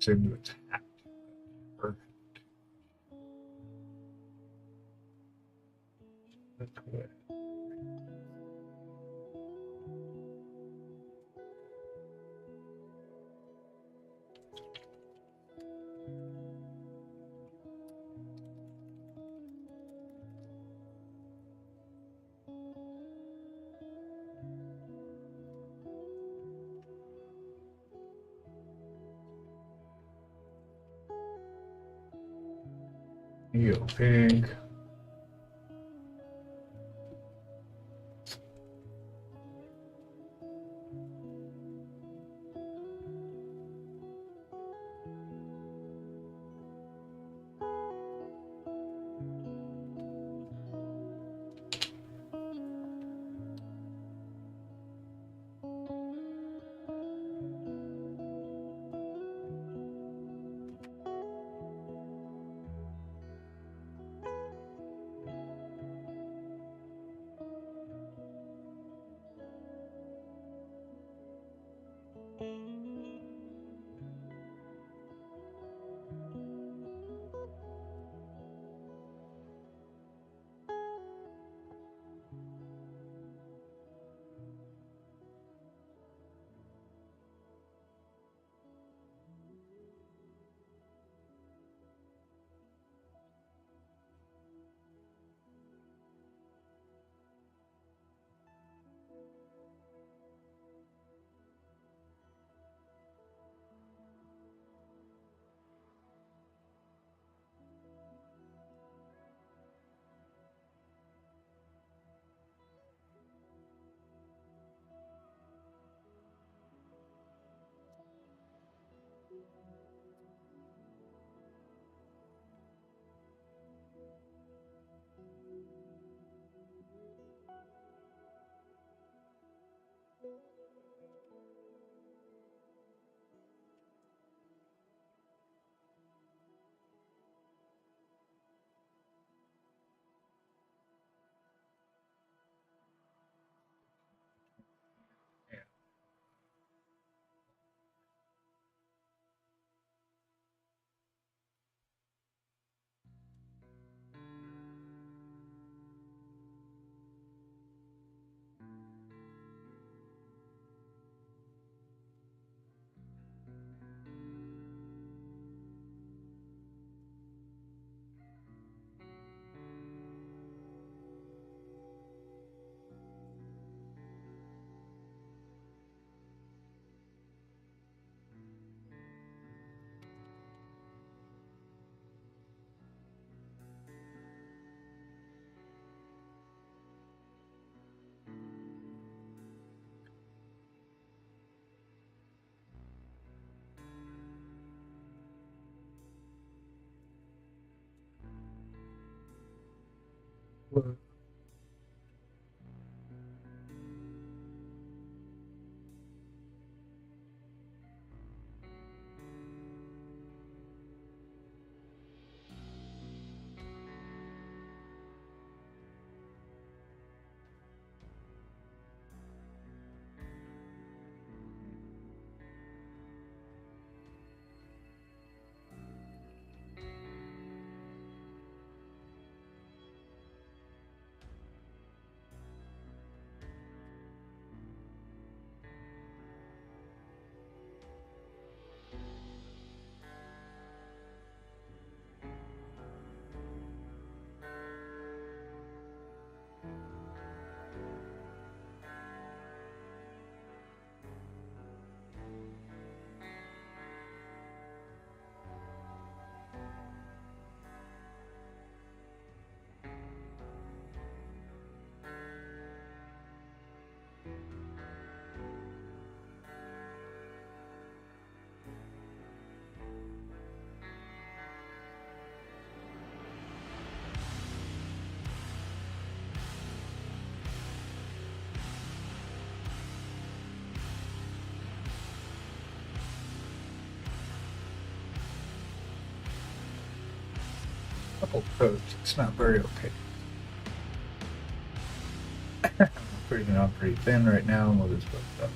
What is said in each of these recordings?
Into attack. Perfect. That's good. You pig. couple coats. It's not very opaque. I'm putting it on pretty thin right now, and we'll just put it up.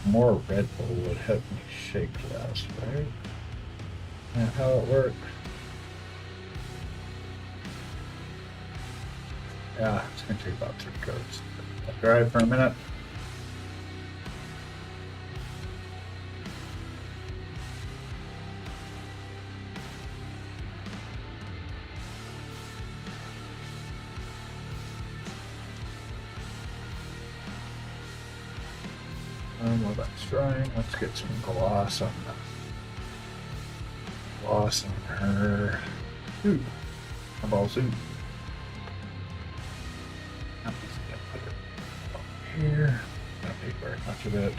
More Red Bull would help me shake less, right? Isn't that how it works? Yeah, it's going to take about 3 coats. Let it dry for a minute. While that's drying, let's get some gloss on her suit. Ball suit. I'm just gonna put it up here. Don't take very much of it.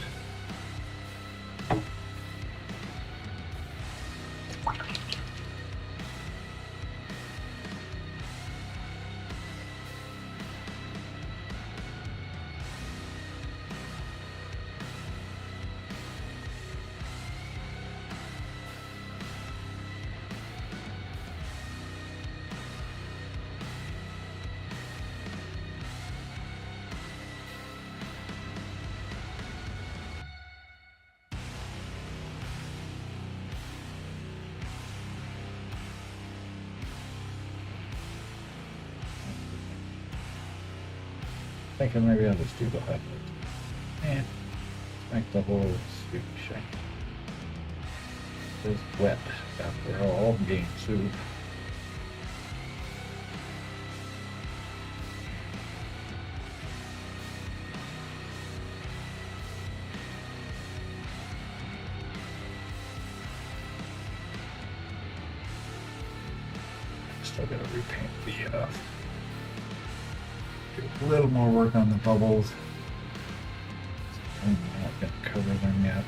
Thinking maybe I'll just do the highlight. And make the whole suit shine. It's wet after all, being soup. Still gotta repaint the a little more work on the bubbles. I'm not going to cover them yet.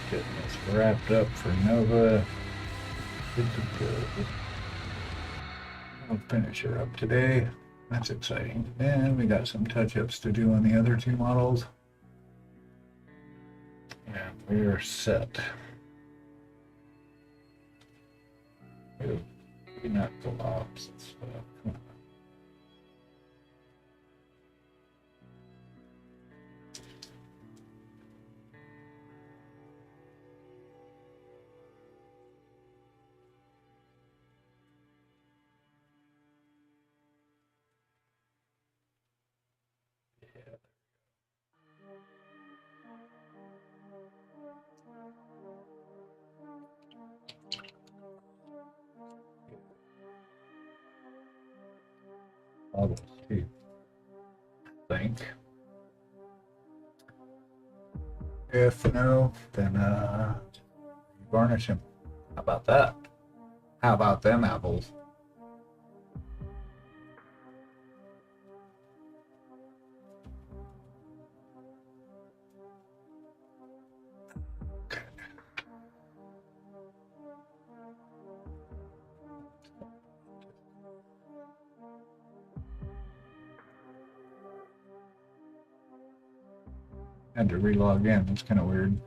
Getting this wrapped up for Nova. Good to go. I'll finish her up today. That's exciting. And we got some touch-ups to do on the other 2 models. And we are set. We knocked the lobs and stuff. Come on. All those teeth. I think. If no, then varnish them. How about that? How about them apples? Had to relog in. That's kind of weird.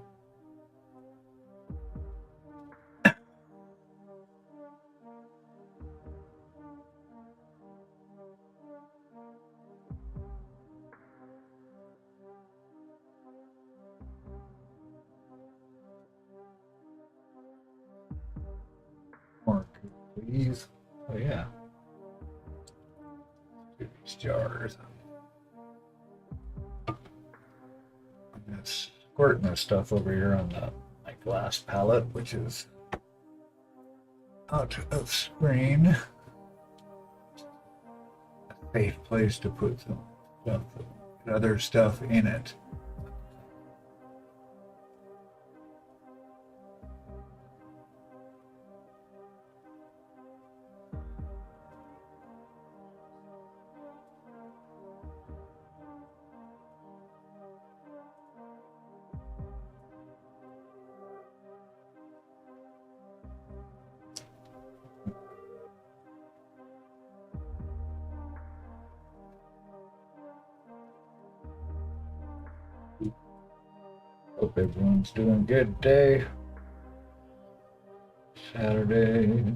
More cookies. Oh yeah. Do these jars. It's squirting this stuff over here on the my glass palette, which is out of screen. A safe place to put some stuff, other stuff in it. Hope everyone's doing good today. Saturday.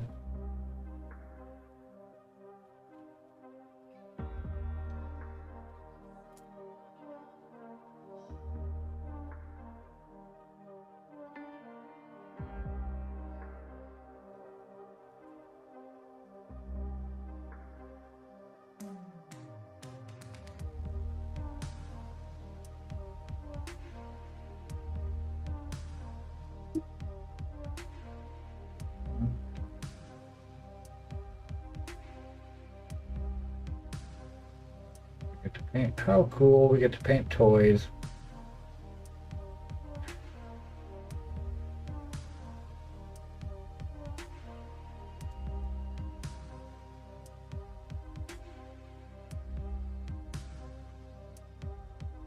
We get to paint. How cool! We get to paint toys.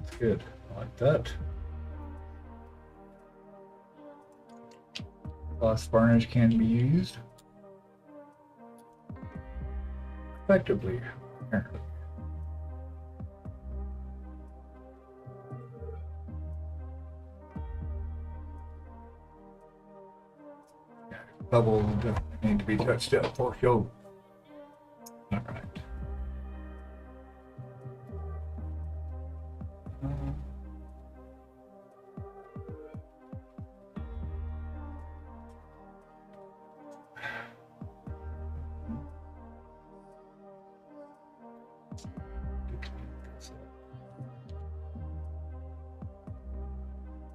It's good. I like that. Gloss varnish can be used effectively, apparently. Yeah, bubbles definitely need to be touched up for sure. All right.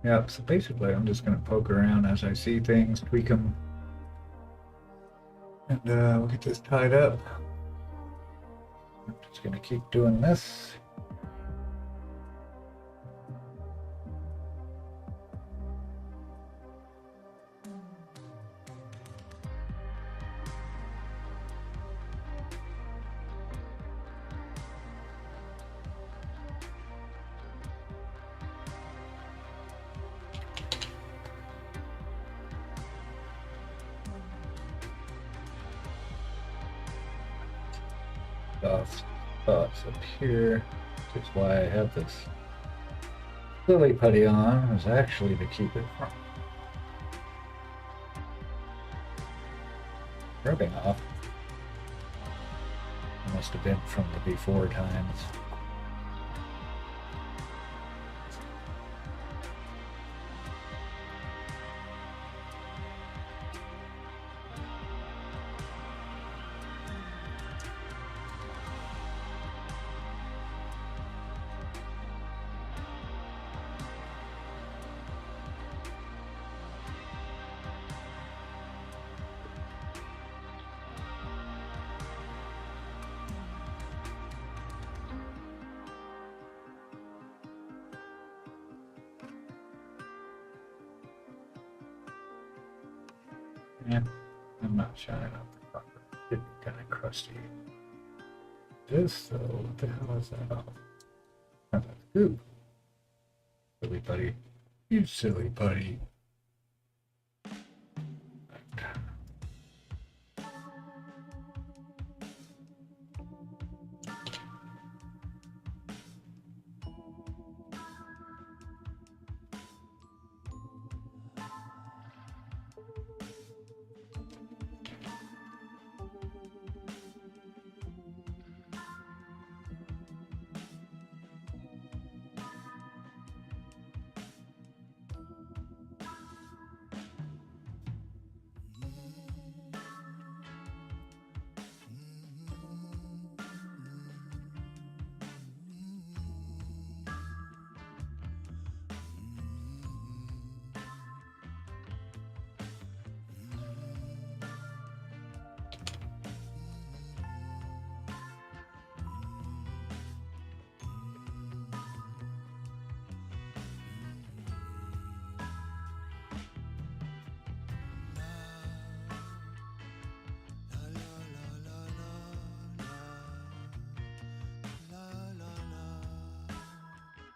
Yeah, so basically I'm just going to poke around as I see things, tweak them, and we'll get this tied up. I'm just going to keep doing this. Thoughts up here, which is why I have this lily putty on, is actually to keep it from rubbing off. It must have been from the before times. Yeah, I'm not shining up the proper. It's kind of crusty. This though, what the hell is that? Oh, that's goop. Silly buddy. You silly buddy.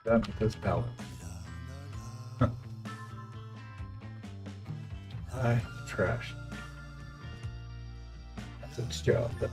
Done with this palette. I trash. That's its job, though.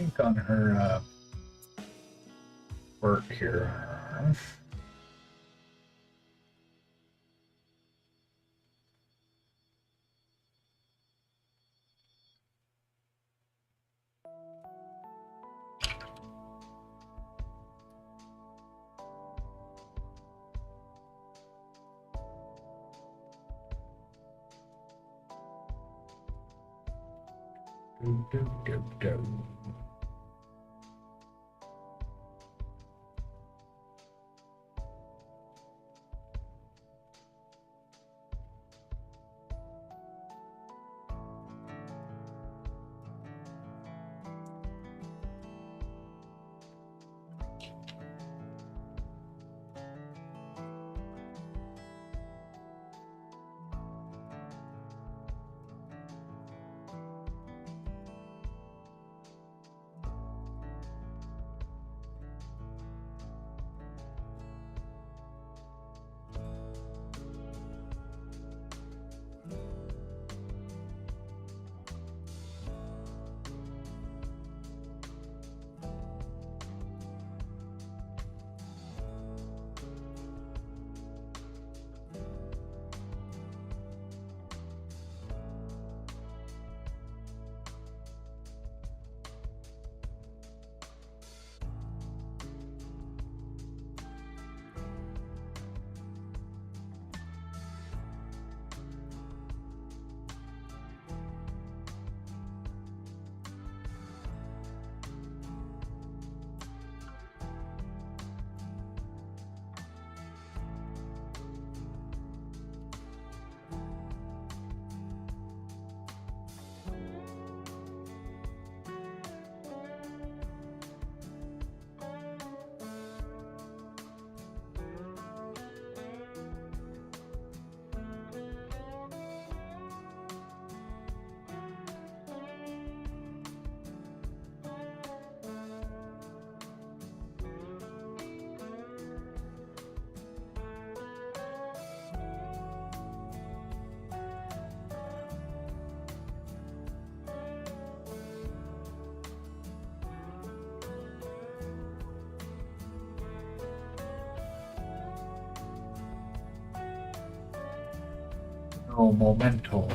ink on her work here on her arm. Do. No momento.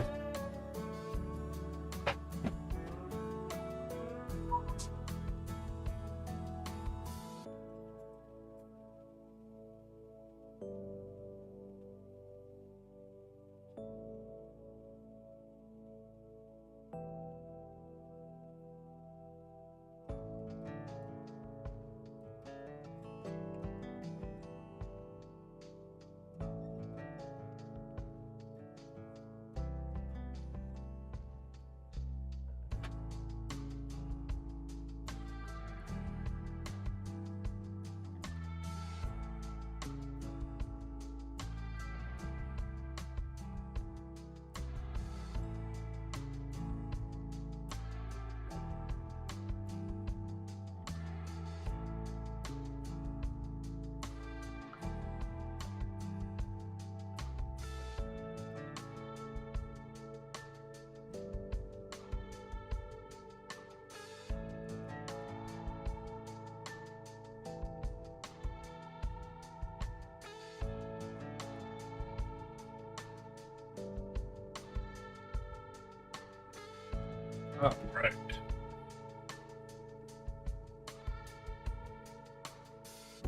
All right.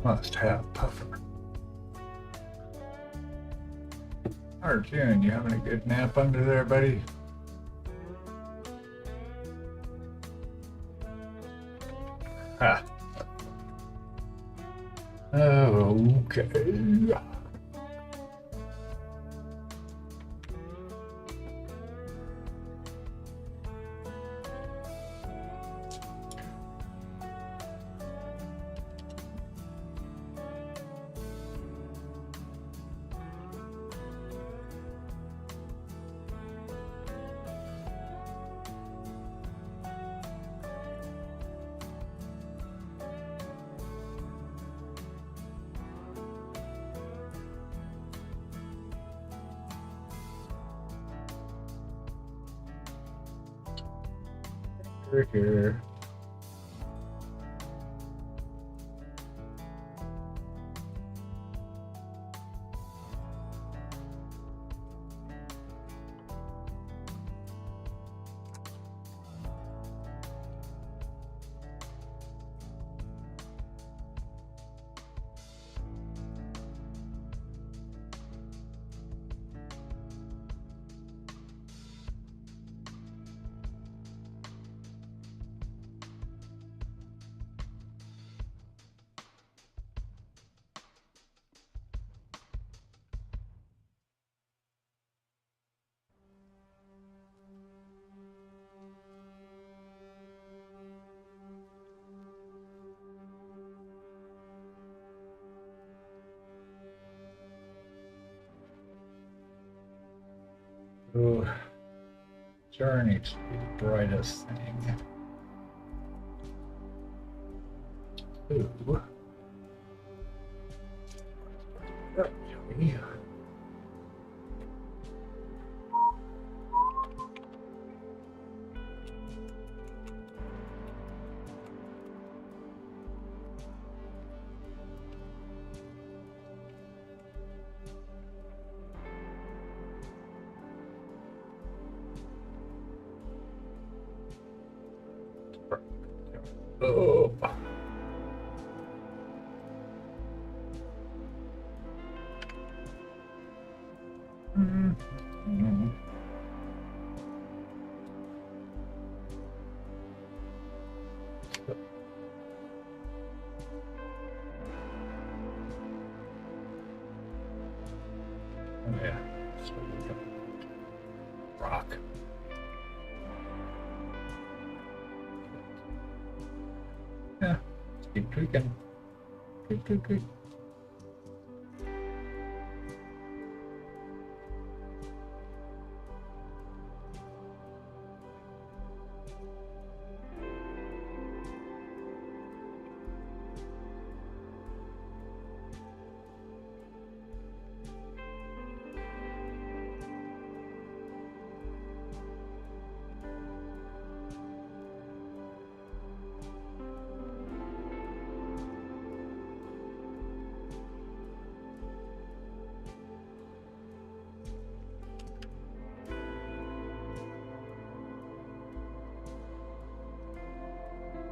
Must have puffer. Arjun, you having a good nap under there, buddy? Ha. Okay. Here. Ooh, sure needs to be the brightest thing. Ooh. Yeah. Oh. Mm-hmm. Oh, yeah. Rock. Yeah. Let's keep tweaking. Tweak.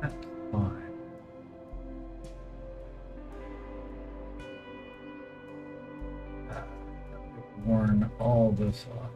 That's fine. I've worn all this off.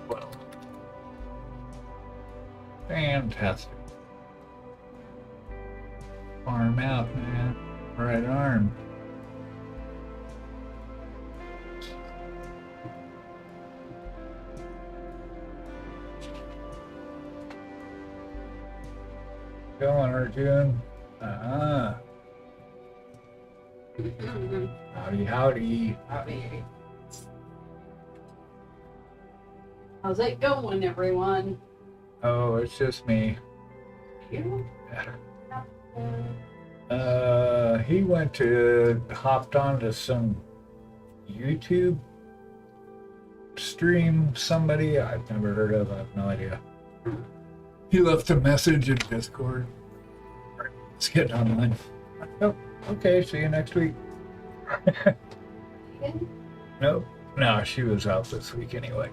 Well, fantastic. Arm out, man. Right arm. Going, Arjun. Howdy, howdy. Howdy. How's it going, everyone? Oh, it's just me. You? He hopped onto some YouTube stream, somebody I've never heard of, I have no idea. He left a message in Discord. Let's get online. Oh, okay, see you next week. Nope. No, she was out this week anyway.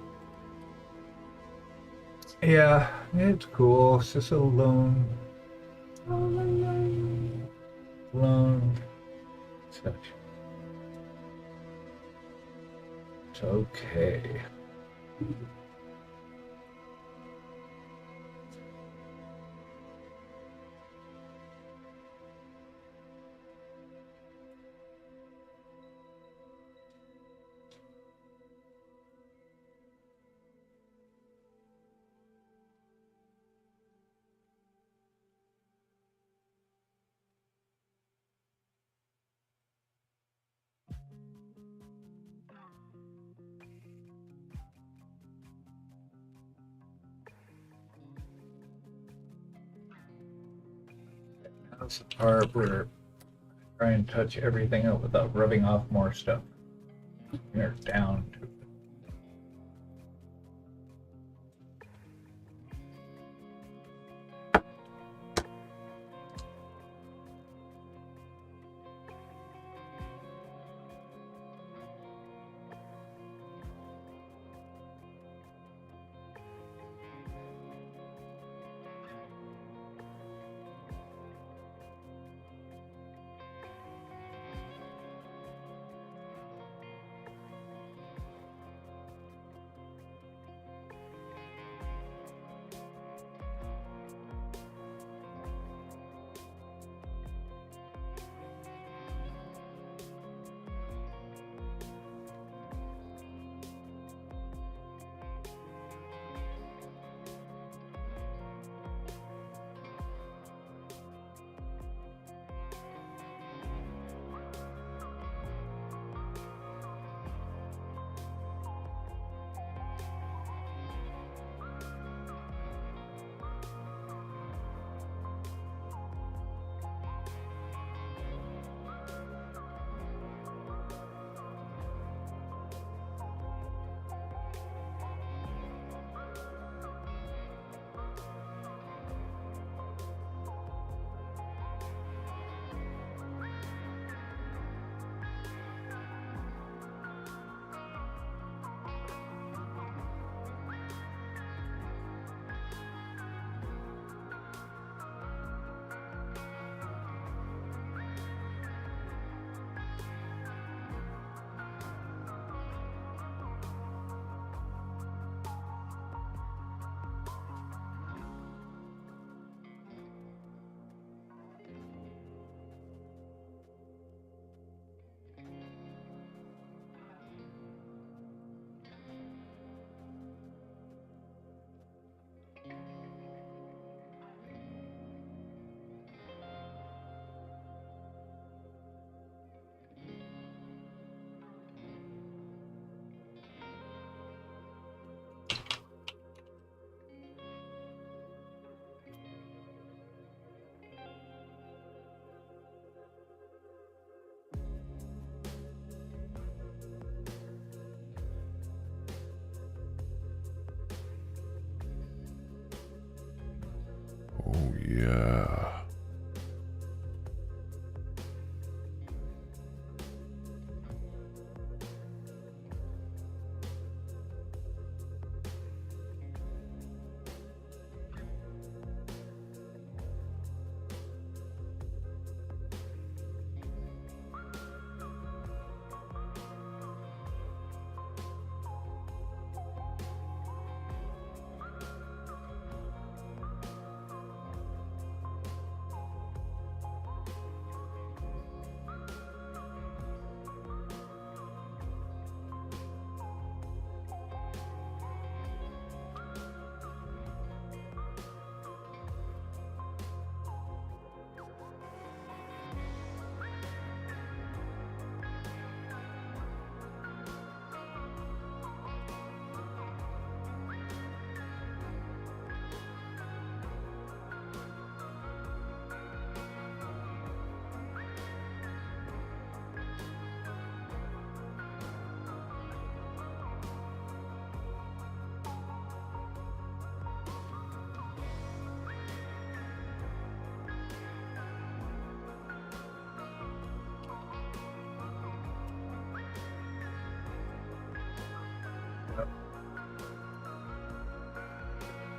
Yeah, it's cool. It's just a lone session. It's okay. That's the part where I try and touch everything up without rubbing off more stuff. They're down to it. Oh, yeah.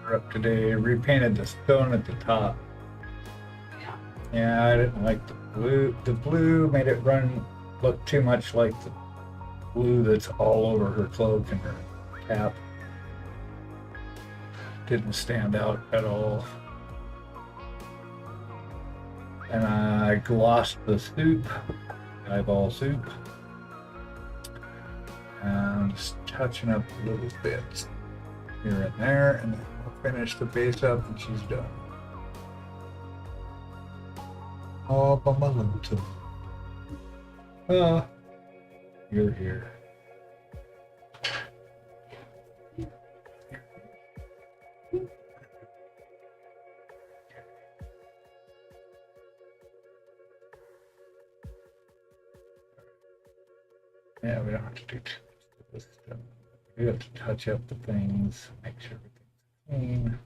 We're up today. Repainted the stone at the top. Yeah. Yeah, I didn't like the blue. The blue made it look too much like the blue that's all over her cloak and her cap. Didn't stand out at all. And I glossed the soup, eyeball soup. And just touching up little bits here and there, and then we'll finish the base up and she's done. All by my lonesome. You're here. Yeah, we don't have to do too much of this stuff. We have to touch up the things, make sure everything's clean.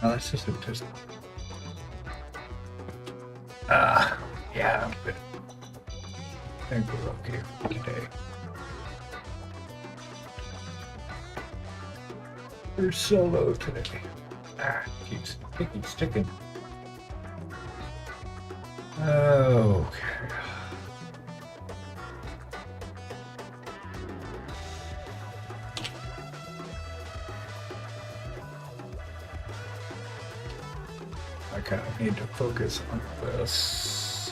No, that's just interesting. Yeah, I'm good. I think we're okay for today. We're solo today. Keeps sticking. Okay. I kind of need to focus on this.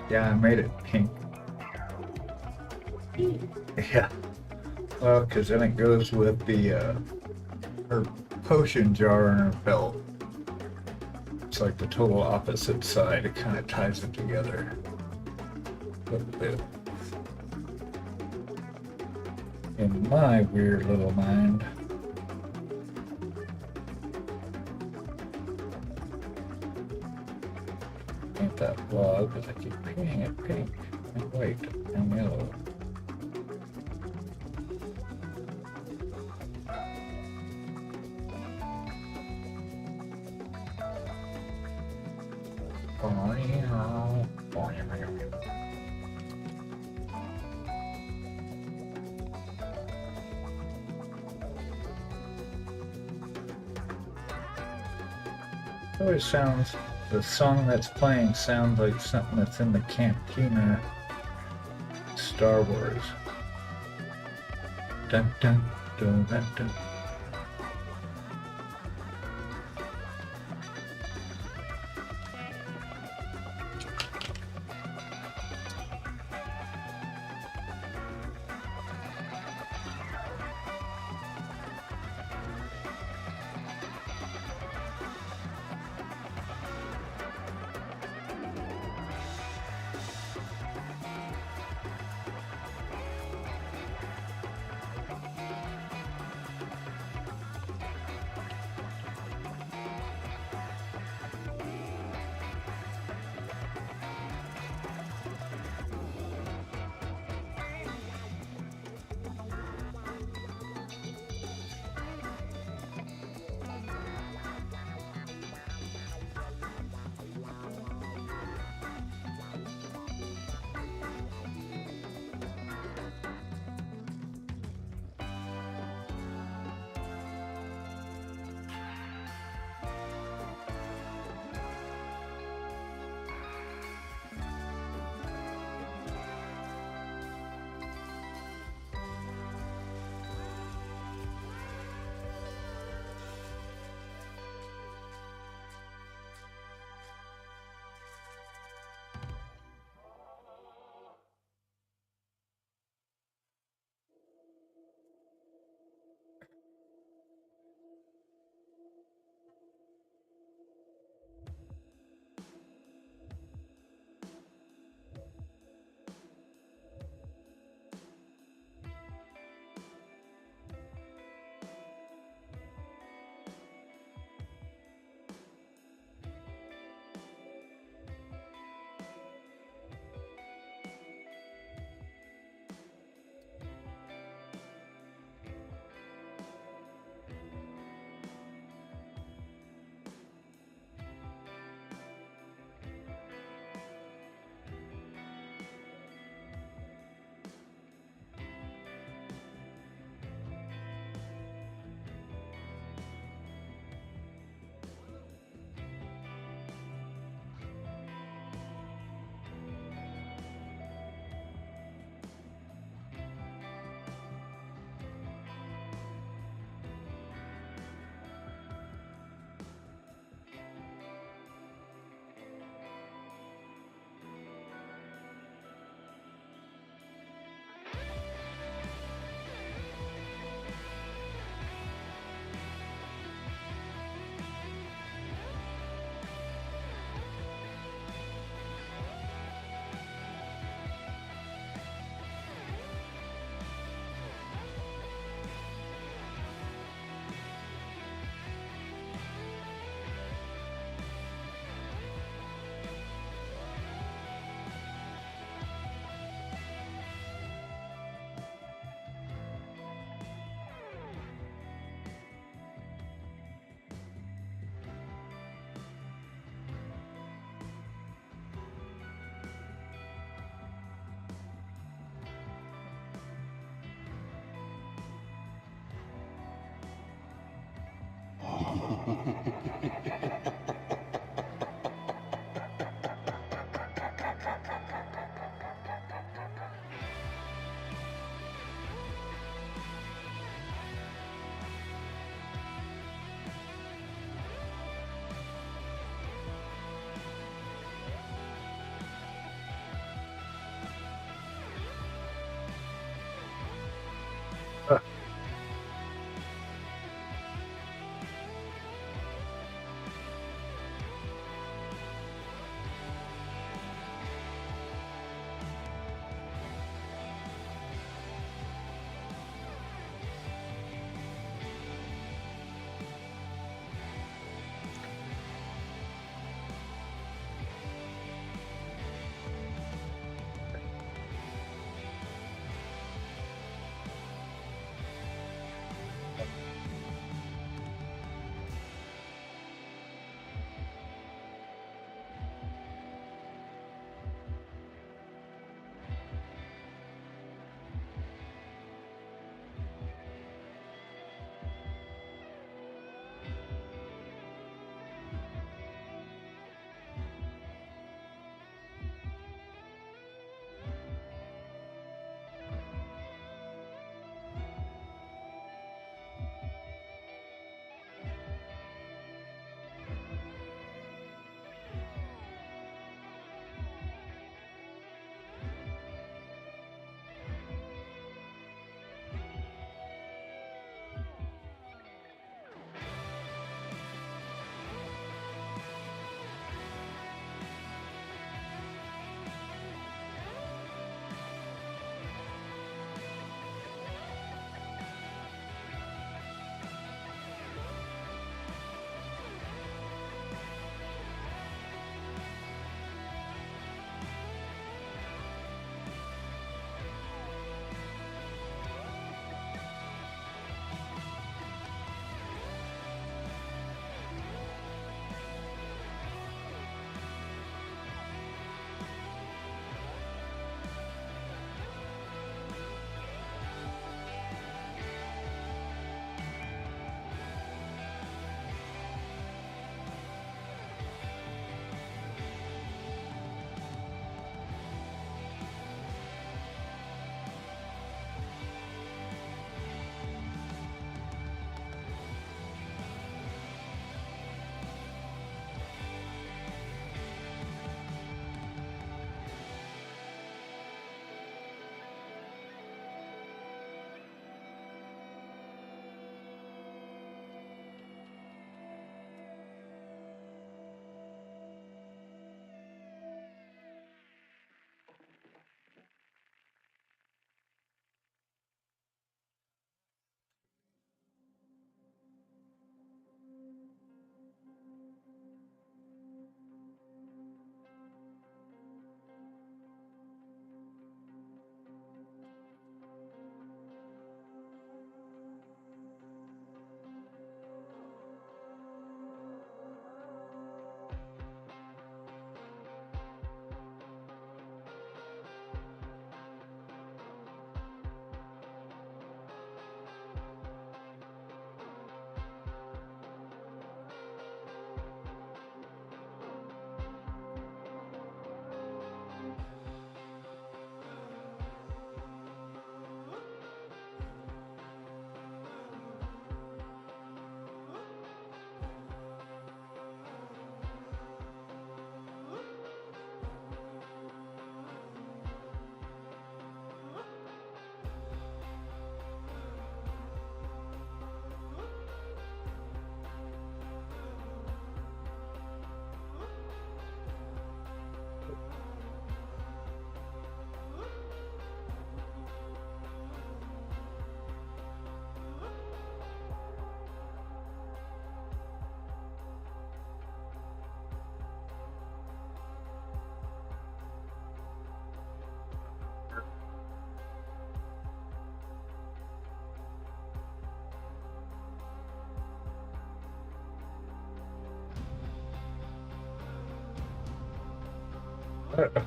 Yeah, I made it pink. Yeah. Well, because then it goes with the her potion jar in her belt. It's like the total opposite side. It kind of ties it together a little bit. In my weird little mind. Ain't that flawed, but I keep painting it pink and white and yellow. It always sounds, the song that's playing sounds like something that's in the cantina Star Wars. Dun dun dun dun dun.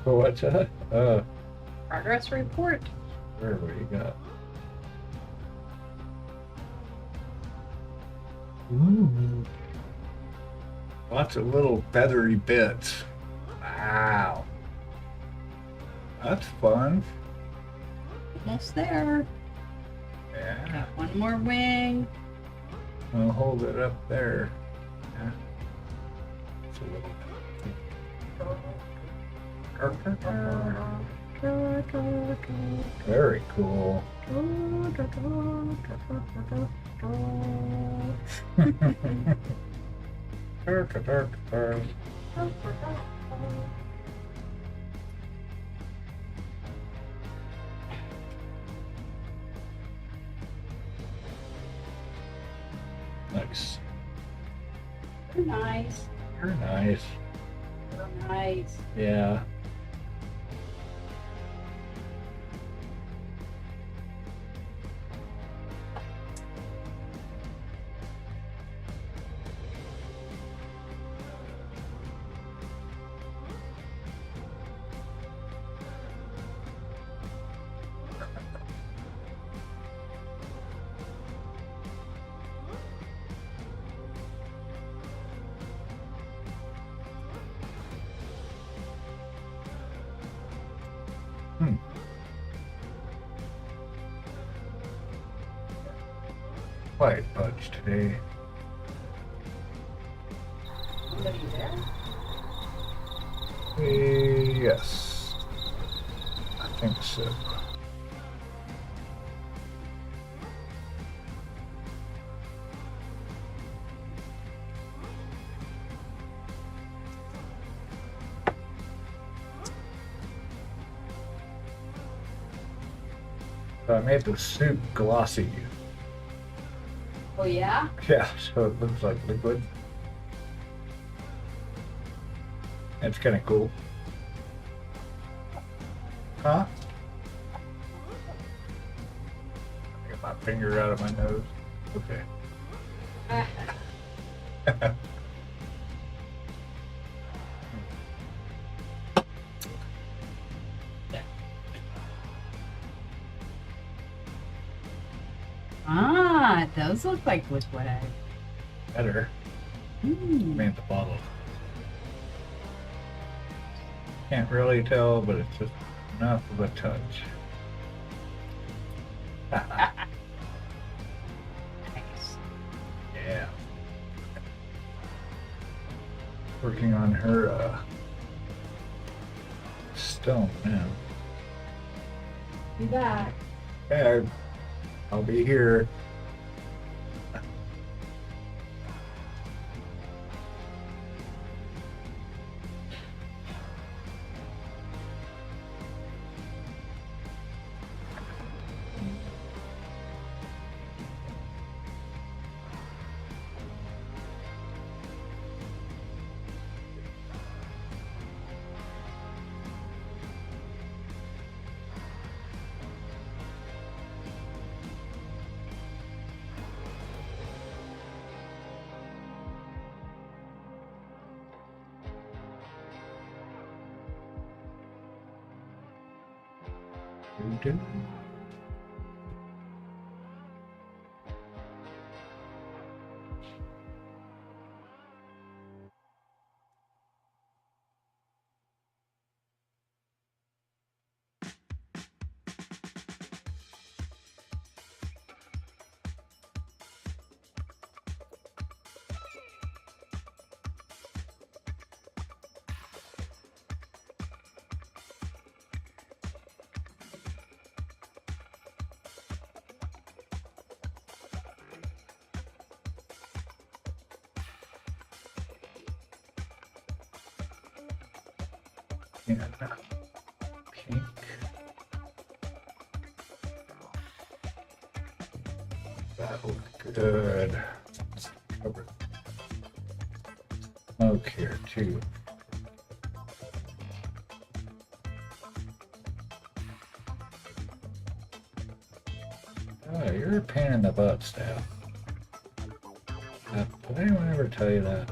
What's that? Progress report. What do you got? Ooh. Lots of little feathery bits. Wow. That's fun. Almost there. Yeah. Got one more wing. I'll hold it up there. Yeah. It's a little very cool. Nice. They're nice. Very nice. They're nice. Yeah. Quiet bunch today. Somebody there? Yes. I think so. So I made the soup glossy. Oh yeah? Yeah, so it looks like liquid. That's kind of cool. Huh? Get my finger out of my nose. Okay. Ah, those look like liquid egg. Better. Man, the bottle. Can't really tell, but it's just enough of a touch. Nice. Yeah. Working on her stone now. Be back. Yeah, I'll be here. Do. And pink. That looks good. Cover smoke here too. Oh, you're a pain in the butt, Steph. Did anyone ever tell you that?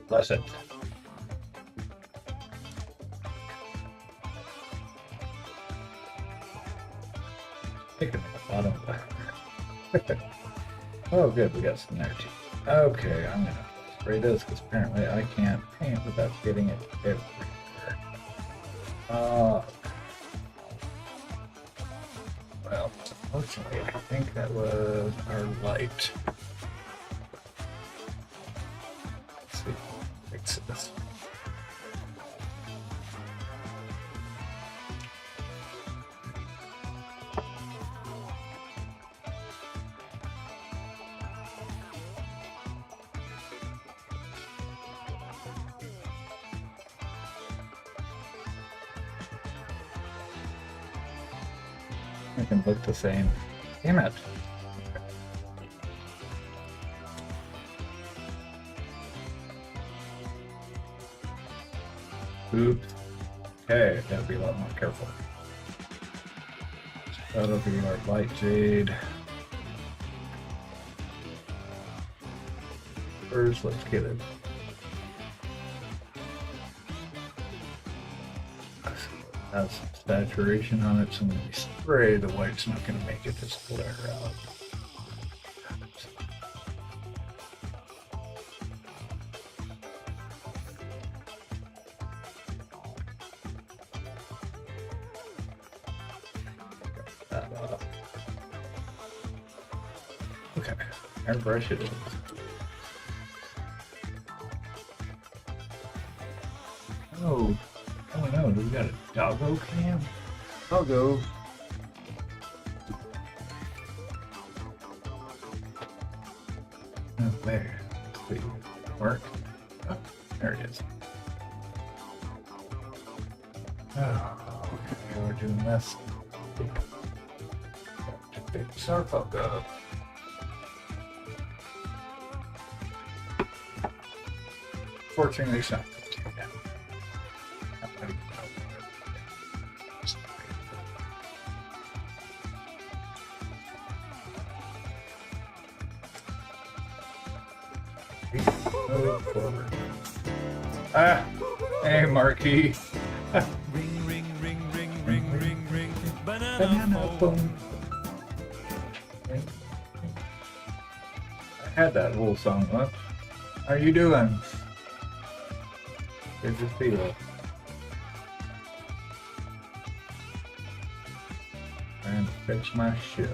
Bless it. Taking the bottom of that. Oh, good. We got some there too. Okay, I'm gonna spray this because apparently I can't paint without getting it everywhere. Well, unfortunately, I think that was our light. Let's see. Fix this. It can look the same. Damn it. Oops. Okay, gotta be a lot more careful. That'll be our light jade. First, let's get it. Has some saturation on it, so when we spray, the white's not going to make it just glare out. That off. Okay, airbrush it is. Oh. Oh no, we got a doggo cam? Doggo. Oh, where? Let's see. Work? Oh, there it is. Oh, okay, we're doing this. Just pick the surf up. Fortunately, it's not. Forward. Ah, hey, Marquis. Ring, ring, ring, ring, ring, ring, ring, Banana phone. I had that whole song up. How are you doing? Good to see you. And fix my shit.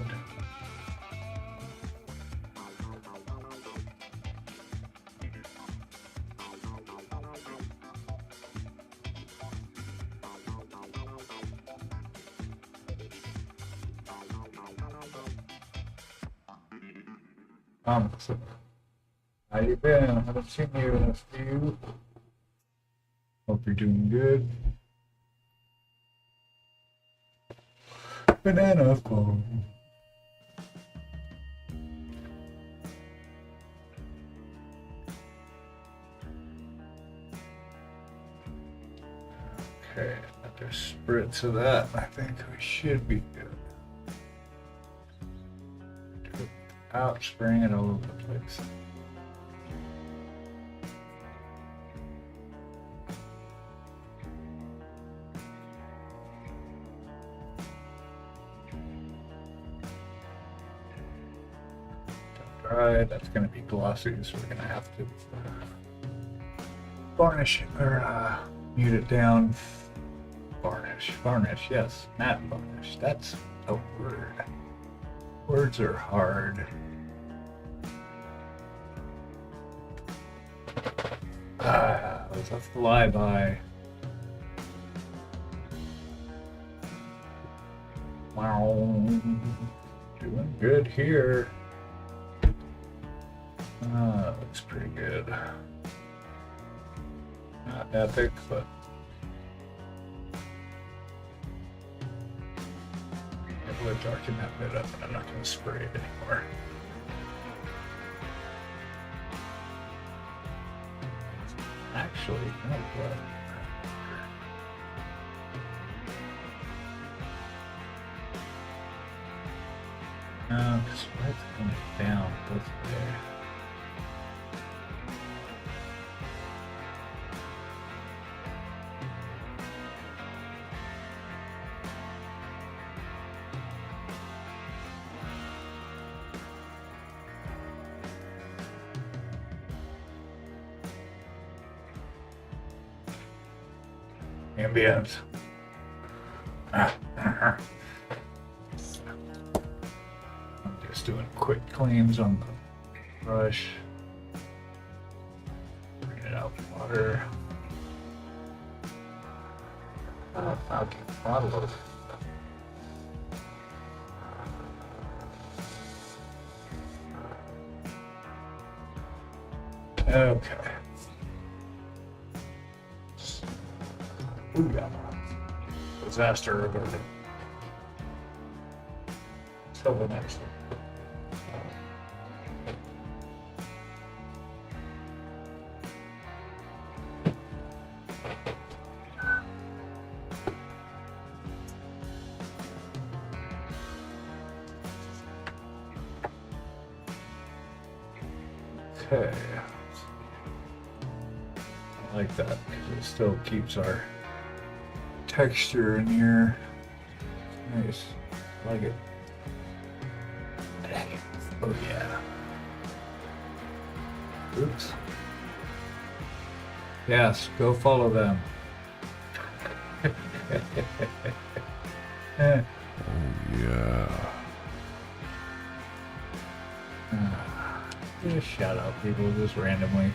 So, how you been? I haven't seen you in a few. Hope you're doing good. Banana phone. Okay, another spritz of that. I think we should be good. Out, spraying it all over the place. Dry, that's going to be glossy, so we're going to have to varnish it, or mute it down. Varnish, yes, matte varnish. That's a word. Words are hard. That's a flyby. Wow. Doing good here. That looks pretty good. Not epic, but I'm going to darken that bit up, and I'm not going to spray it anymore. Actually, no, what? No, because white's coming down both there. Ambient. I'm just doing quick cleans on the brush. Bring it out with water. I'll keep the bottle open. Okay. Ooh, yeah. Disaster averted. Till the next one. Okay. I like that because it still keeps our texture in here. Nice. I like it. Oh yeah. Oops. Yes, go follow them. Oh yeah. Just shout out people just randomly.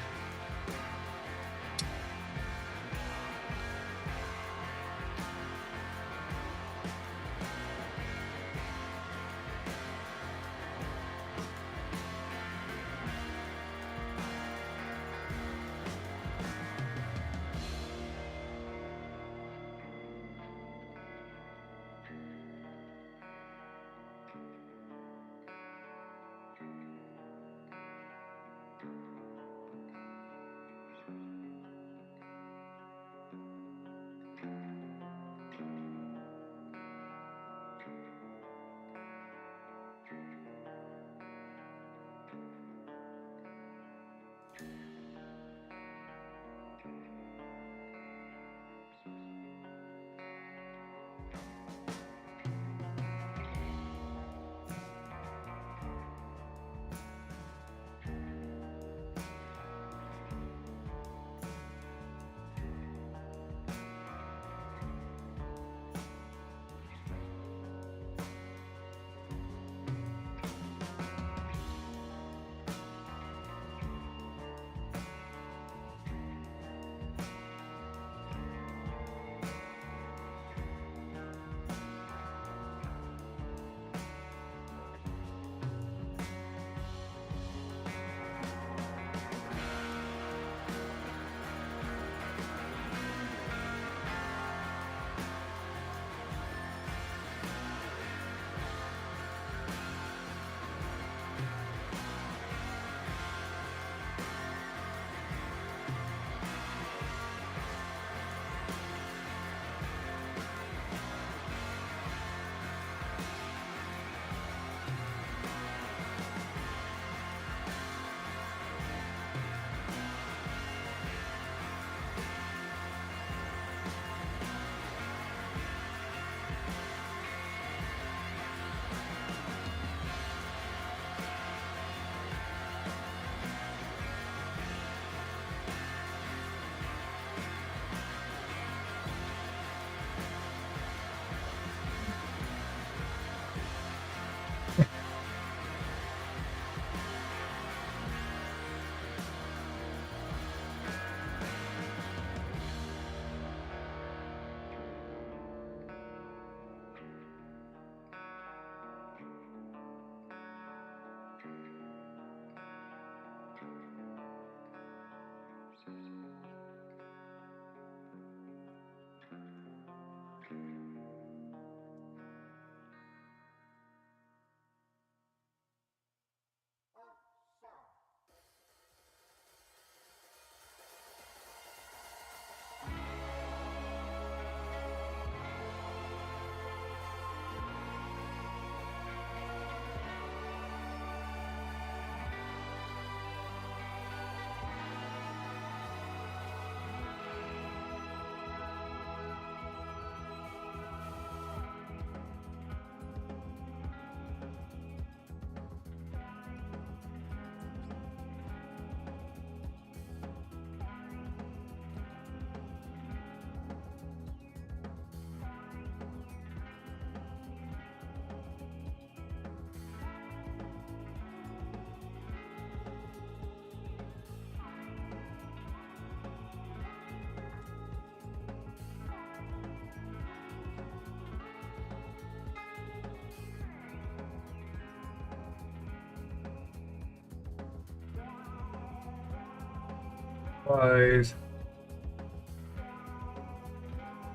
supplies.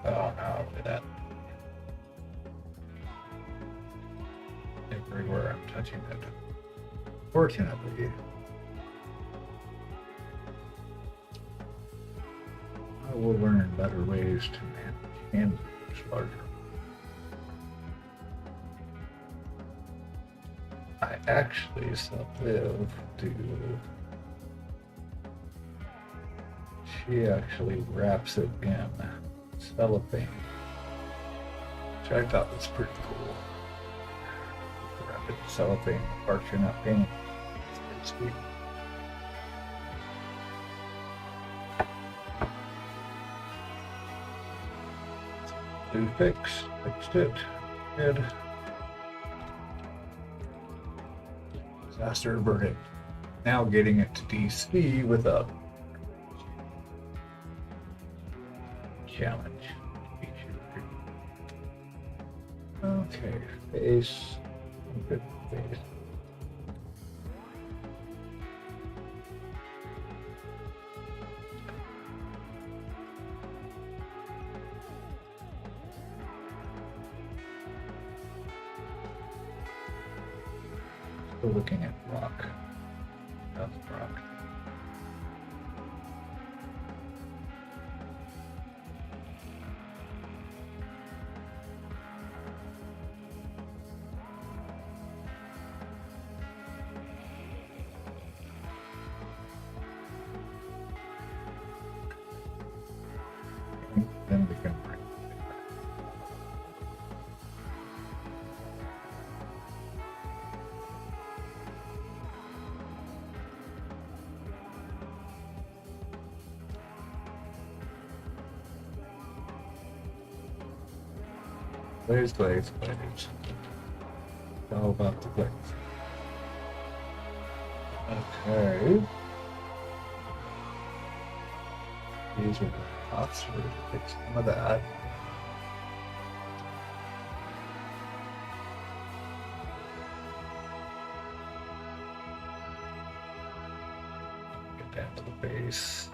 Oh no, look at that. Everywhere I'm touching it. Fortunately, I will learn better ways to manage handmade larger. I actually live to. She actually wraps it in cellophane, which I thought was pretty cool. Wrap it in cellophane, parts you're not painting. It's pretty sweet. Do fixed it. Good. Disaster averted. Now getting it to DC without challenge. Okay, face. Good face. Still looking at rock. That's rock. Then we can bring it back. Glaze, glaze, glaze. It's all about the glaze. Okay. These are the pots. We're going to fix some of that. Get that to the base.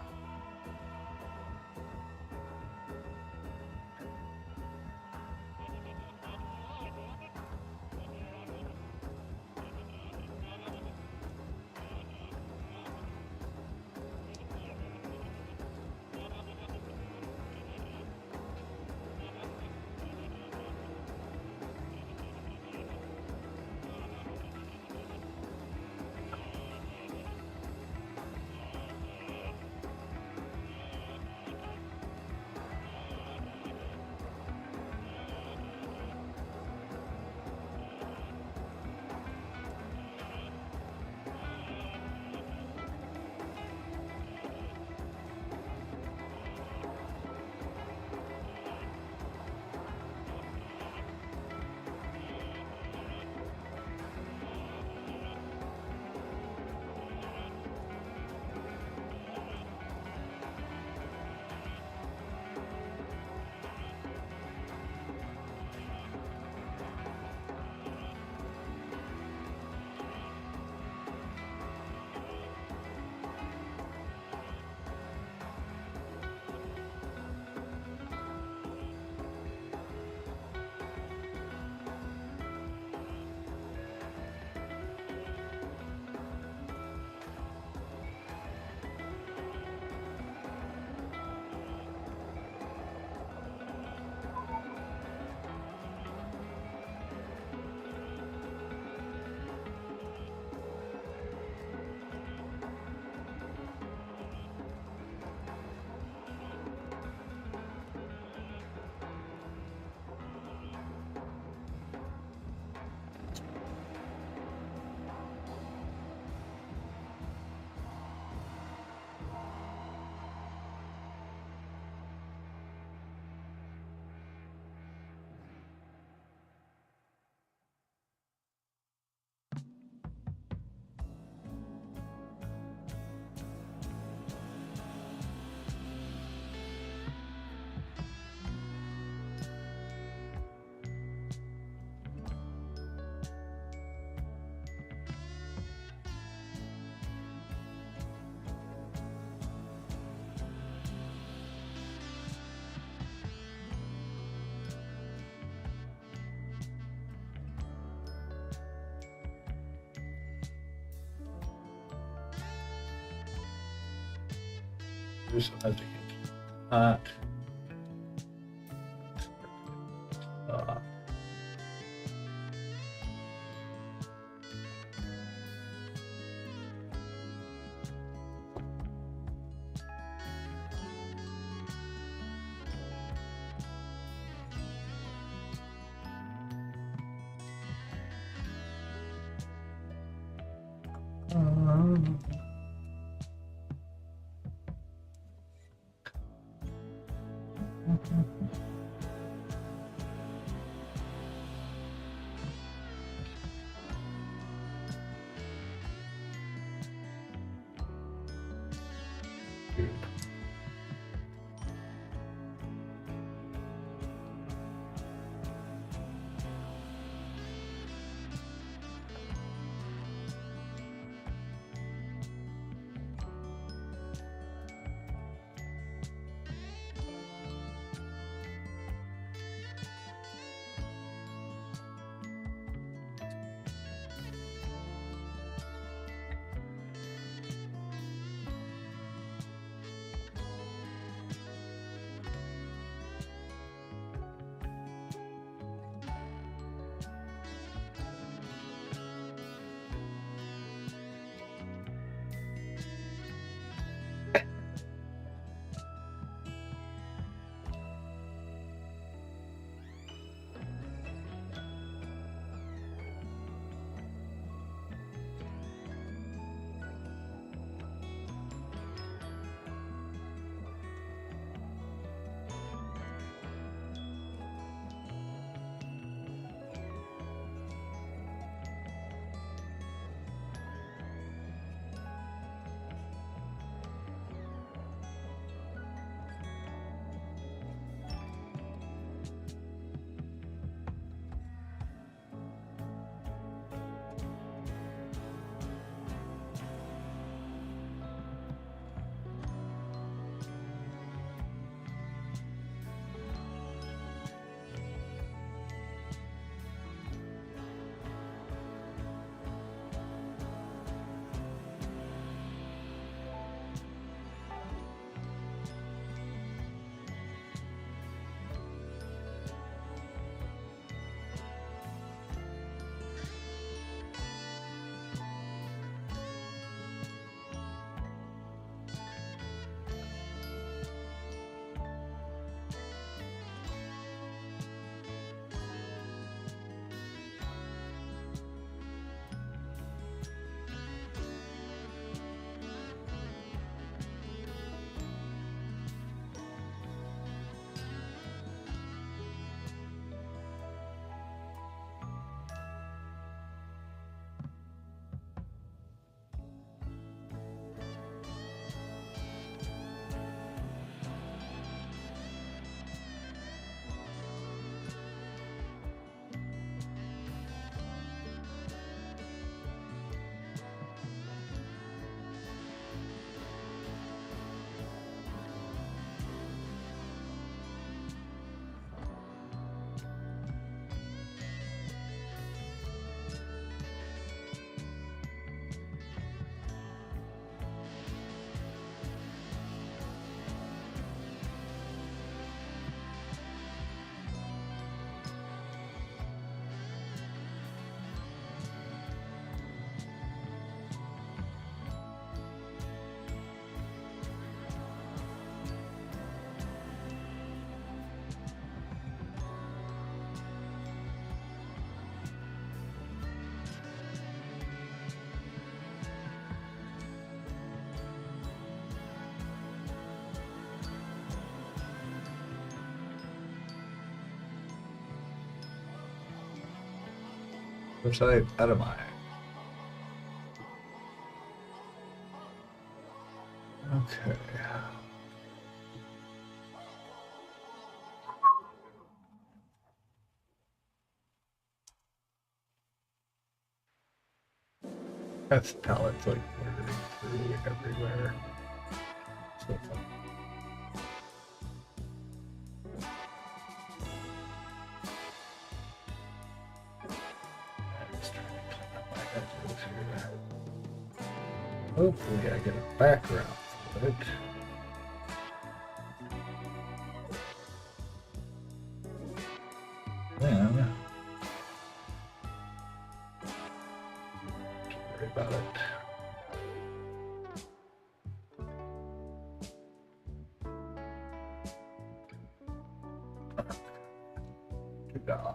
So as it gets hot, which side out of mine. Okay. That's pallets like through everywhere. So fun. I'm just trying to clean up my edges here. Hopefully I get a background for it. Yeah.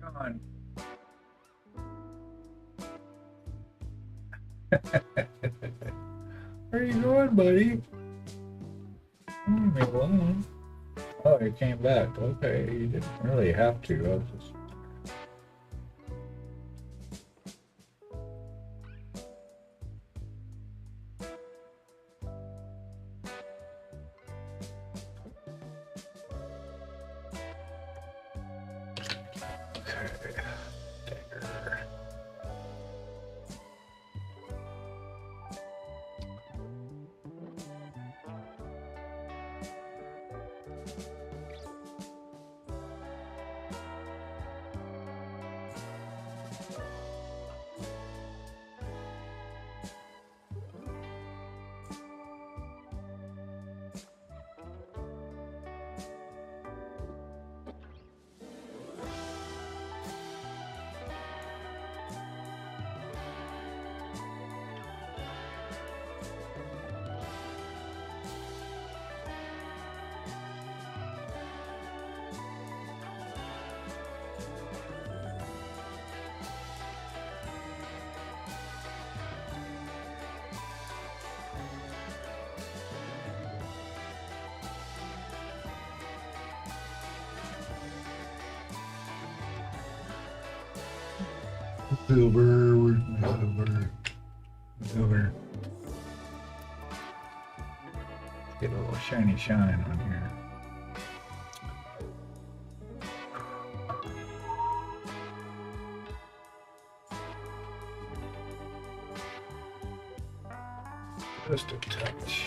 Come on. Where are you going, buddy? Leave me alone. Oh, you came back. Okay, you didn't really have to. I was just... Okay. Dagger. Silver, silver, silver. Get a little shiny shine on here. Just a touch.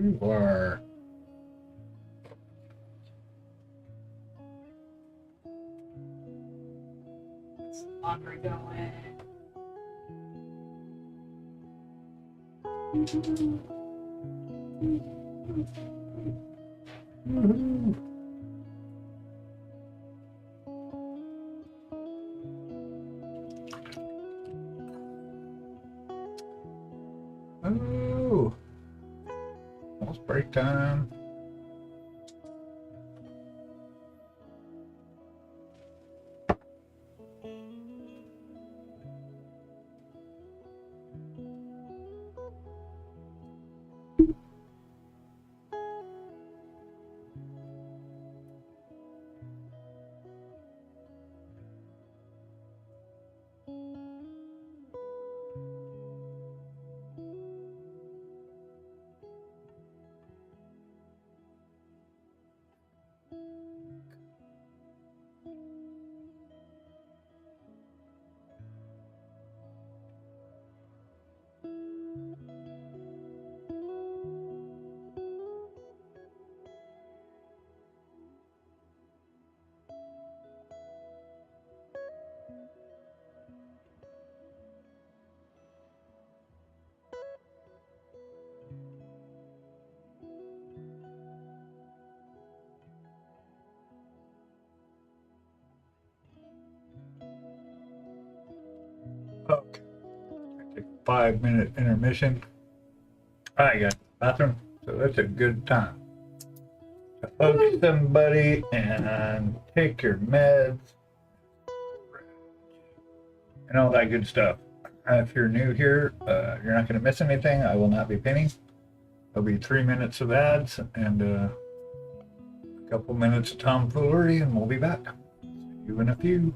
You are. Laundry going. Woohoo. Oh, almost break time. Okay, take a 5-minute intermission. I got the bathroom, so that's a good time to hug somebody and take your meds and all that good stuff. If you're new here, you're not going to miss anything. I will not be pinning. There'll be 3 minutes of ads and a couple minutes of tomfoolery, and we'll be back. See you in a few.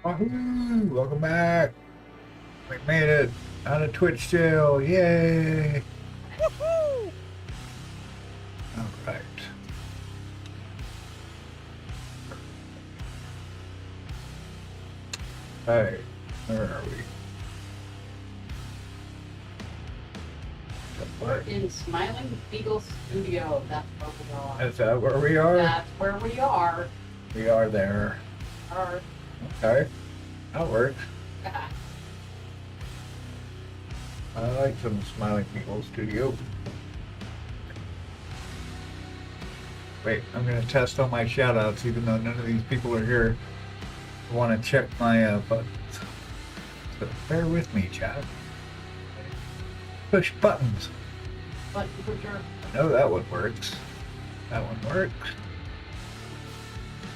Wahoo! Welcome back. We made it out of Twitch jail. Yay! Woohoo! All right. Hey, where are we? We're in Smiling Beagle Studio. That's where we are. Is that where we are? That's where we are. We are there. Our, Okay, that works. I like some Smiling People Studio. Wait, I'm gonna test all my shoutouts, even though none of these people are here. I want to check my buttons. So bear with me, chat. Push buttons. button pusher. I know that one works. That one works.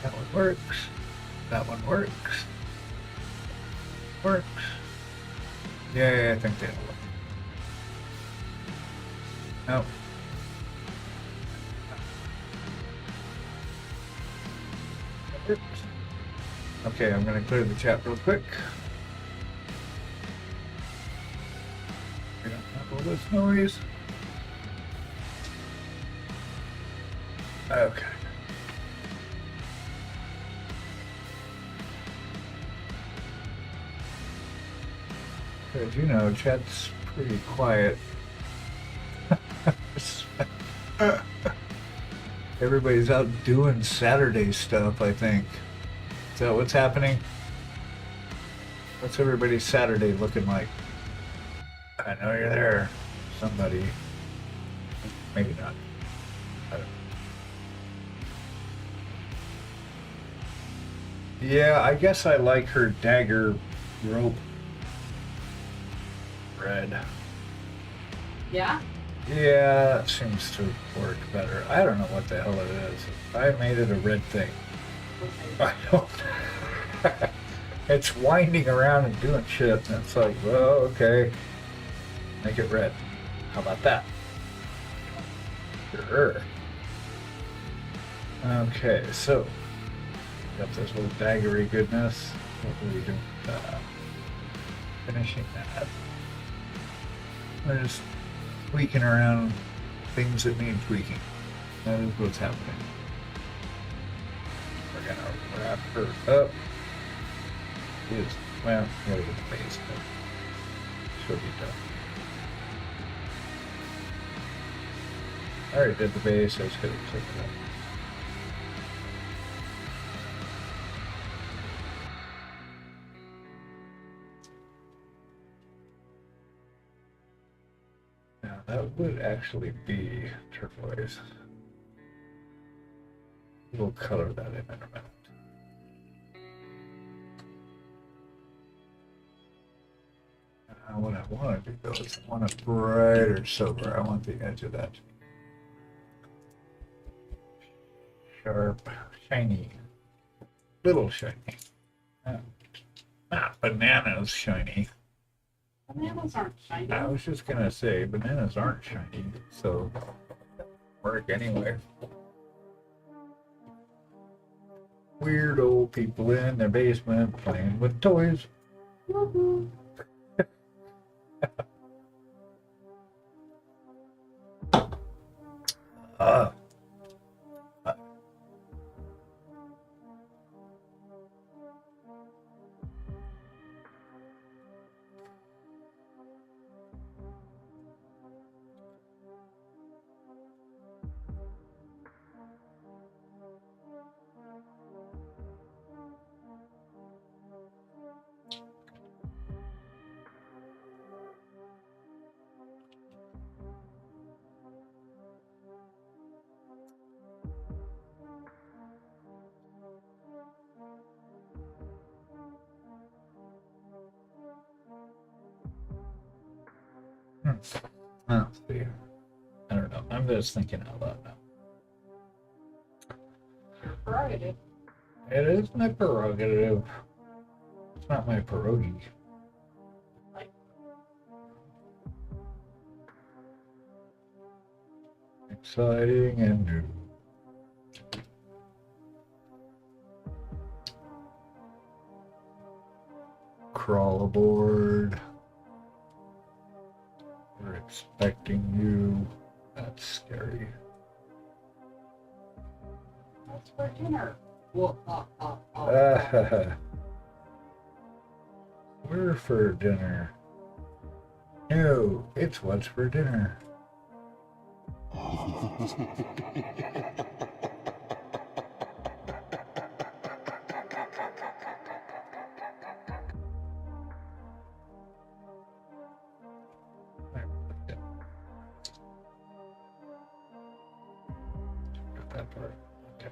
That one works. That one works. Works. Yeah, I think that'll work. No. That works. Okay, I'm gonna clear the chat real quick. We don't have all this noise. Okay. As you know, chat's pretty quiet. Everybody's out doing Saturday stuff, I think. Is that what's happening? What's everybody's Saturday looking like? I know you're there. Somebody. Maybe not. I don't know. Yeah, I guess I like her dagger rope red. Yeah? Yeah, that seems to work better. I don't know what the hell it is. I made it a red thing. I don't. It's winding around and doing shit, and it's like, well, okay. Make it red. How about that? Sure. Okay, so got this little daggery goodness. What were we doing? Finishing that. We're just tweaking around things that need tweaking. That is what's happening. We're gonna wrap her up. Is well, gotta get the base, but she'll be done. I already did the base, I just gotta click it up. Now that would actually be turquoise. We'll color that in a minute. What I want to do though is I want a brighter silver. I want the edge of that to be sharp, shiny, little shiny. Not bananas shiny. Bananas aren't shiny. I was just gonna say bananas aren't shiny, so work anyway. Weird old people in their basement playing with toys. Woohoo. Ah. Let's see. I don't know. I'm just thinking out loud now. Your prerogative. It is my prerogative. It's not my pierogi. Exciting and new. crawl aboard. We're expecting you. That's scary. What's for dinner? Well, We're for dinner. No, it's what's for dinner. That part. Okay.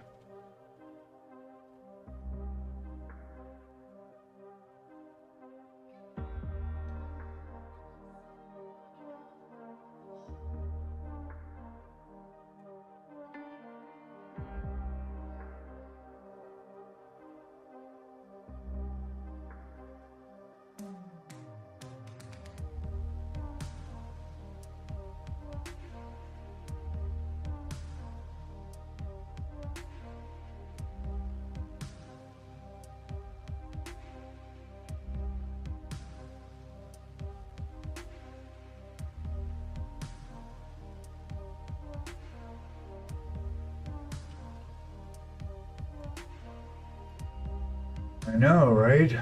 I know, right?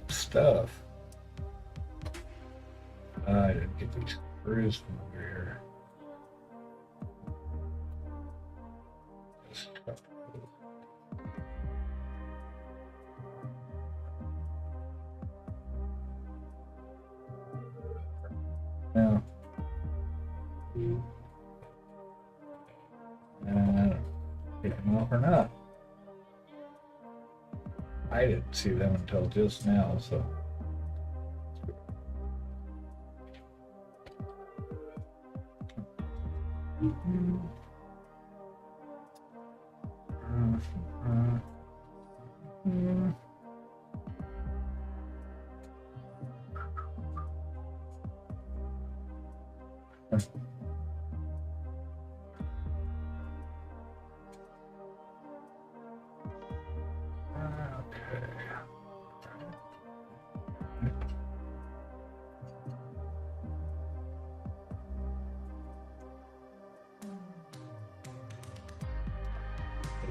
Stuff. I didn't get these screws from over here. Just cut those. Now, I don't know. Get them off or not. I didn't see them until just now, so.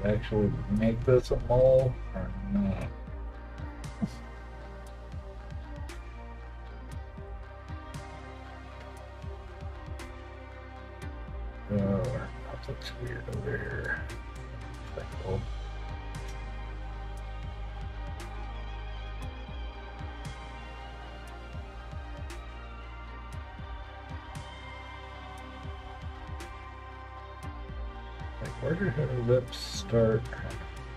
Actually make this a mole or not? Oh, that looks weird over here. Cool. Where did her lips start?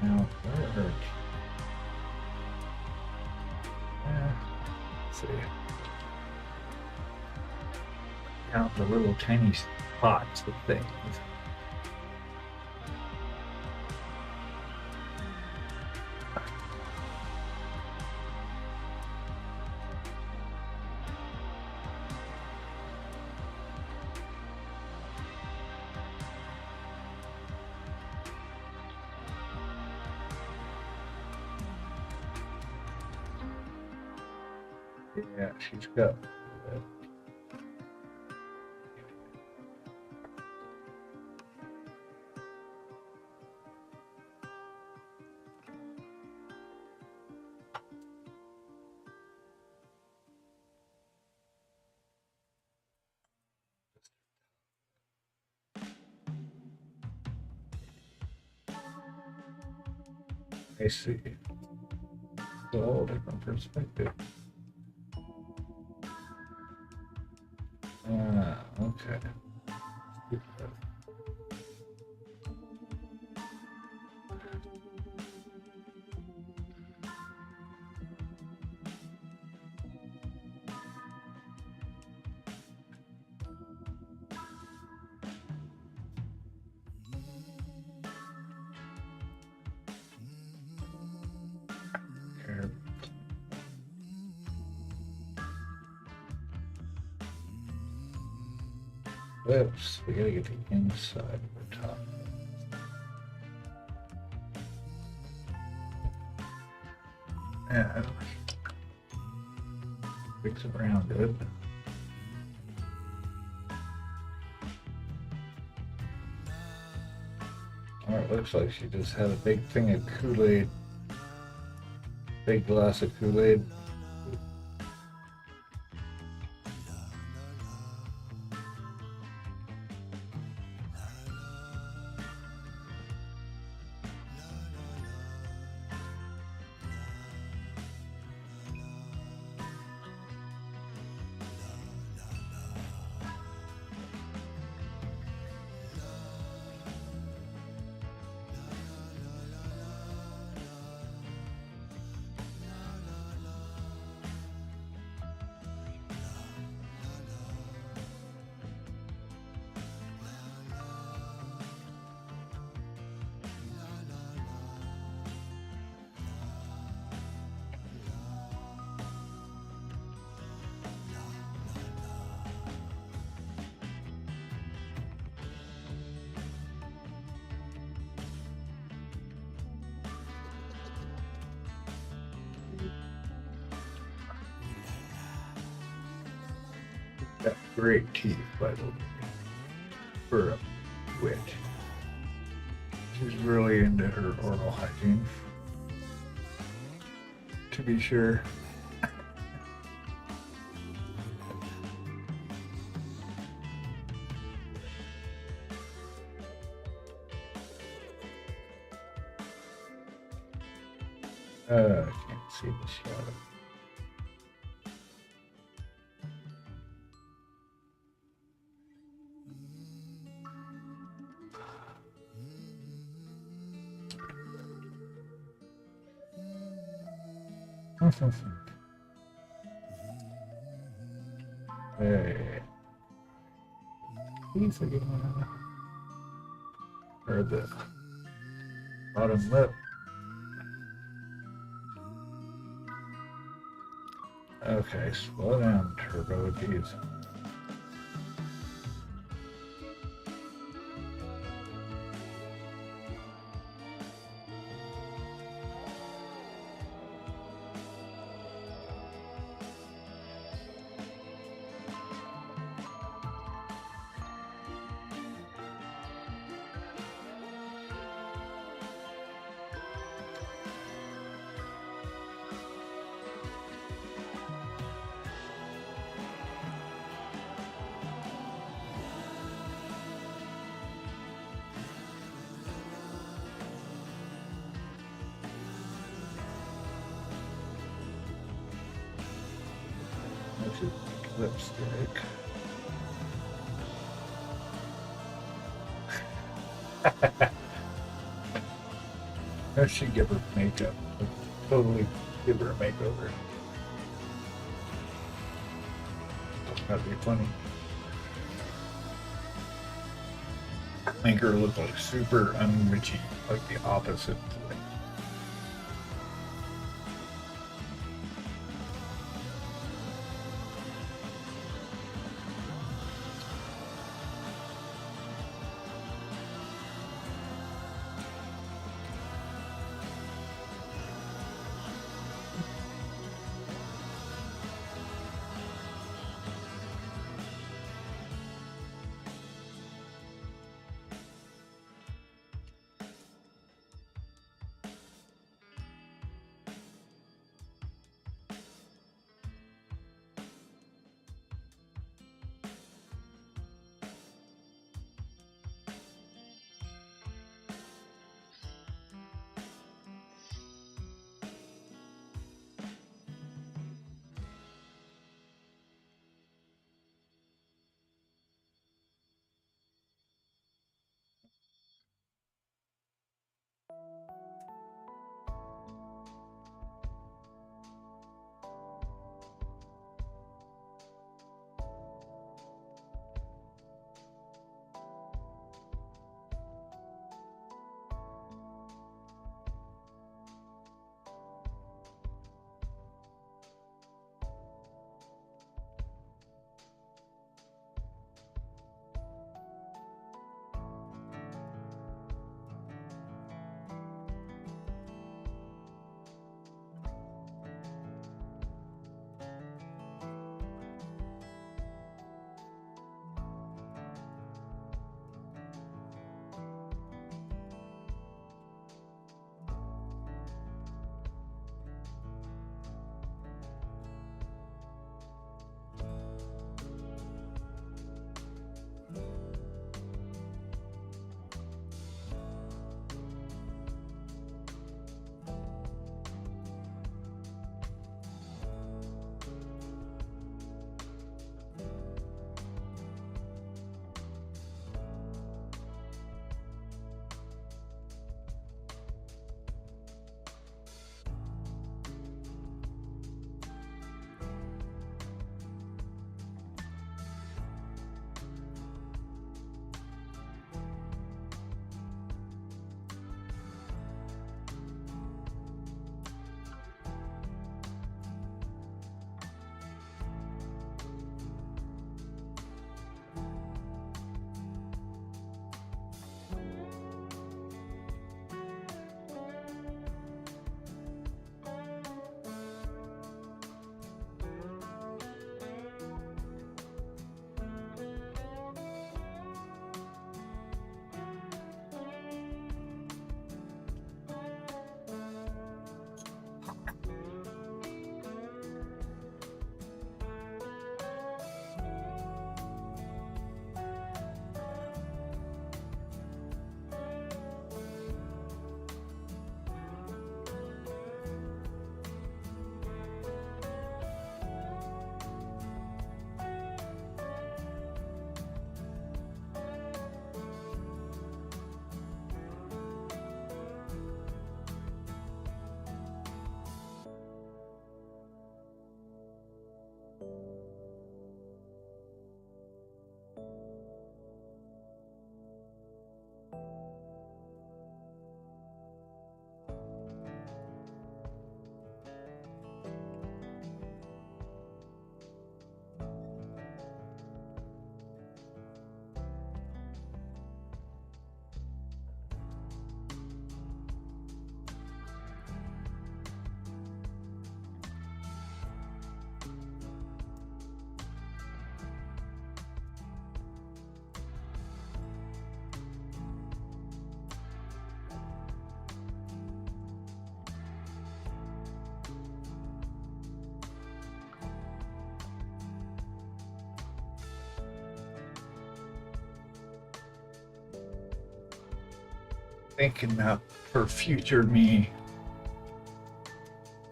Now, where are her? Let's see. Count the little tiny spots of things. Yeah, she's got. I see. It's a whole different perspective. Okay. Lips, we gotta get the inside of the top. and mix around it. Alright, looks like she just had a big thing of Kool-Aid. Big glass of Kool-Aid. Got great teeth, by the way, for a witch. She's really into her oral hygiene, to be sure. I can't see the shadow. Hey. Please again. Or the bottom lip. Okay, slow down, Turbo. Jeez. Lipstick. I should give her makeup. Totally give her a makeover. That'd be funny. Make her look like super unwitchy, like the opposite. thinking that for future me,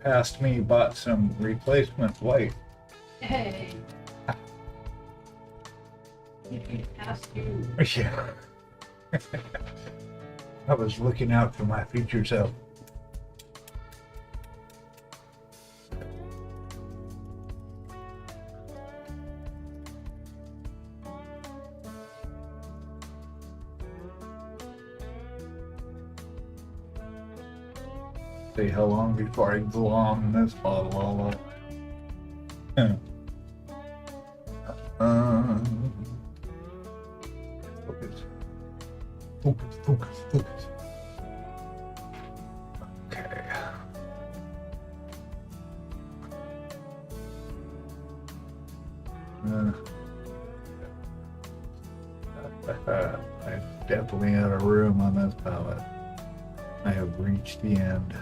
past me bought some replacement white. Hey. Ask you. Yeah. I was looking out for my future self. See how long before I glom this bottle all up. Focus. Focus, focus, focus. Okay. I definitely had a room on this palette. I have reached the end.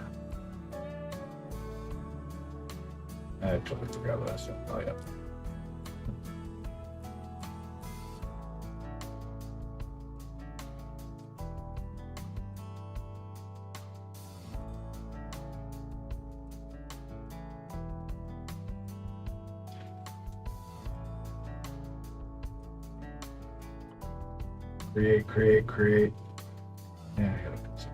I totally forgot what I said. Oh yeah. Create, create, create. Yeah, I gotta put some.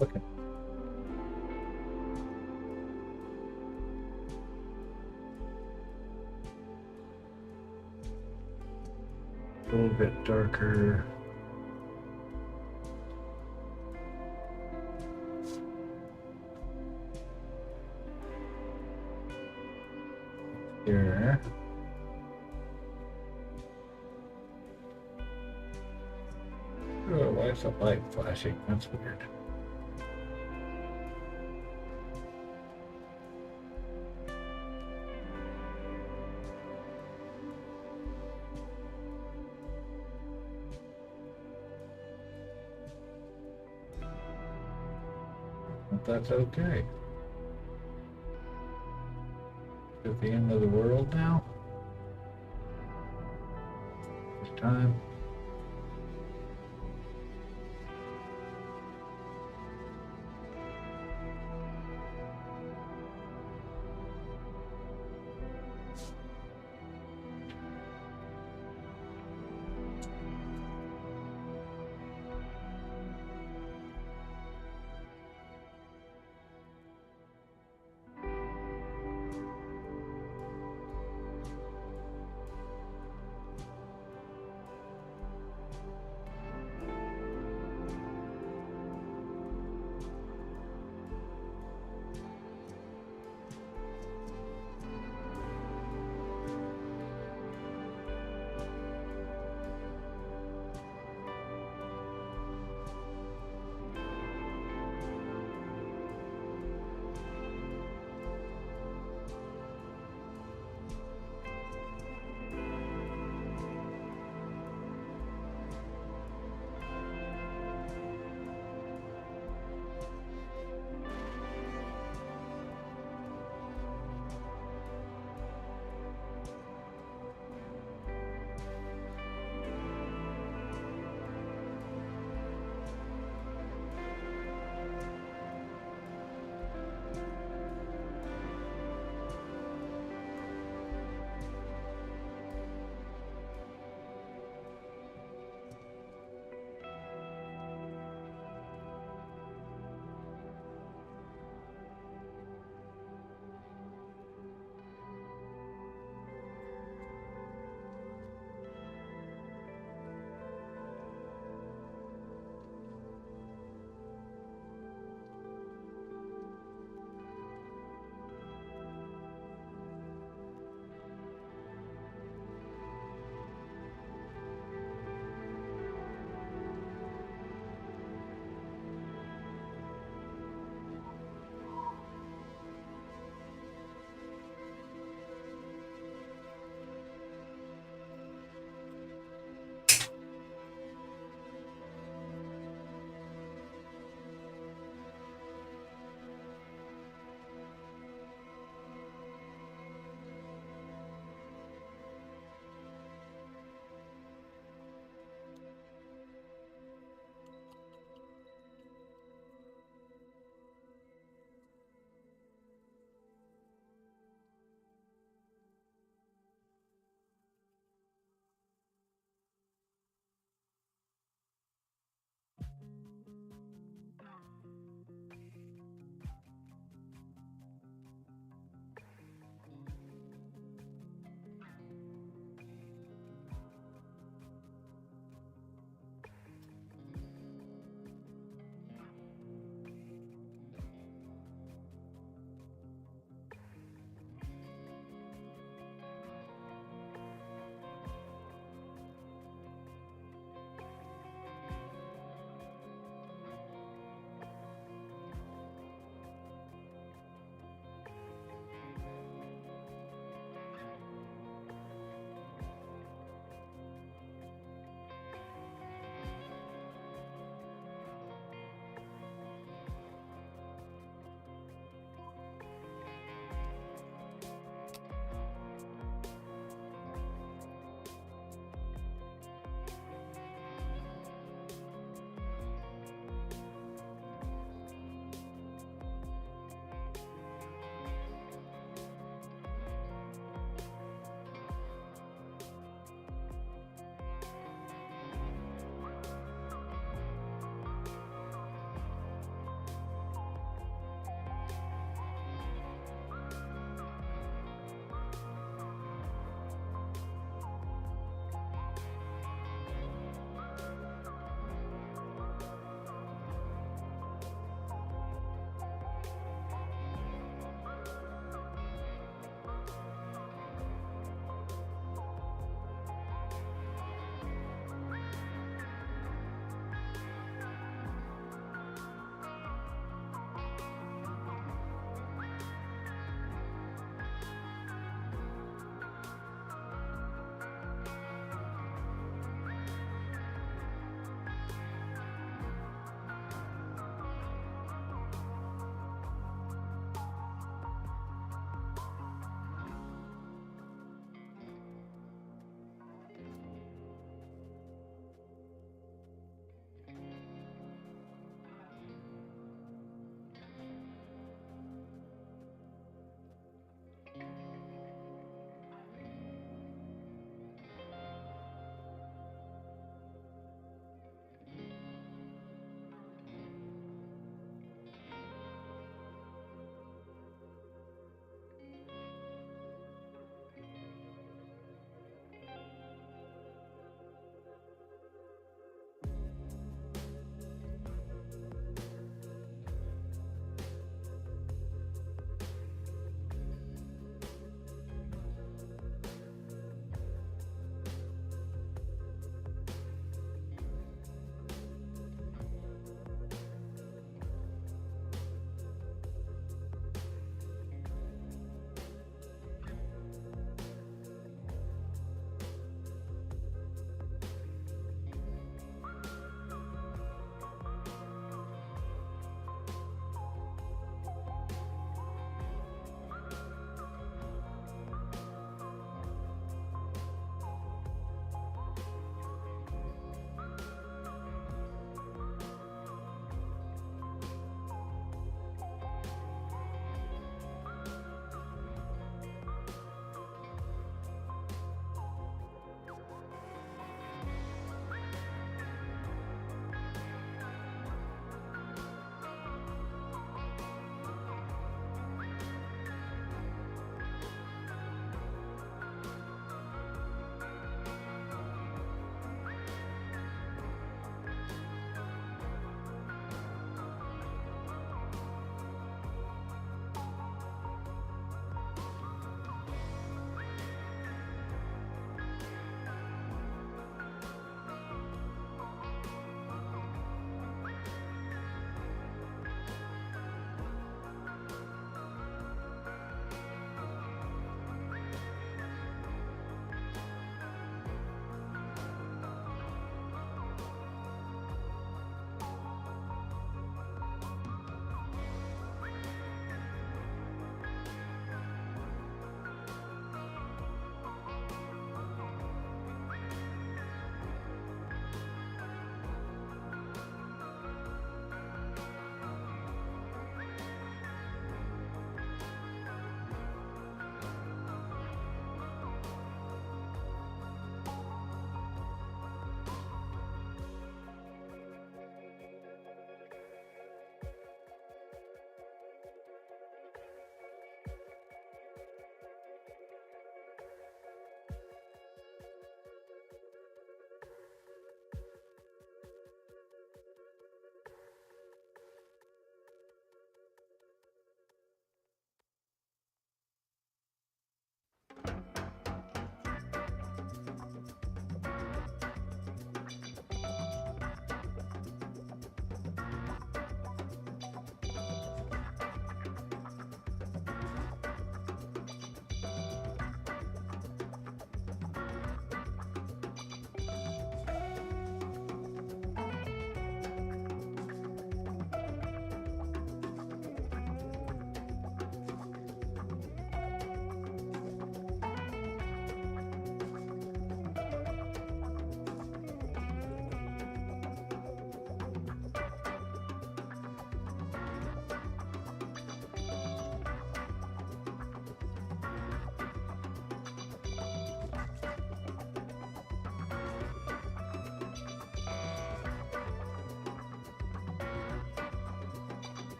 Okay. A little bit darker. Here. Oh, why is the light flashing? That's weird. But that's okay. At the end of the world now. It's time.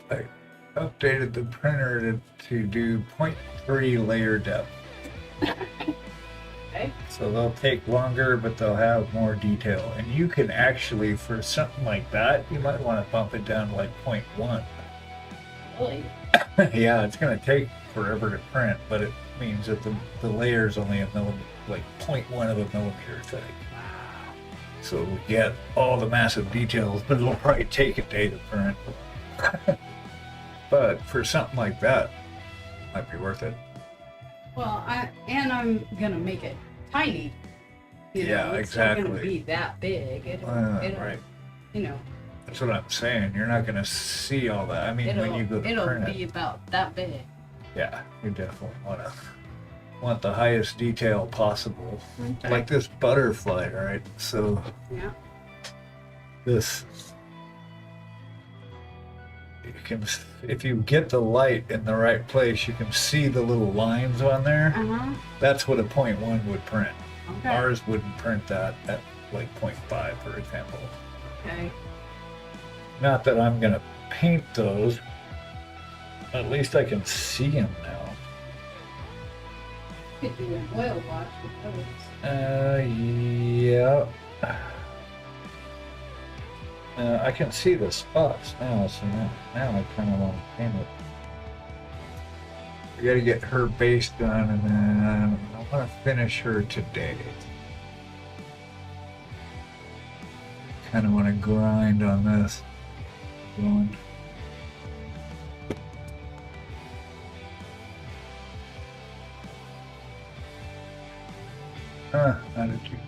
I updated the printer to do 0.3 layer depth. Okay. So they'll take longer, but they'll have more detail. And you can actually, for something like that, you might want to bump it down to like 0.1. Really? Yeah, it's going to take forever to print, but means that the layer is only a millimeter, like 0.1 of a millimeter thick. So we get all the massive details, but it'll probably take a day to print. But for something like that, it might be worth it. Well, I'm gonna make it tiny. Yeah, it's not exactly. gonna be that big. It'll, right. You know. That's what I'm saying. You're not gonna see all that. I mean, when you go to it'll print be it, about that big. yeah, you definitely want the highest detail possible. Okay. Like this butterfly, right? So Yeah. this, you can, if you get the light in the right place, you can see the little lines on there. Uh-huh. That's what a 0.1 would print. Okay. Ours wouldn't print that at like 0.5, for example. Okay. Not that I'm gonna paint those. At least I can see them now. Could do an oil wash with those. Yeah. I can see the spots now, so now I kind of want to paint it. We got to get her base done, and then I want to finish her today. Kind of want to grind on this. Going. Attitude.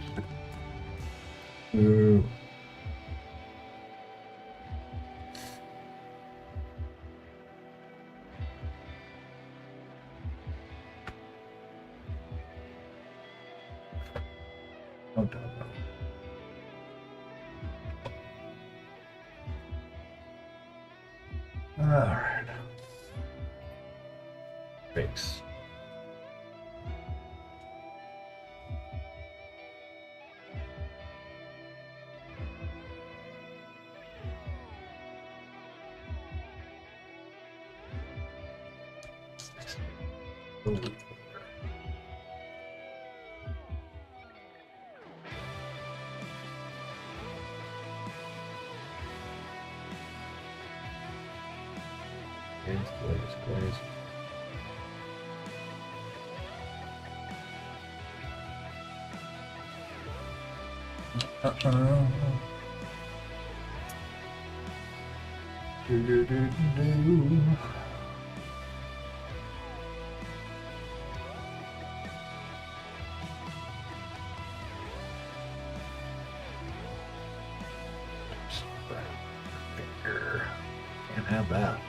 Ooh. No doubt. All right. Base. Glaze. Do. Can't have that.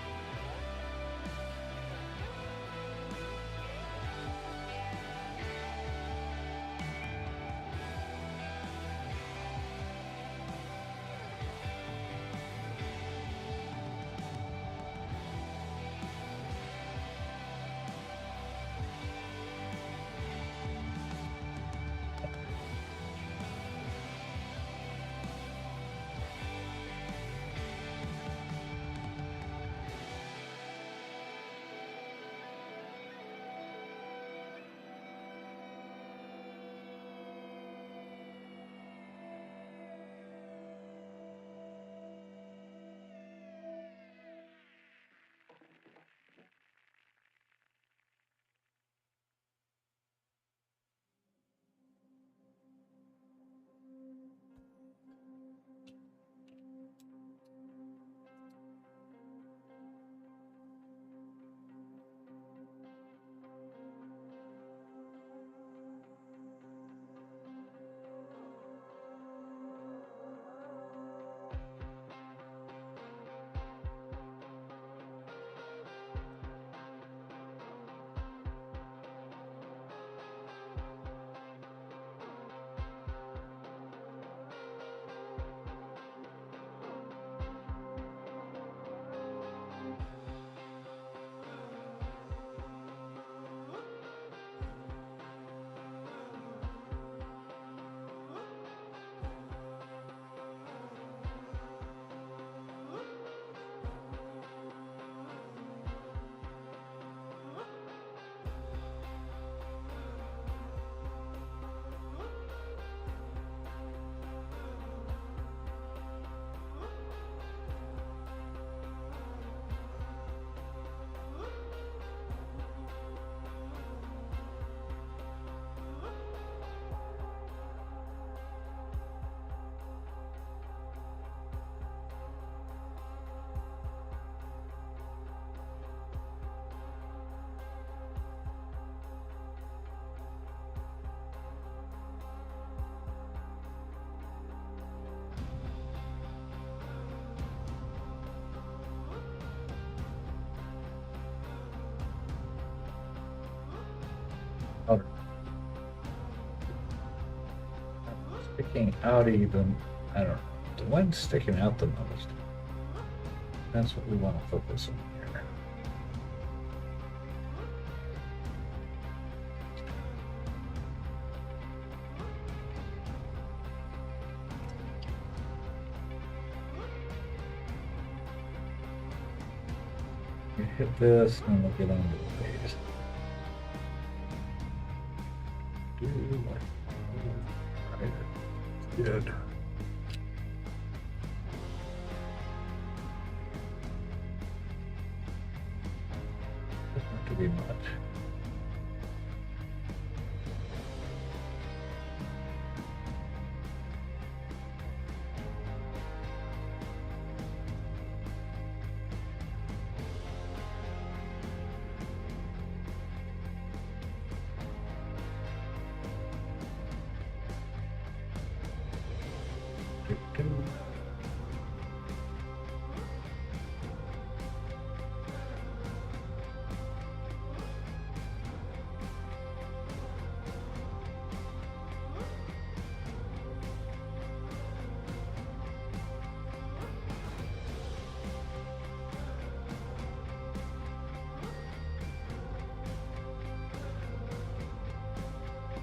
Sticking out even, I don't know, the one sticking out the most. That's what we want to focus on here. You hit this and we'll get onto the base. Good. Doesn't have to be much.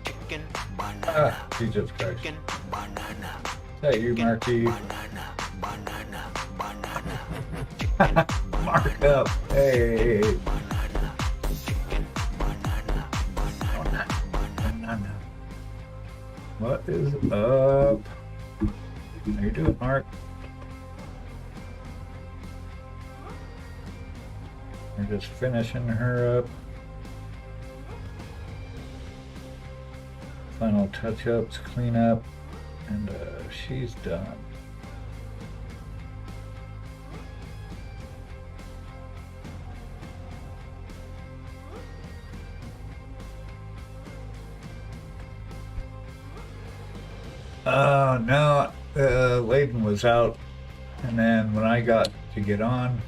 Chicken banana. Ah, Jesus Christ. Chicken banana. Is that you, Marky? Banana. Banana. Banana. Mark up. Hey. Banana. Chicken banana. Banana. Banana. What is up? How you doing, Mark? We're just finishing her up. Final touch-ups, cleanup, and she's done. Oh no, Layden was out, and then when I got to get on,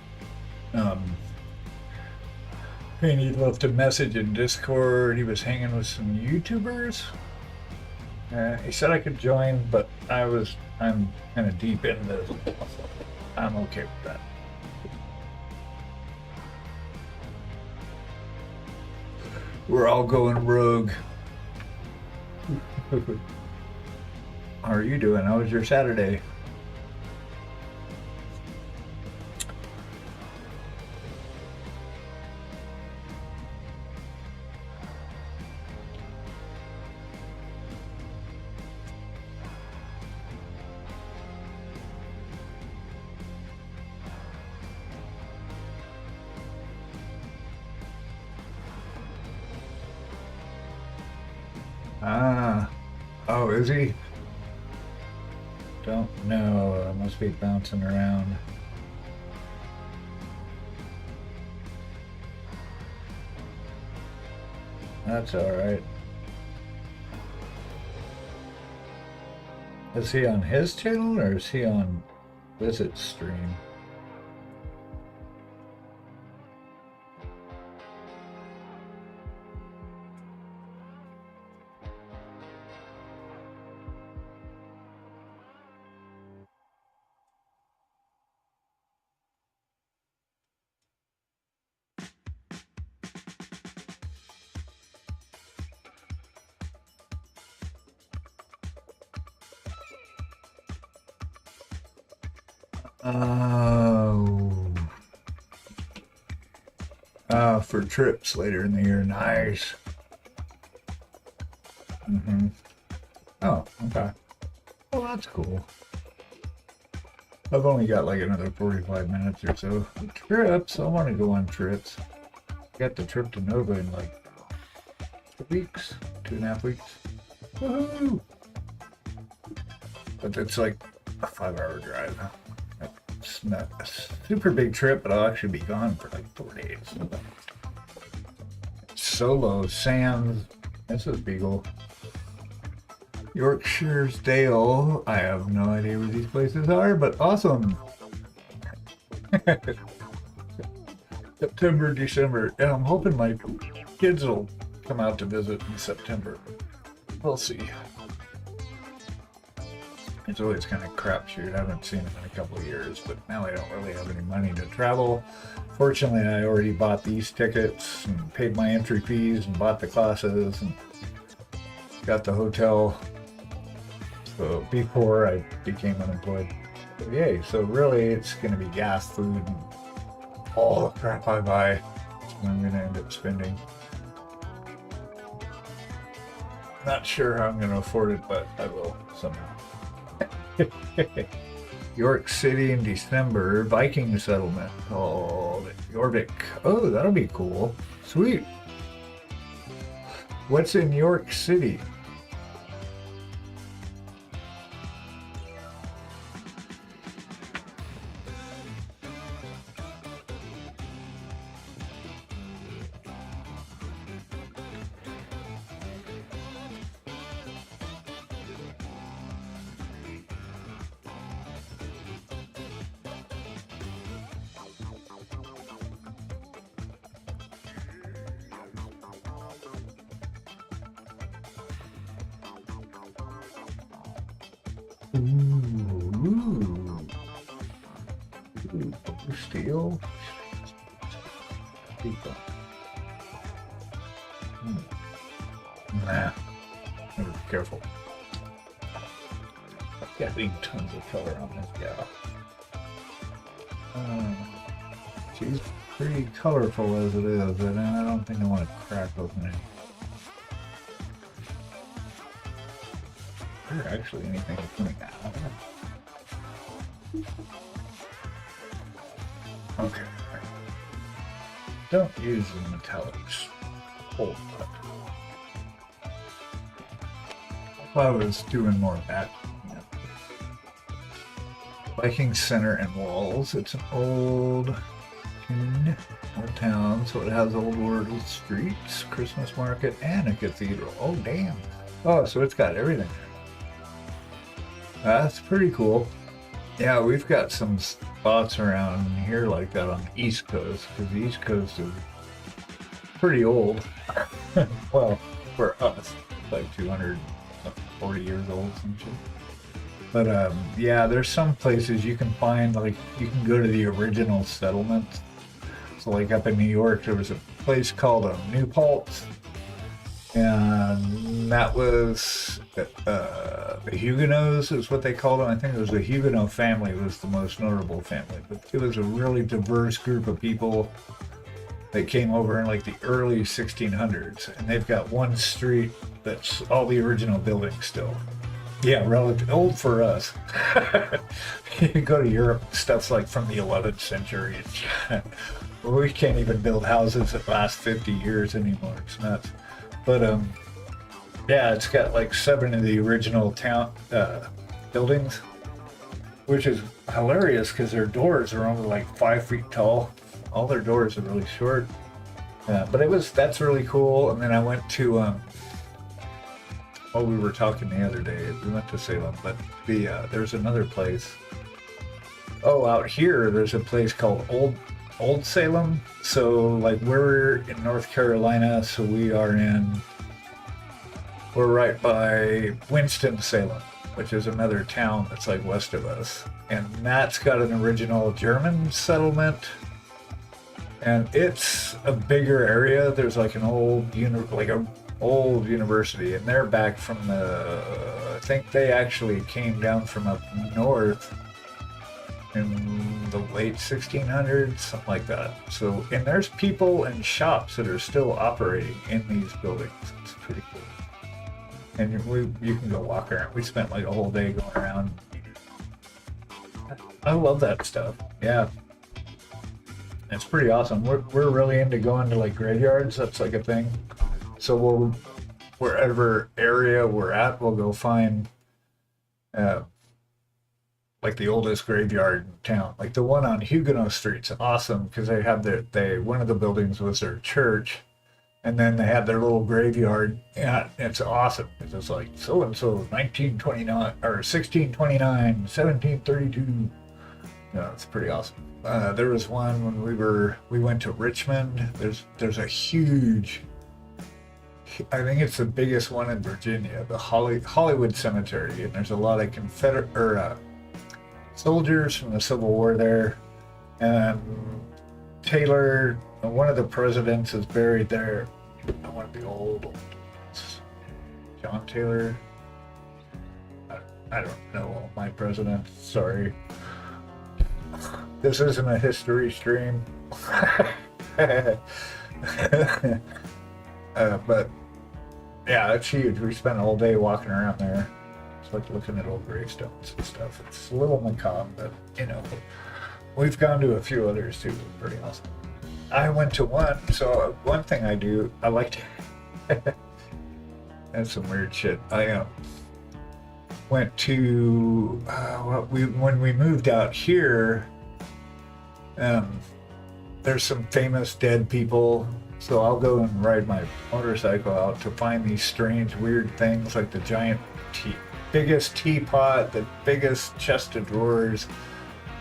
he left a message in Discord. He was hanging with some YouTubers. He said I could join, but I'm kind of deep in this. I'm okay with that. We're all going rogue. How are you doing? How was your Saturday? Ah, oh, is he? Don't know. Must be bouncing around. That's all right. Is he on his channel or is he on Visit stream? For trips later in the year. Nice. Oh, okay. Well, that's cool. I've only got like another 45 minutes or so. Trips, I want to go on trips. Got the trip to Nova in like 2 weeks, 2.5 weeks. Woohoo! But it's like a 5-hour drive. It's not a super big trip, but I'll actually be gone for like 4 days. Solo, Sam's, this is Beagle. Yorkshire's Dale. I have no idea where these places are, but awesome. September, December, and I'm hoping my kids will come out to visit in September. We'll see. It's always kind of crapshoot. I haven't seen him in a couple of years, but now I don't really have any money to travel. Fortunately, I already bought these tickets and paid my entry fees and bought the classes and got the hotel. So before I became unemployed. So yay. So really it's going to be gas, food, and all the crap I buy. That's what I'm going to end up spending. Not sure how I'm going to afford it, but I will somehow. York City in December, Viking settlement called Jorvik. Oh, that'll be cool. Sweet. What's in York City? Ooh. Steel. Nah. Be careful. I've got tons of color on this gal. She's pretty colorful as it is, and I don't think I want to crack open it. Is there actually anything coming out? Okay. Don't use the metallics. Hold that. If I was doing more of that. Yeah. Viking Center and Walls. It's an old town, so it has old world streets, Christmas market, and a cathedral. Oh, damn. Oh, so it's got everything. That's pretty cool. Yeah, we've got some spots around here like that on the East Coast, because the East Coast is pretty old. Well, for us, like 240 years old, some shit. But yeah, there's some places you can find, like, you can go to the original settlements. So like up in New York, there was a place called New Paltz. And that was the Huguenots is what they called them. I think it was the Huguenot family was the most notable family. But it was a really diverse group of people that came over in like the early 1600s. And they've got one street that's all the original buildings still. Yeah, relative old for us. You go to Europe, stuff's like from the 11th century. We can't even build houses that last 50 years anymore. It's nuts. But yeah, it's got like 7 of the original town buildings, which is hilarious because their doors are only like 5 feet tall. All their doors are really short. But that's really cool. And then I went to we were talking the other day. We went to Salem, but there's another place. Oh, out here there's a place called Old Salem. So like we're in North Carolina, so we're right by Winston-Salem, which is another town that's like west of us. And that's got an original German settlement. And it's a bigger area. There's like an old university, and they're back from I think they actually came down from up north in the late 1600s, something like that. So, and there's people and shops that are still operating in these buildings. It's pretty cool. And you can go walk around. We spent like a whole day going around. I love that stuff. Yeah. It's pretty awesome. We're really into going to like graveyards. That's like a thing. So wherever area we're at, we'll go find like the oldest graveyard in town. Like the one on Huguenot Street's awesome because they have one of the buildings was their church, and then they had their little graveyard. Yeah, it's awesome because it's like so and so 1929 or 1629, 1732. Yeah, it's pretty awesome. There was one when we went to Richmond. There's a huge I think it's the biggest one in Virginia, the Hollywood Cemetery, and there's a lot of soldiers from the Civil War there. And Taylor, one of the presidents, is buried there. One of the old ones. John Taylor. I don't know my president. Sorry. This isn't a history stream. But yeah, it's huge. We spent all day walking around there. It's like looking at old gravestones and stuff. It's a little macabre, but you know, we've gone to a few others too. Pretty awesome. I went to one. So one thing I do, I like to. That's some weird shit. I went to when we moved out here. There's some famous dead people, so I'll go and ride my motorcycle out to find these strange, weird things like the giant biggest teapot, the biggest chest of drawers,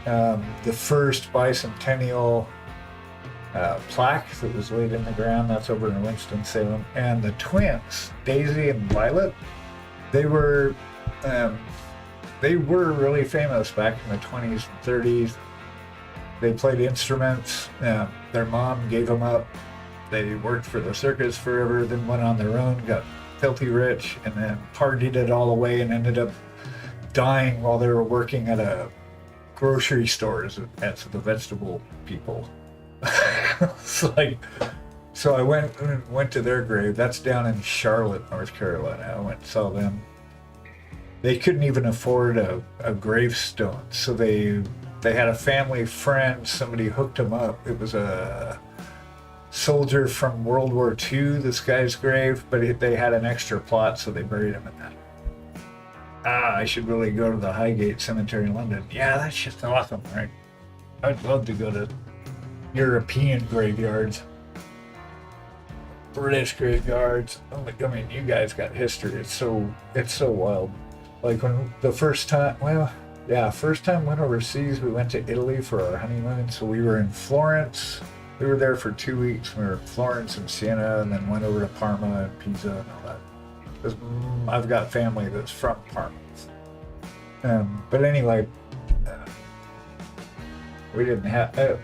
the first bicentennial plaque that was laid in the ground. That's over in Winston-Salem. And the twins, Daisy and Violet, they were really famous back in the 20s and 30s. They played instruments. Their mom gave them up. They worked for the circus forever, then went on their own, got filthy rich, and then partied it all away and ended up dying while they were working at a grocery store as the vegetable people. So I went to their grave. That's down in Charlotte, North Carolina. I went and saw them. They couldn't even afford a gravestone, so they had a family friend, somebody hooked them up. It was a soldier from World War II, this guy's grave, but they had an extra plot, so they buried him in that. I should really go to the Highgate Cemetery in London. Yeah, that's just awesome, right? I'd love to go to European graveyards, British graveyards. I mean, you guys got history. It's so wild. Like when the first time went overseas, we went to Italy for our honeymoon. So we were in Florence. We were there for 2 weeks. We were in Florence and Siena, and then went over to Parma and Pisa and all that. Because I've got family that's from Parma. But anyway, we didn't have.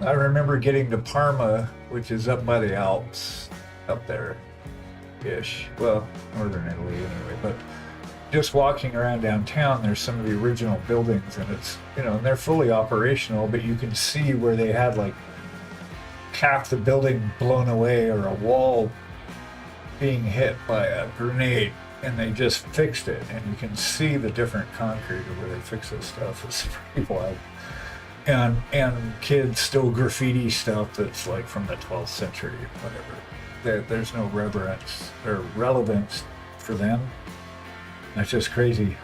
I remember getting to Parma, which is up by the Alps, up there-ish. Well, northern Italy anyway, but. Just walking around downtown, there's some of the original buildings, and it's, and they're fully operational, but you can see where they had like half the building blown away or a wall being hit by a grenade, and they just fixed it, and you can see the different concrete of where they fix this stuff. It's pretty wild. And kids still graffiti stuff that's like from the 12th century, whatever. There's no reverence or relevance for them. That's just crazy.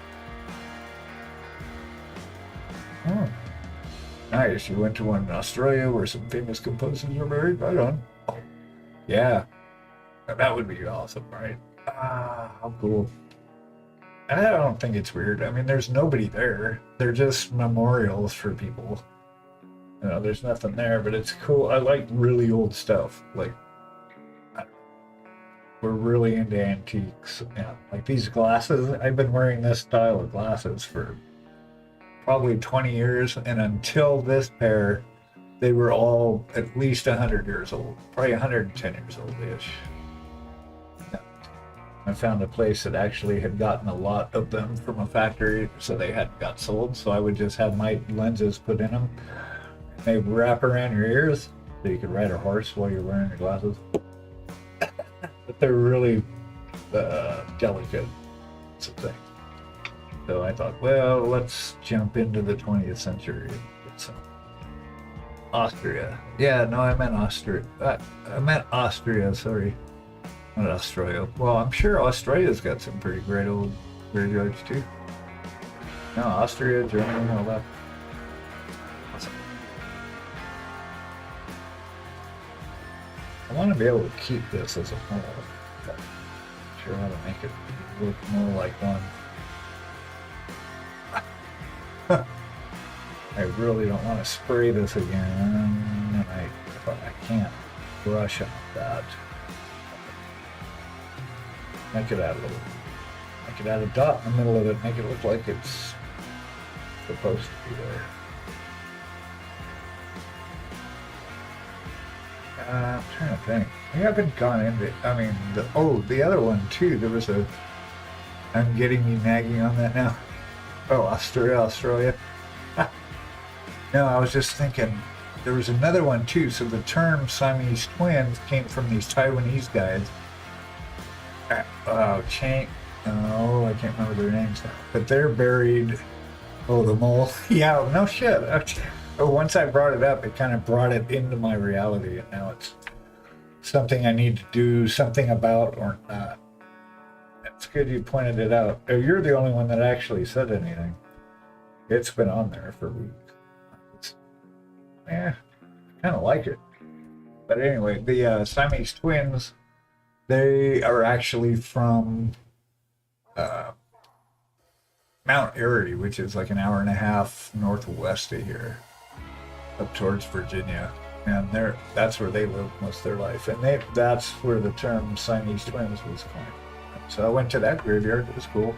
Oh, nice. You went to one in Australia where some famous composers are buried? Right on. Yeah. That would be awesome, right? How cool. And I don't think it's weird. I mean, there's nobody there. They're just memorials for people. There's nothing there, but it's cool. I like really old stuff. Like, we're really into antiques. Like these glasses. I've been wearing this style of glasses for probably 20 years, and until this pair, they were all at least 100 years old, probably 110 years old-ish. I found a place that actually had gotten a lot of them from a factory, so they hadn't got sold, so I would just have my lenses put in them. They wrap around your ears, so you could ride a horse while you're wearing your glasses. But they're really delicate. Something. So I thought, well, let's jump into the 20th century and get some Austria. Yeah, no, I meant Austria. I meant Austria, sorry. Not Australia. Well, I'm sure Australia's got some pretty great old graveyards too. No, Austria, Germany, all that. Awesome. I want to be able to keep this as a whole. But I'm sure how to make it look more like one. I really don't want to spray this again, and I can't brush off that. I could add a little. I could add a dot in the middle of it, make it look like it's supposed to be there. I'm trying to think. I haven't gone into. I mean, the other one too. There was a. I'm getting you nagging on that now. Oh, Australia. No, I was just thinking. There was another one too. So the term Siamese twins came from these Taiwanese guys. Oh, I can't remember their names now. But they're buried. Oh, the mole. Yeah, no shit. Oh, once I brought it up, it kind of brought it into my reality, and now it's something I need to do something about or not. It's good you pointed it out. Oh, you're the only one that actually said anything. It's been on there for weeks. I kind of like it. But anyway, the Siamese twins, they are actually from Mount Erie, which is like an hour and a half northwest of here, up towards Virginia, and that's where they lived most of their life, and that's where the term Siamese twins was coined. So I went to that graveyard. It was cool.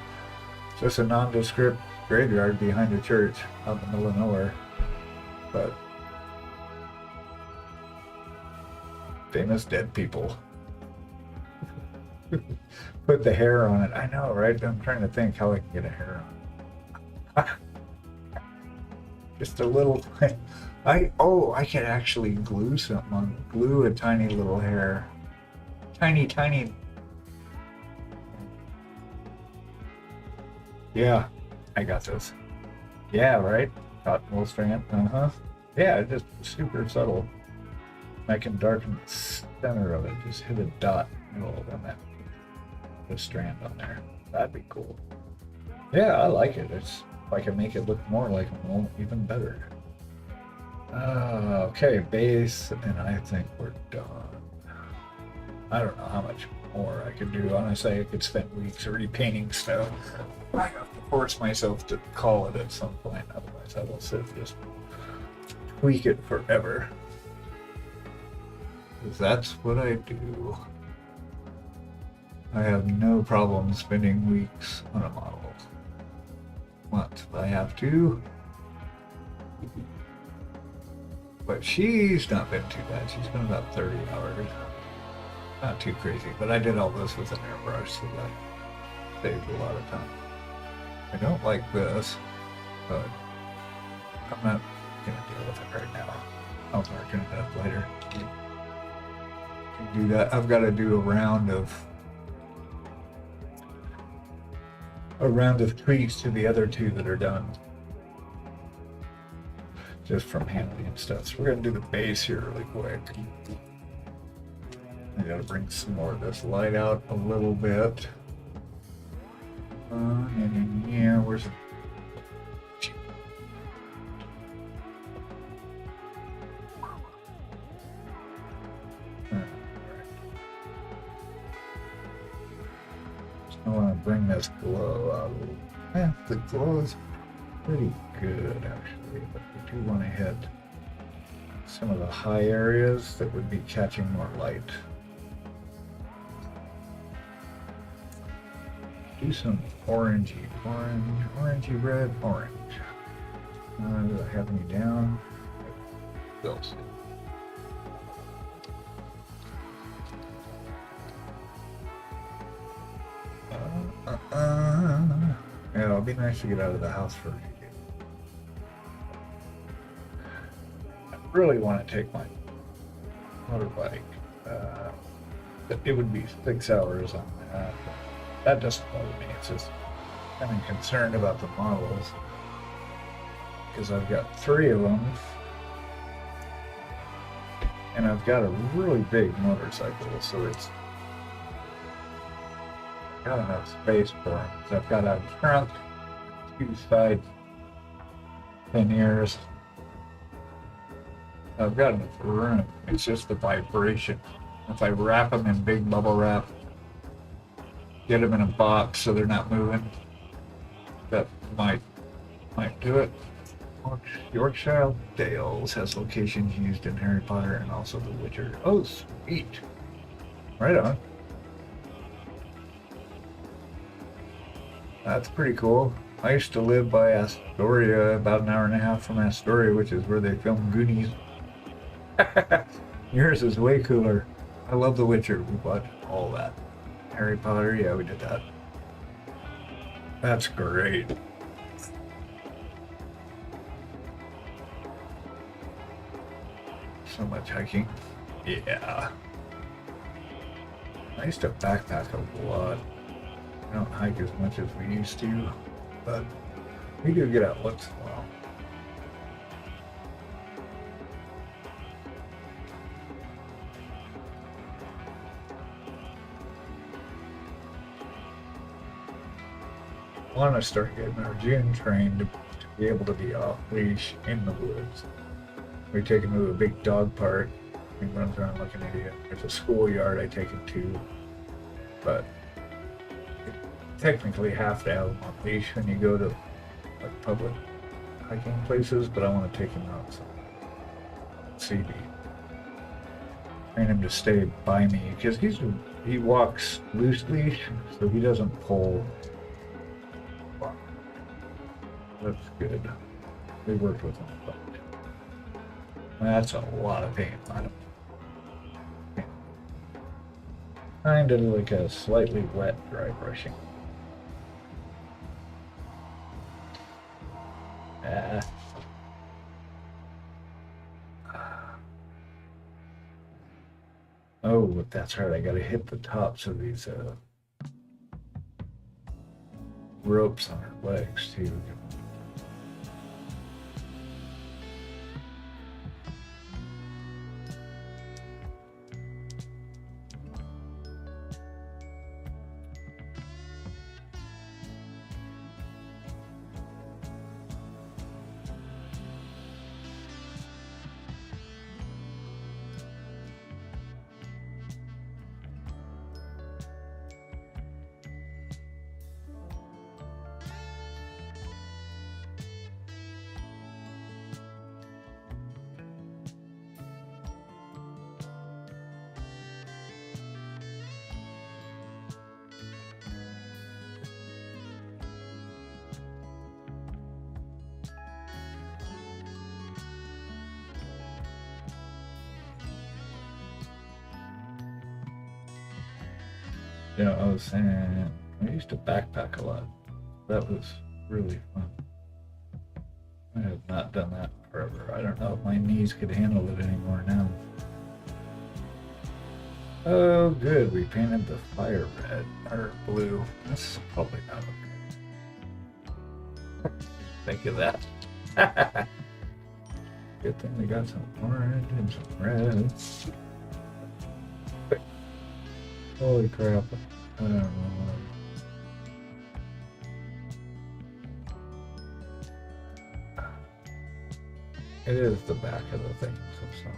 It's just a nondescript graveyard behind a church out in the middle of nowhere, but famous dead people. Put the hair on it. I know, right? I'm trying to think how I can get a hair on it. Just a little thing. I could actually glue something on. Glue a tiny little hair. Tiny. Yeah, I got this. Yeah, right? Cotton wool strand. Yeah, just super subtle. I can darken the center of it. Just hit a dot in the middle of that. The strand on there. That'd be cool. Yeah, I like it. It's if I can make it look more like a mole, even better. Okay, base, and I think we're done. I don't know how much more I could do. Honestly, I could spend weeks repainting stuff. I have to force myself to call it at some point, otherwise I will sit and just tweak it forever. Because that's what I do. I have no problem spending weeks on a model. Months if I have to. But she's not been too bad. She's been about 30 hours. Not too crazy, but I did all this with an airbrush, so that saved a lot of time. I don't like this, but I'm not gonna deal with it right now. I'll darken it up later. Can do that. I've got to do a round of tweaks to the other two that are done. Just from handling and stuff. So we're gonna do the base here really quick. I gotta bring some more of this light out a little bit. Yeah, where's it? I want to bring this glow out a little. Yeah, the glow is pretty good actually, but we do want to hit some of the high areas that would be catching more light. Do some orangey red, orange. Do I have any down? Those. Yeah, it'll be nice to get out of the house for a few days. I really want to take my motorbike. It would be 6 hours on that. That doesn't bother me. It's just I'm concerned about the models because I've got 3 of them, and I've got a really big motorcycle, so it's got enough space for them. So I've got a trunk, 2 side panniers. I've got enough room. It's just the vibration. If I wrap them in big bubble wrap, get them in a box so they're not moving, that might do it. Yorkshire Dales has locations used in Harry Potter and also The Witcher. Oh, sweet. Right on. That's pretty cool. I used to live by Astoria, about an hour and a half from Astoria, which is where they filmed Goonies. Yours is way cooler. I love The Witcher. We watched all that. Harry Potter, yeah, we did that. That's great. So much hiking. Yeah. I used to backpack a lot. I don't hike as much as we used to, but we do get out once in a while. I want to start getting our June trained to be able to be off leash in the woods. We take him to a big dog park. He runs around like an idiot. There's a schoolyard I take him to, but you technically have to have him off leash when you go to like public hiking places. But I want to take him out CB. Train him to stay by me because he walks loose leash, so he doesn't pull. That's good. We worked with him. But that's a lot of pain. Kind of like a slightly wet dry brushing. Oh, that's right. I gotta hit the tops of these ropes on her legs too. You know, I was saying I used to backpack a lot. That was really fun. I have not done that forever. I don't know if my knees could handle it anymore now. Oh, good. We painted the fire red or blue. That's probably not okay. Think of that. Good thing we got some orange and some red. Holy crap. I don't know. It is the back of the thing, so.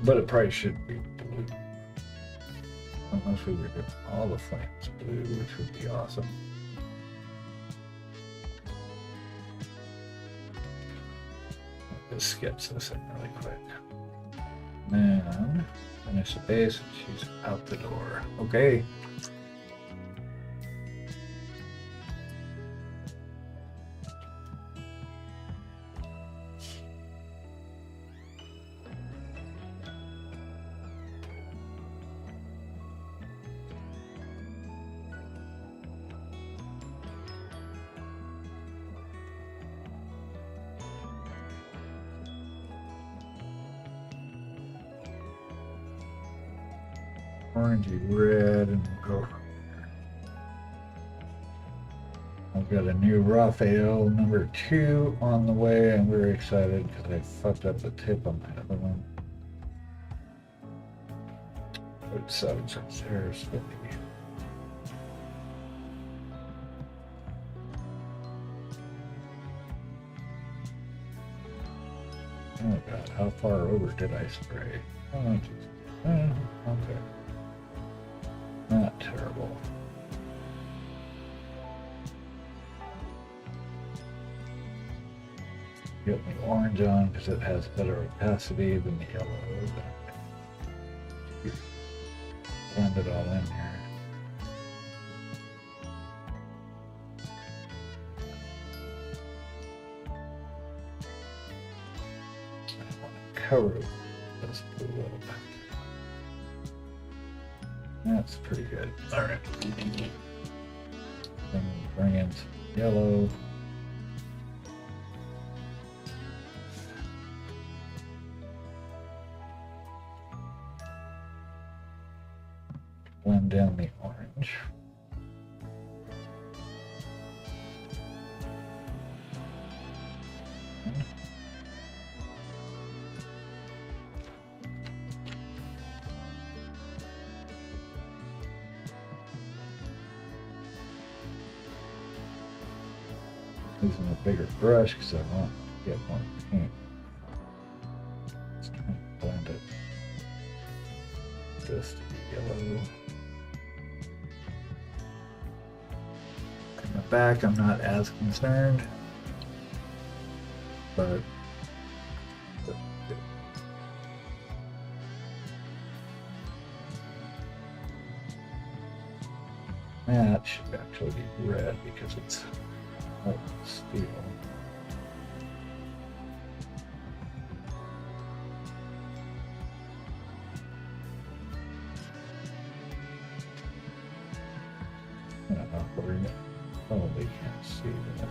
But it probably should be blue. Unless we were doing all the flames blue, which would be awesome. Just sketch this in really quick. And finish the base, and she's out the door. Okay. Orangey red, and we'll go from there. I've got a new Raphael number 2 on the way. I'm very excited because I fucked up the tip on my other one. It sucks. There's the oh god, how far over did I spray? Oh Jesus. Okay. Not terrible. Get the orange on because it has better opacity than the yellow. Blend it all in here. Peru. That's blue. That's pretty good. All right. Then bring in some yellow. Blend down the orange. Using a bigger brush because I want to get more paint. Just kind of blend it. Just yellow. In the back, I'm not as concerned, but that should actually be red because it's steel. Probably can't see that.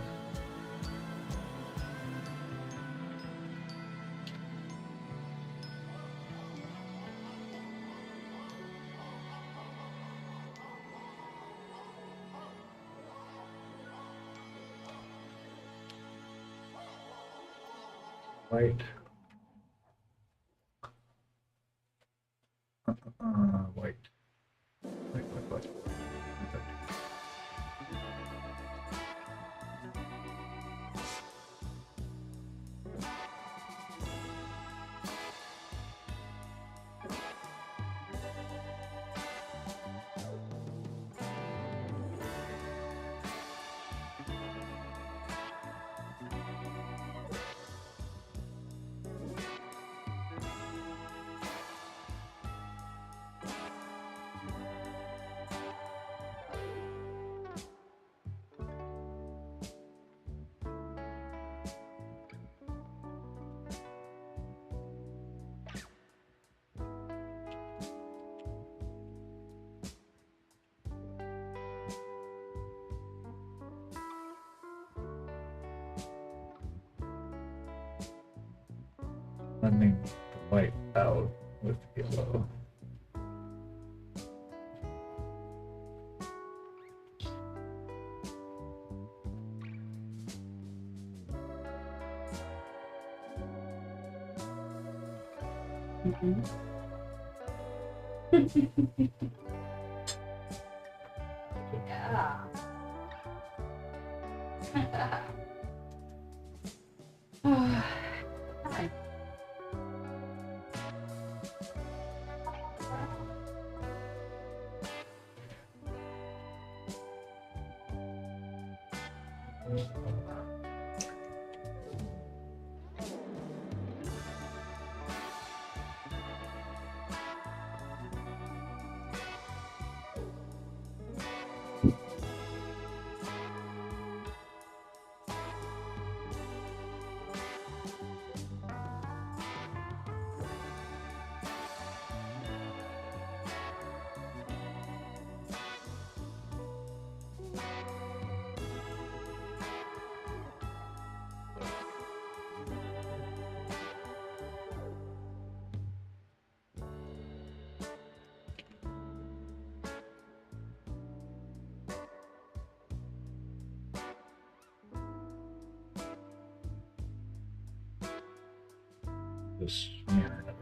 White. White. White. Blending the white out with yellow. Yeah. Hi. Just smear it.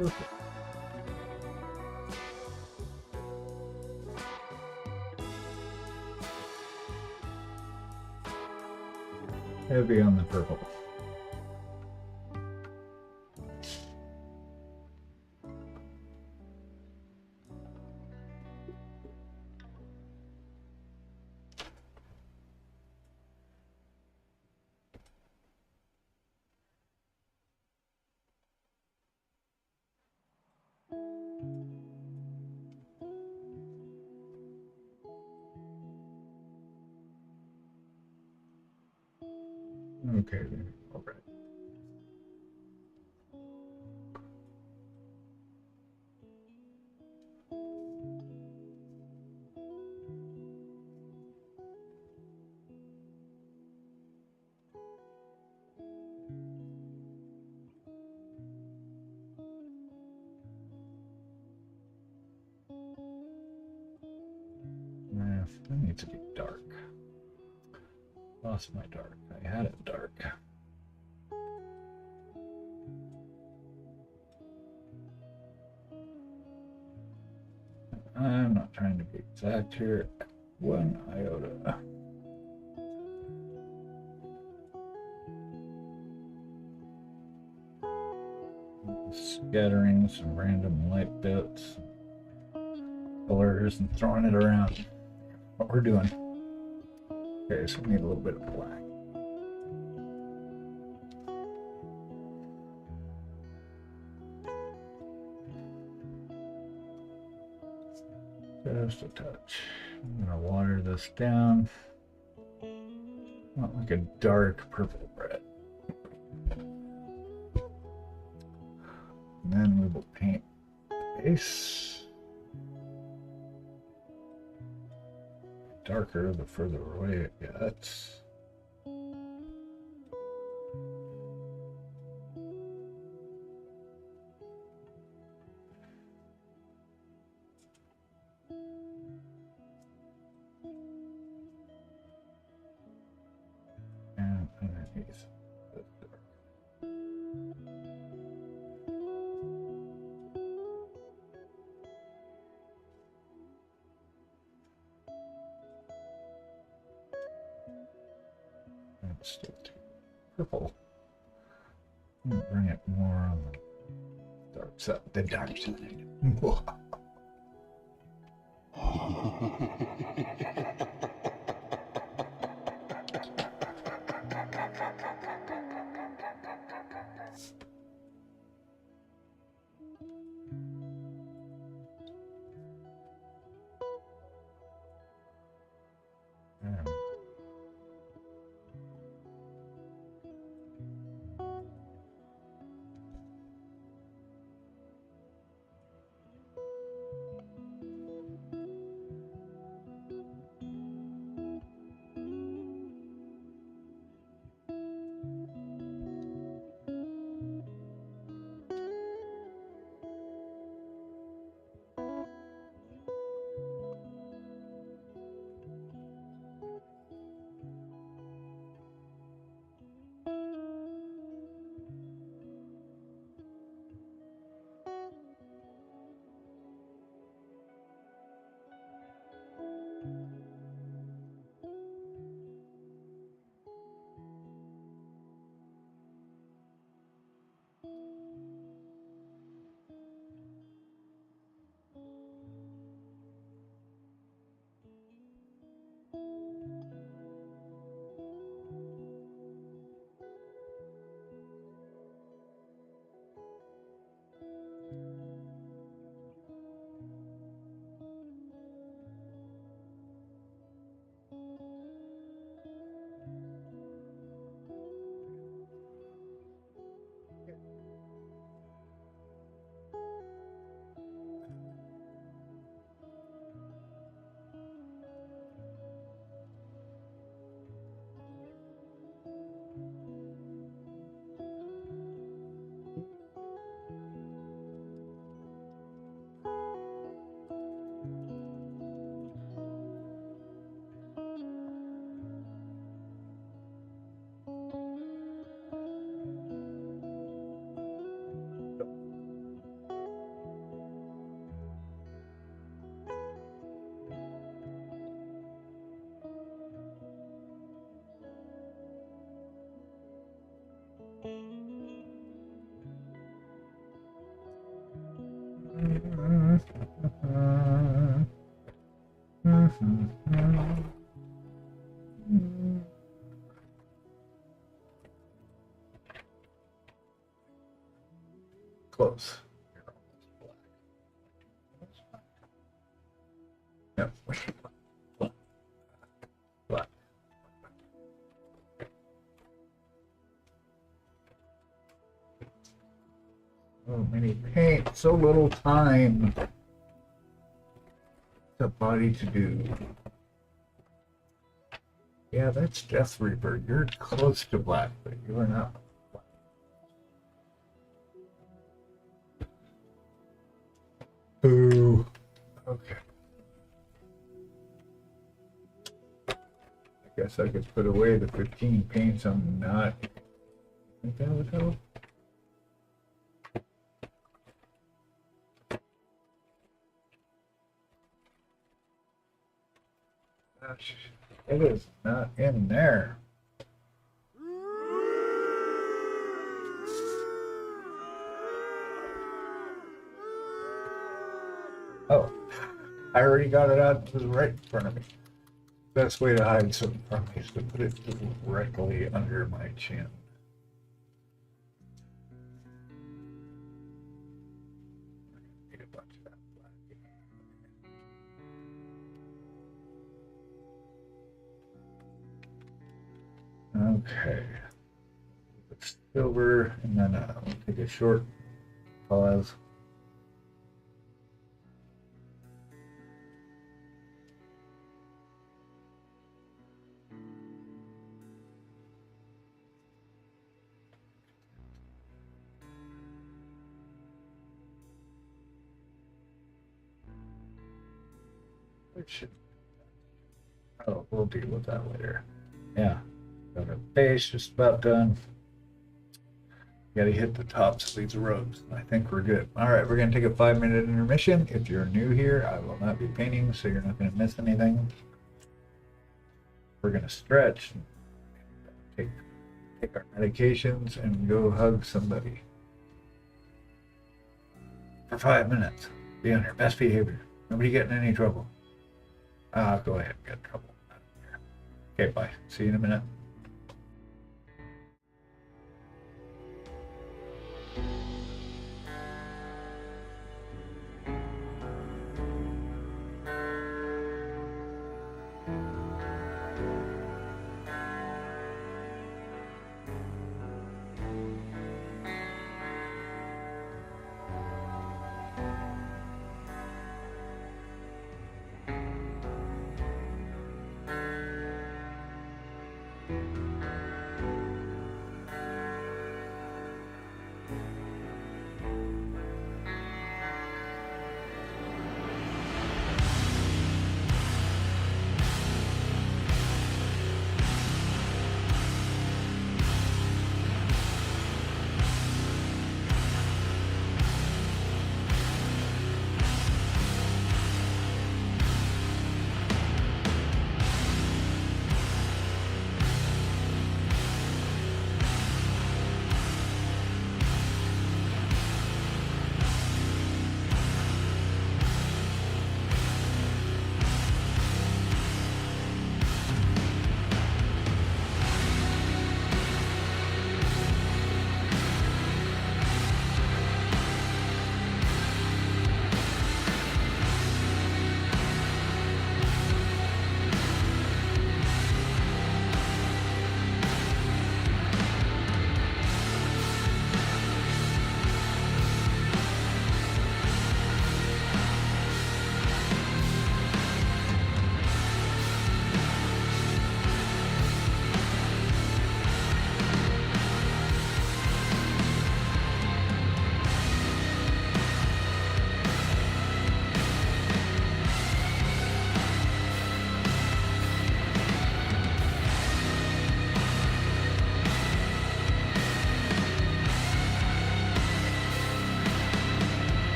Perfect. Heavy on the purple. Okay, all right. That needs to be dark. Lost my dark. I had it dark. I'm not trying to be exact here. 1 iota. Scattering some random light bits, colors, and throwing it around. What we're doing. Okay, so we need a little bit of black. Just a touch. I'm gonna water this down. Not like a dark purple red. And then we will paint the base. Darker the further away it gets. And underneath. And still too purple. Bring it more on the dark side. The dark side. No. Black. So many paint, so little time. The body to do. Yeah, that's Death Reaper. You're close to black, but you are not black. Boo. Okay. I guess I could put away the 15 paints I'm not. Think that would help? Gosh, it is not in there. Oh, I already got it out. It was right in front of me. Best way to hide something from me is to put it directly under my chin. Need a bunch of that black. Okay. It's silver, and then we'll take a short pause. Oh, we'll deal with that later. Yeah, got our base just about done. Gotta hit the tops of these ropes. I think we're good. All right, we're gonna take a 5-minute intermission. If you're new here, I will not be painting, so you're not gonna miss anything. We're gonna stretch, take our medications, and go hug somebody for 5 minutes. Be on your best behavior. Nobody getting in any trouble. Go ahead and get in trouble. Okay, bye. See you in a minute.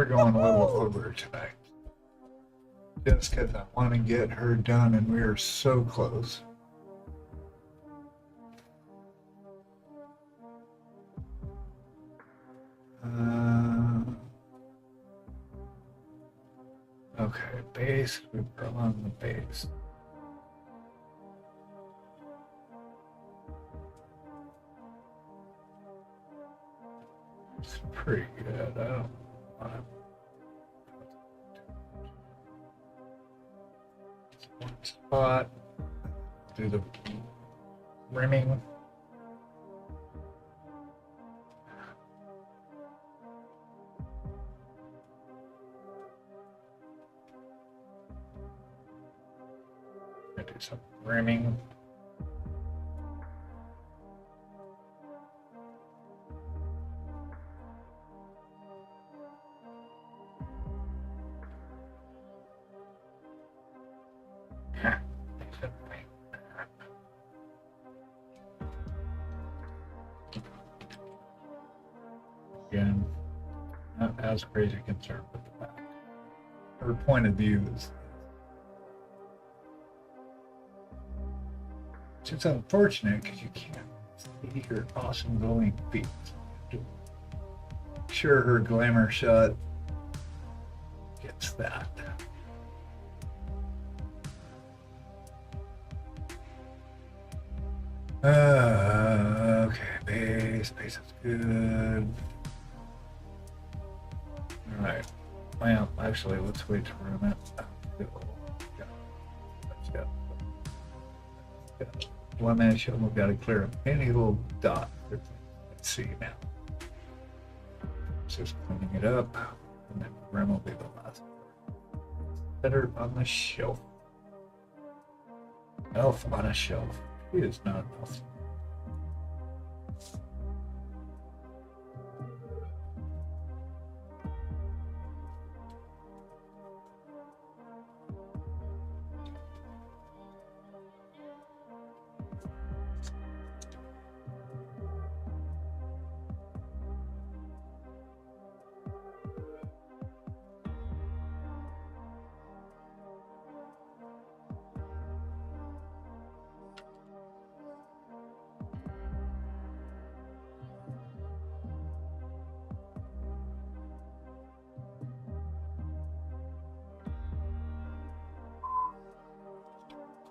we're going a little over tonight. Just because I want to get her done, and we are so close. Okay, base. We're on the base. It's pretty good. I don't want to. One spot. Do the rimming. I do some rimming. Again, not as crazy concerned with the back. Her point of view is, it's unfortunate because you can't see her awesome glowing feet. Sure, her glamour shot gets that. Okay, base is good. All right. Well, actually, let's wait to room it. One man show, we've got to clear up any little dot. Let's see now. Just cleaning it up, and then rim will be the last. Better on the shelf. Elf on a shelf. He is not an elf.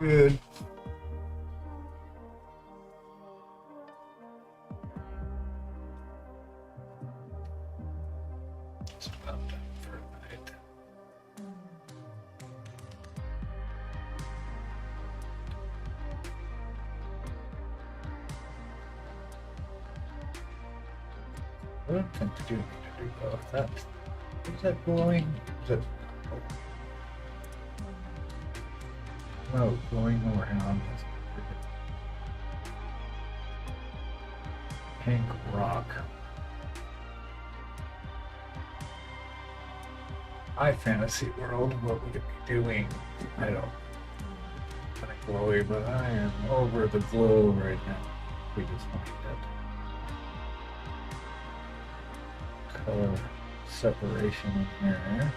Good. It's about done for tonight. I don't think we do need to do both. That's, is that glowing? Is it? No, glowing around. Pink rock. My fantasy world, what would it be doing? I don't. Kind of glowy, but I am over the glow right now. We just want to get color separation in there.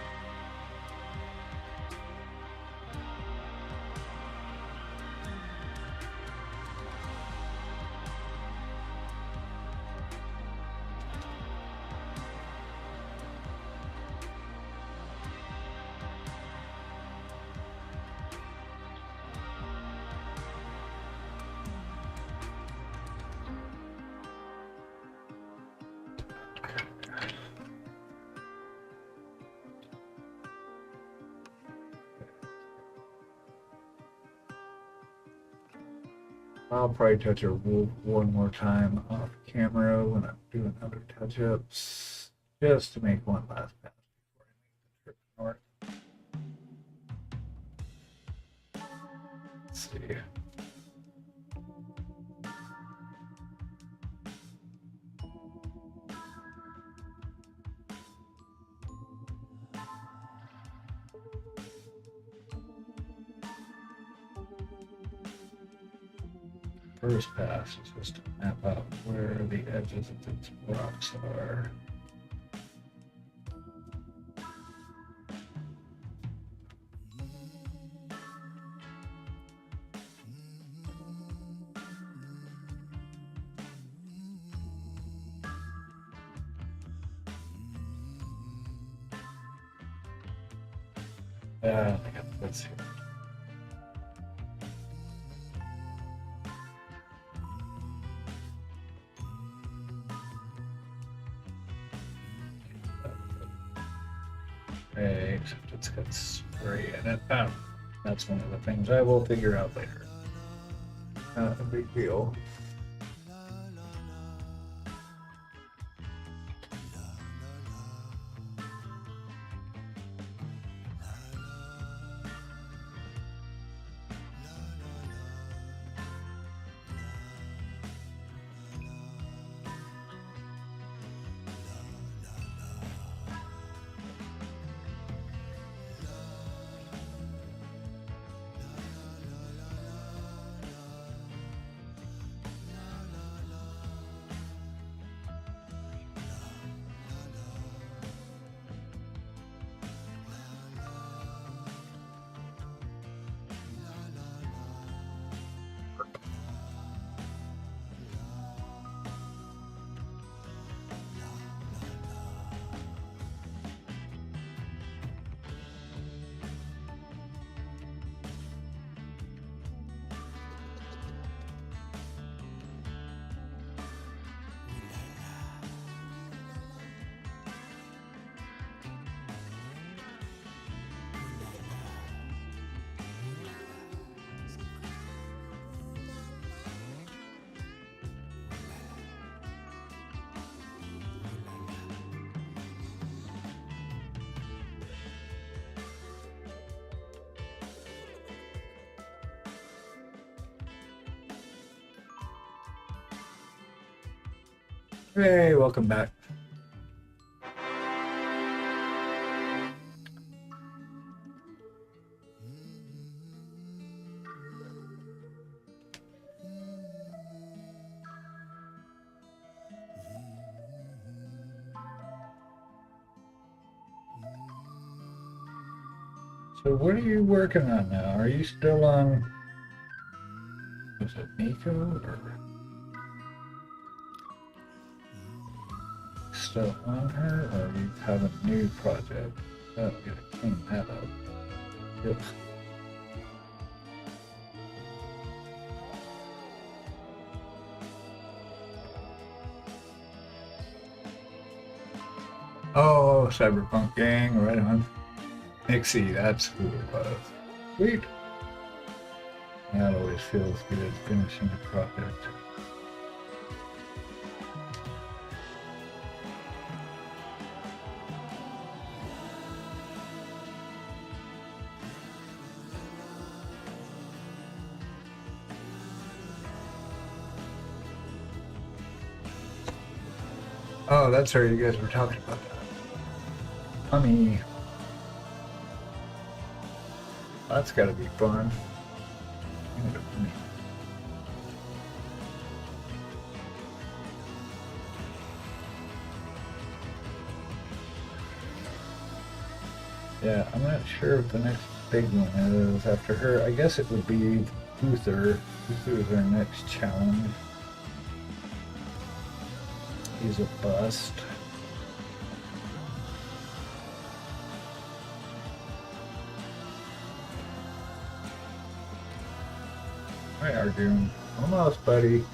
I'll probably touch her one more time off camera when I'm doing other touch-ups, just to make one last pass before I make the trip north. Let's see. First pass is just to map out where the edges of these rocks are. I got this here. Okay, except it's got spray in it. Oh, that's one of the things I will figure out later. Not a big deal. Hey, welcome back. So what are you working on now? Are you still on, is it Nico or still on her, or you have a new project? Oh, we gotta clean that up. Yep. Oh, Cyberpunk Gang, right on. Nixie, that's who it was. Sweet. That always feels good, finishing a project. Oh, that's right, you guys were talking about that. Honey. That's gotta be fun. Yeah, I'm not sure if the next big one is after her. I guess it would be Uther. Uther is our next challenge. He's a bust. Hi, Argoon. Almost, buddy.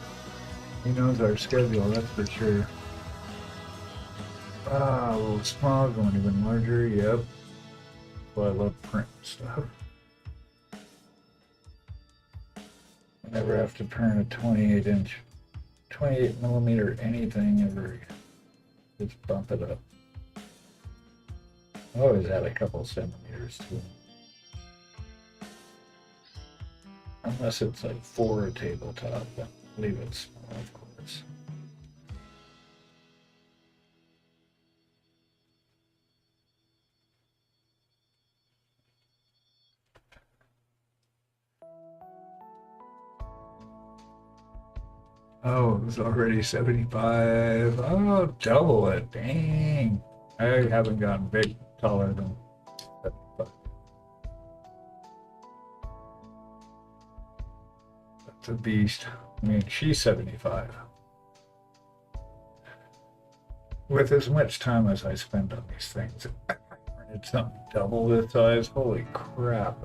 He knows our schedule, that's for sure. Ah, a little small, going even larger, yep. Well, I love print stuff. I never have to print a 28-inch, 28 millimeter anything ever. Just bump it up. I always add a couple centimeters to it. Unless it's like for a tabletop, then leave it small, of course. Oh, it was already 75. Oh, double it. Dang. I haven't gotten big, taller than 75. That's a beast. I mean, she's 75. With as much time as I spend on these things, It's something double this size. Holy crap.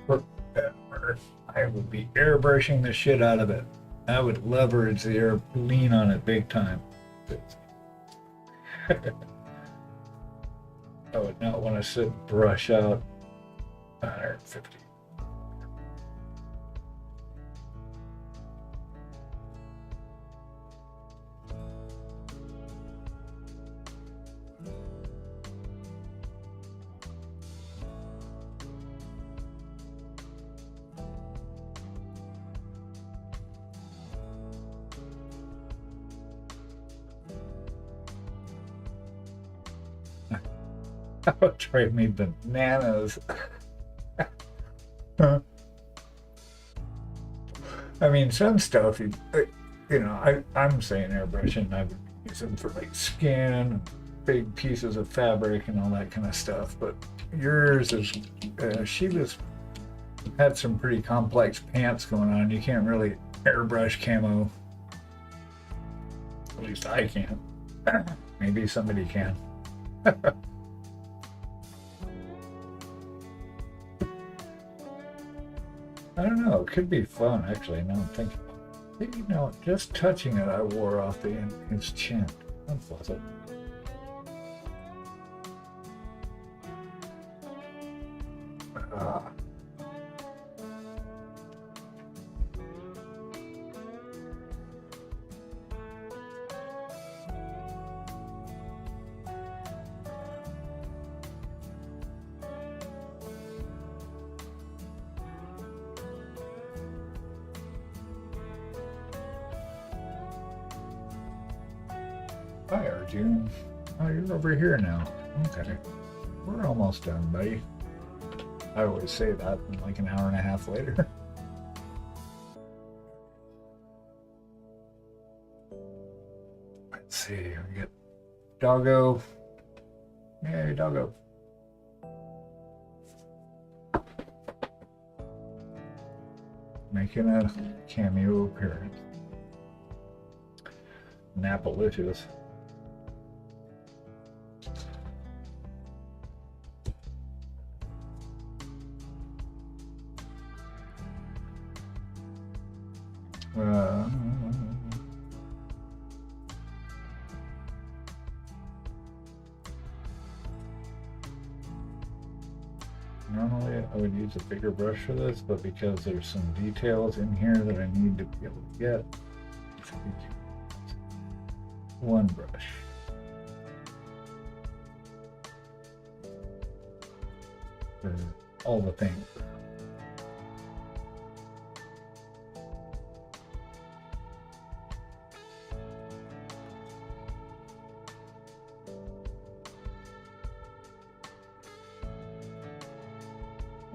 Forever. I would be airbrushing the shit out of it. I would leverage the air, lean on it big time. I would not want to sit and brush out 150. That would drive me bananas. I mean, some stuff, you know, I'm saying airbrushing, I would use them for like skin, big pieces of fabric and all that kind of stuff. But yours is, had some pretty complex pants going on. You can't really airbrush camo. At least I can't. Maybe somebody can. I don't know. It could be fun, actually. Now I'm thinking. You know, just touching it, I wore off his chin. What was it? Hi, Arjun. Oh, you're over here now. Okay. We're almost done, buddy. I always say that like an hour and a half later. Let's see. We get Doggo. Yay, Doggo. Making a cameo appearance. Napalicious. Normally I would use a bigger brush for this, but because there's some details in here that I need to be able to get, one brush. For all the things.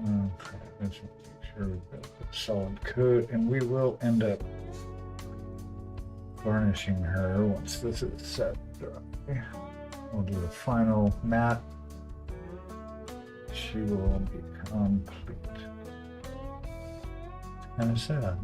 Okay, let's make sure we've got a solid coat, and we will end up varnishing her once this is set dry. We'll do the final matte. She will be complete. It's kind of sad.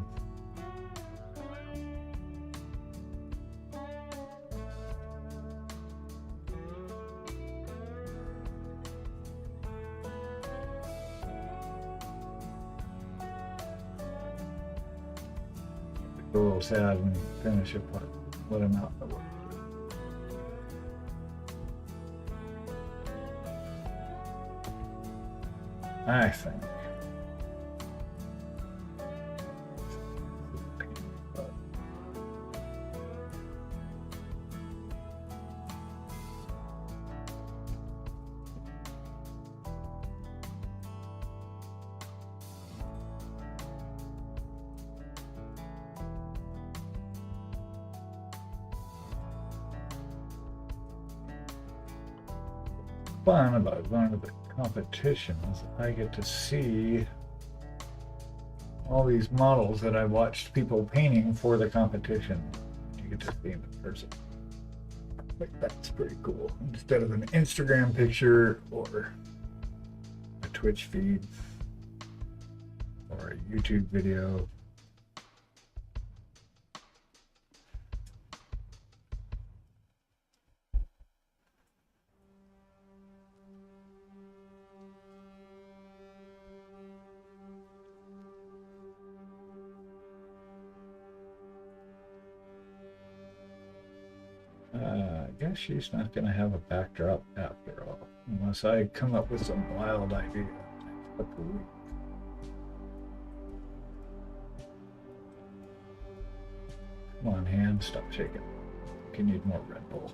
A little sad when you finish it, but let him out. I think. Fun about going to the competitions, I get to see all these models that I watched people painting for the competition. You get to see them in person. Like, that's pretty cool. Instead of an Instagram picture or a Twitch feed or a YouTube video. I guess she's not gonna have a backdrop after all, unless I come up with some wild idea. Couple weeks. Come on, hand, stop shaking. You need more Red Bull.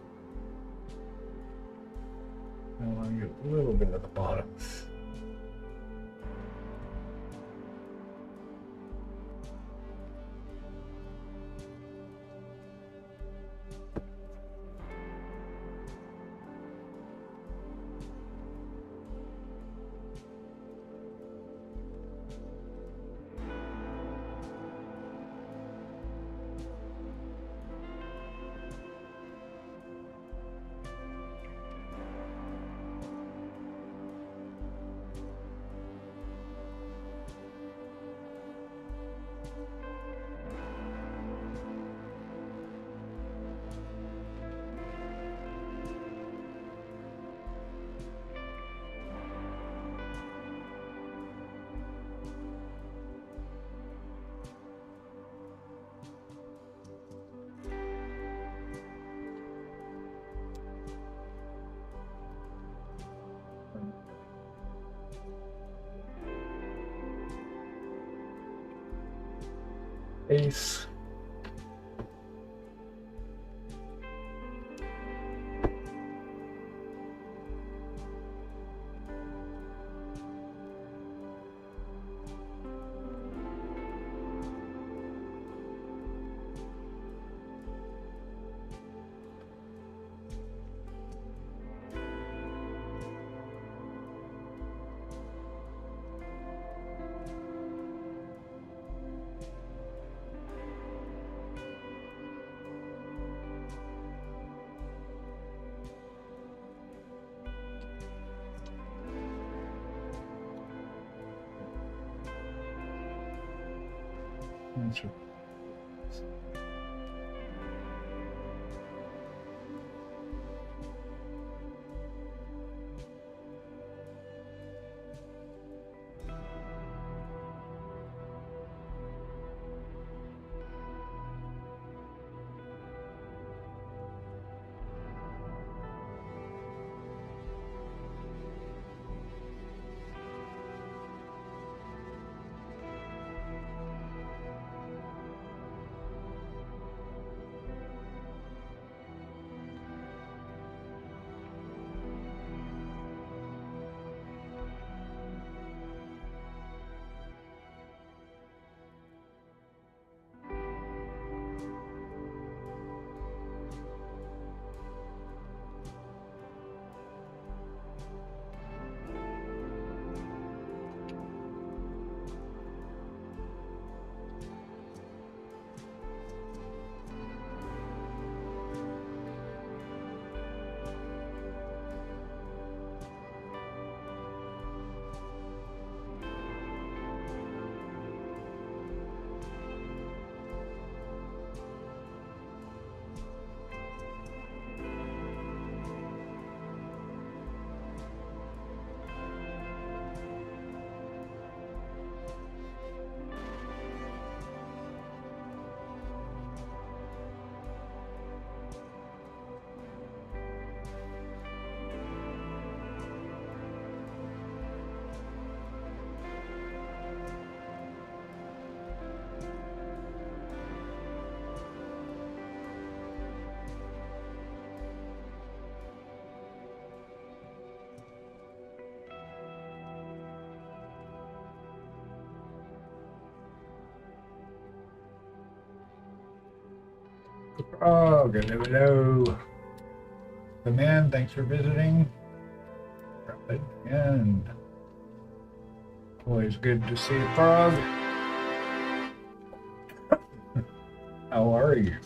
I want to get a little bit at the bottom. Ace. That's right. Oh, hello. The man, thanks for visiting. Right, and always good to see Frog. How are you?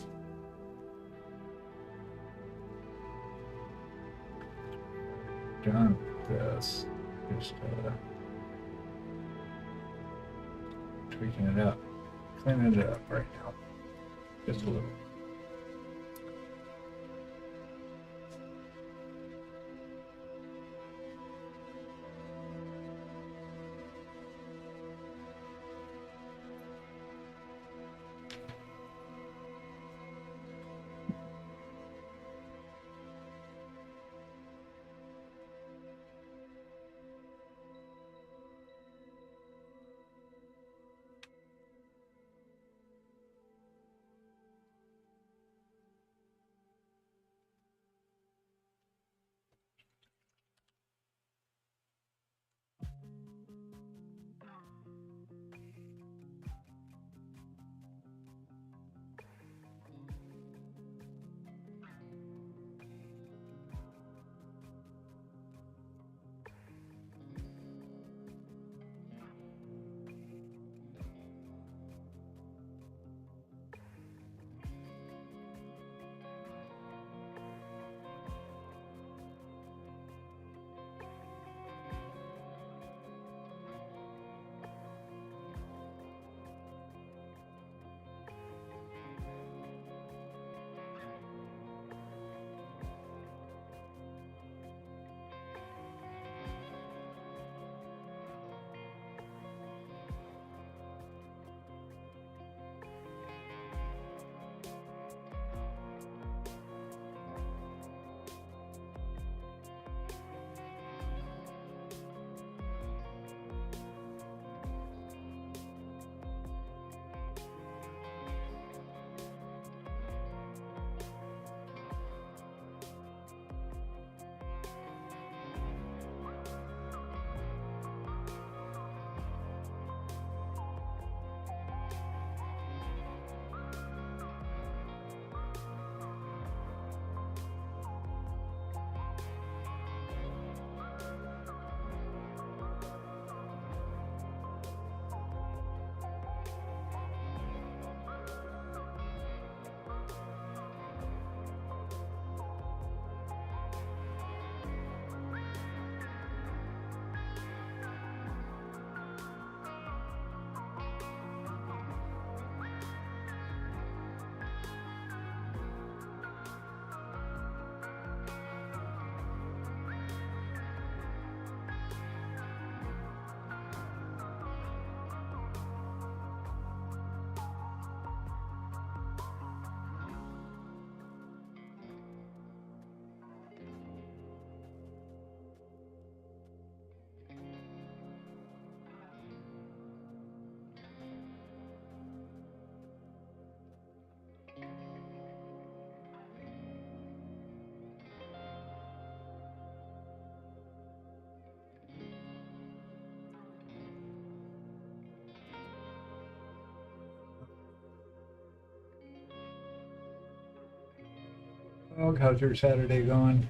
Done this. Just tweaking it up. Cleaning it up right now. Just a little. Oh, how's your Saturday going?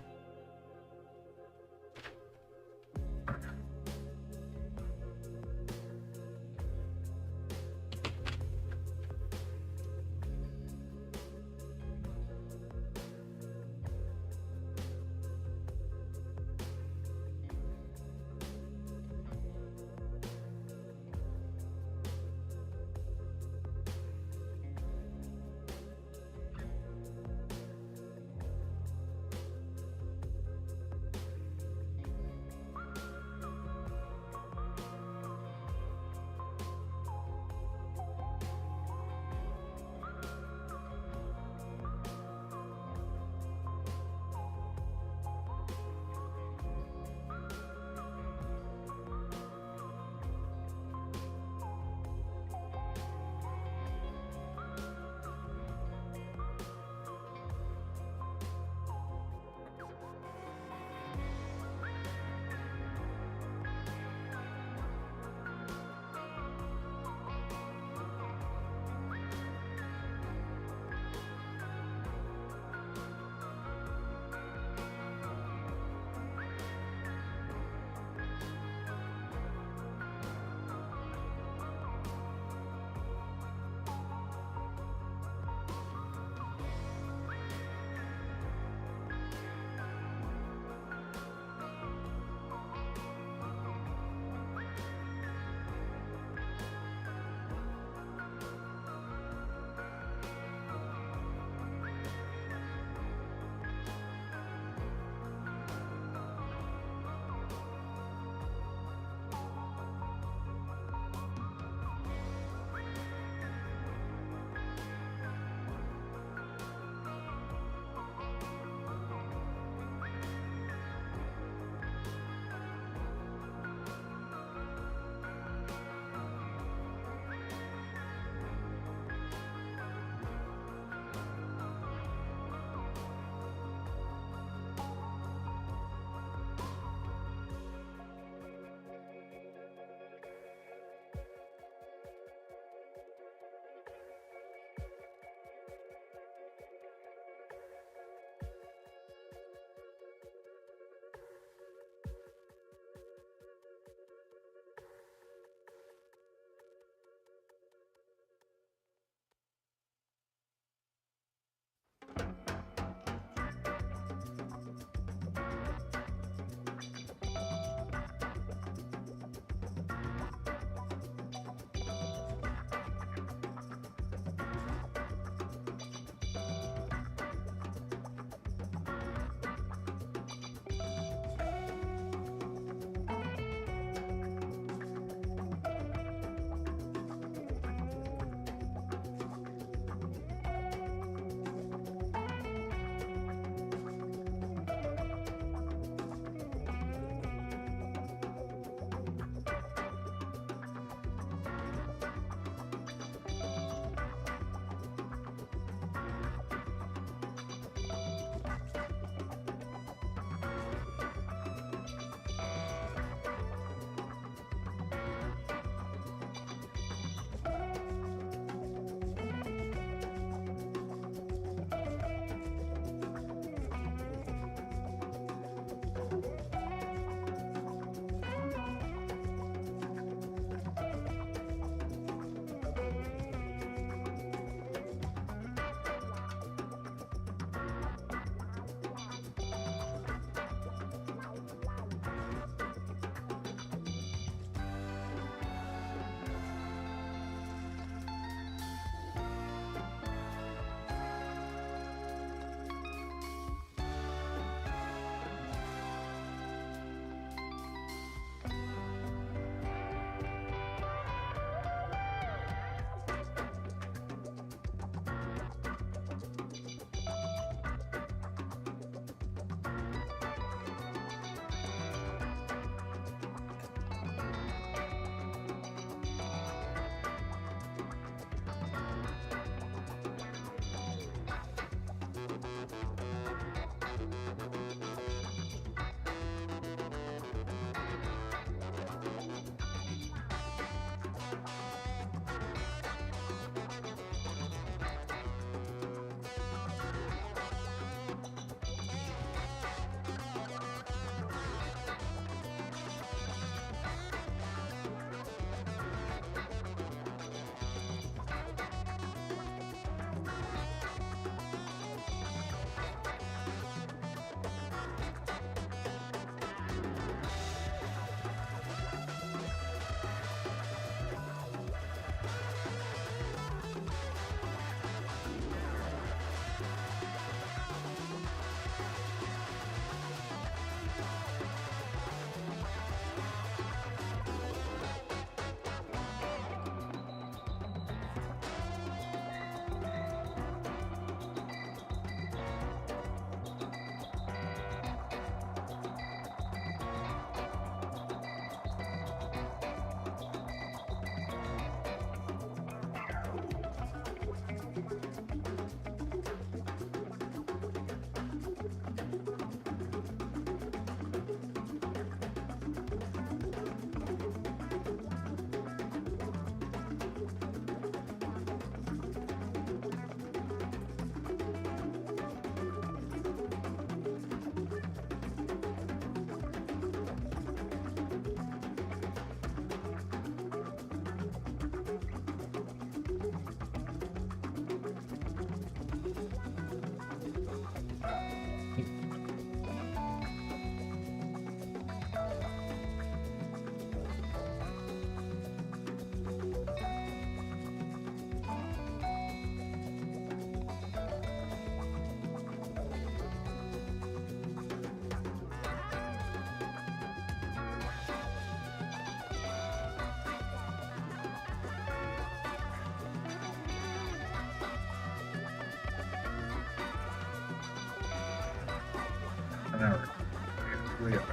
we are.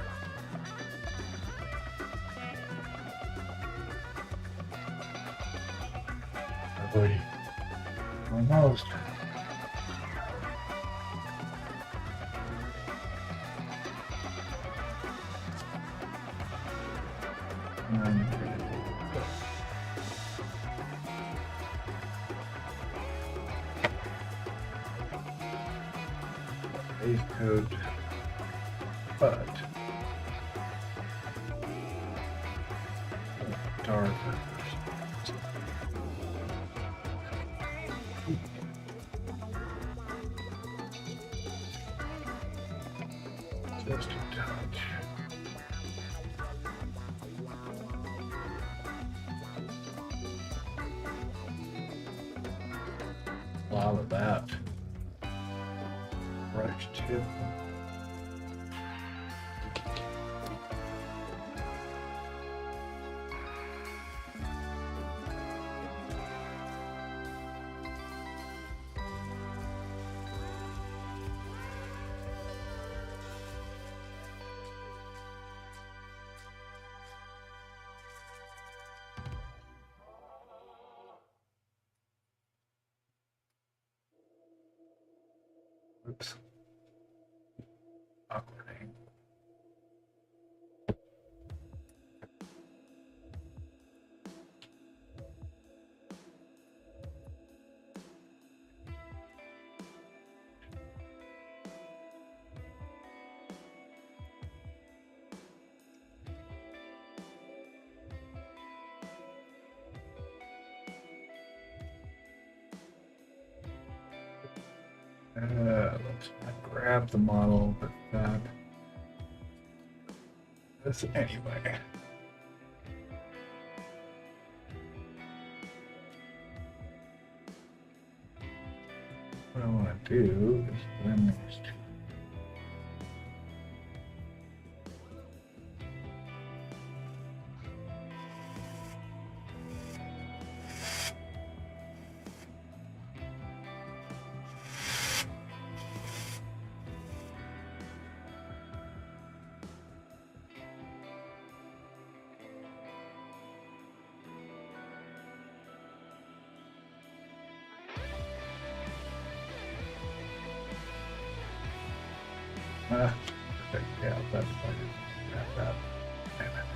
Oh, buddy. Almost. Base coat, but darker. Just a touch. A lot of that. Brush tip. Oops. Awkward angle. Let's not grab the model with that. This anyway. What I want to do is blend these two. Perfect. Yeah, that's why I didn't grab that. Damn it.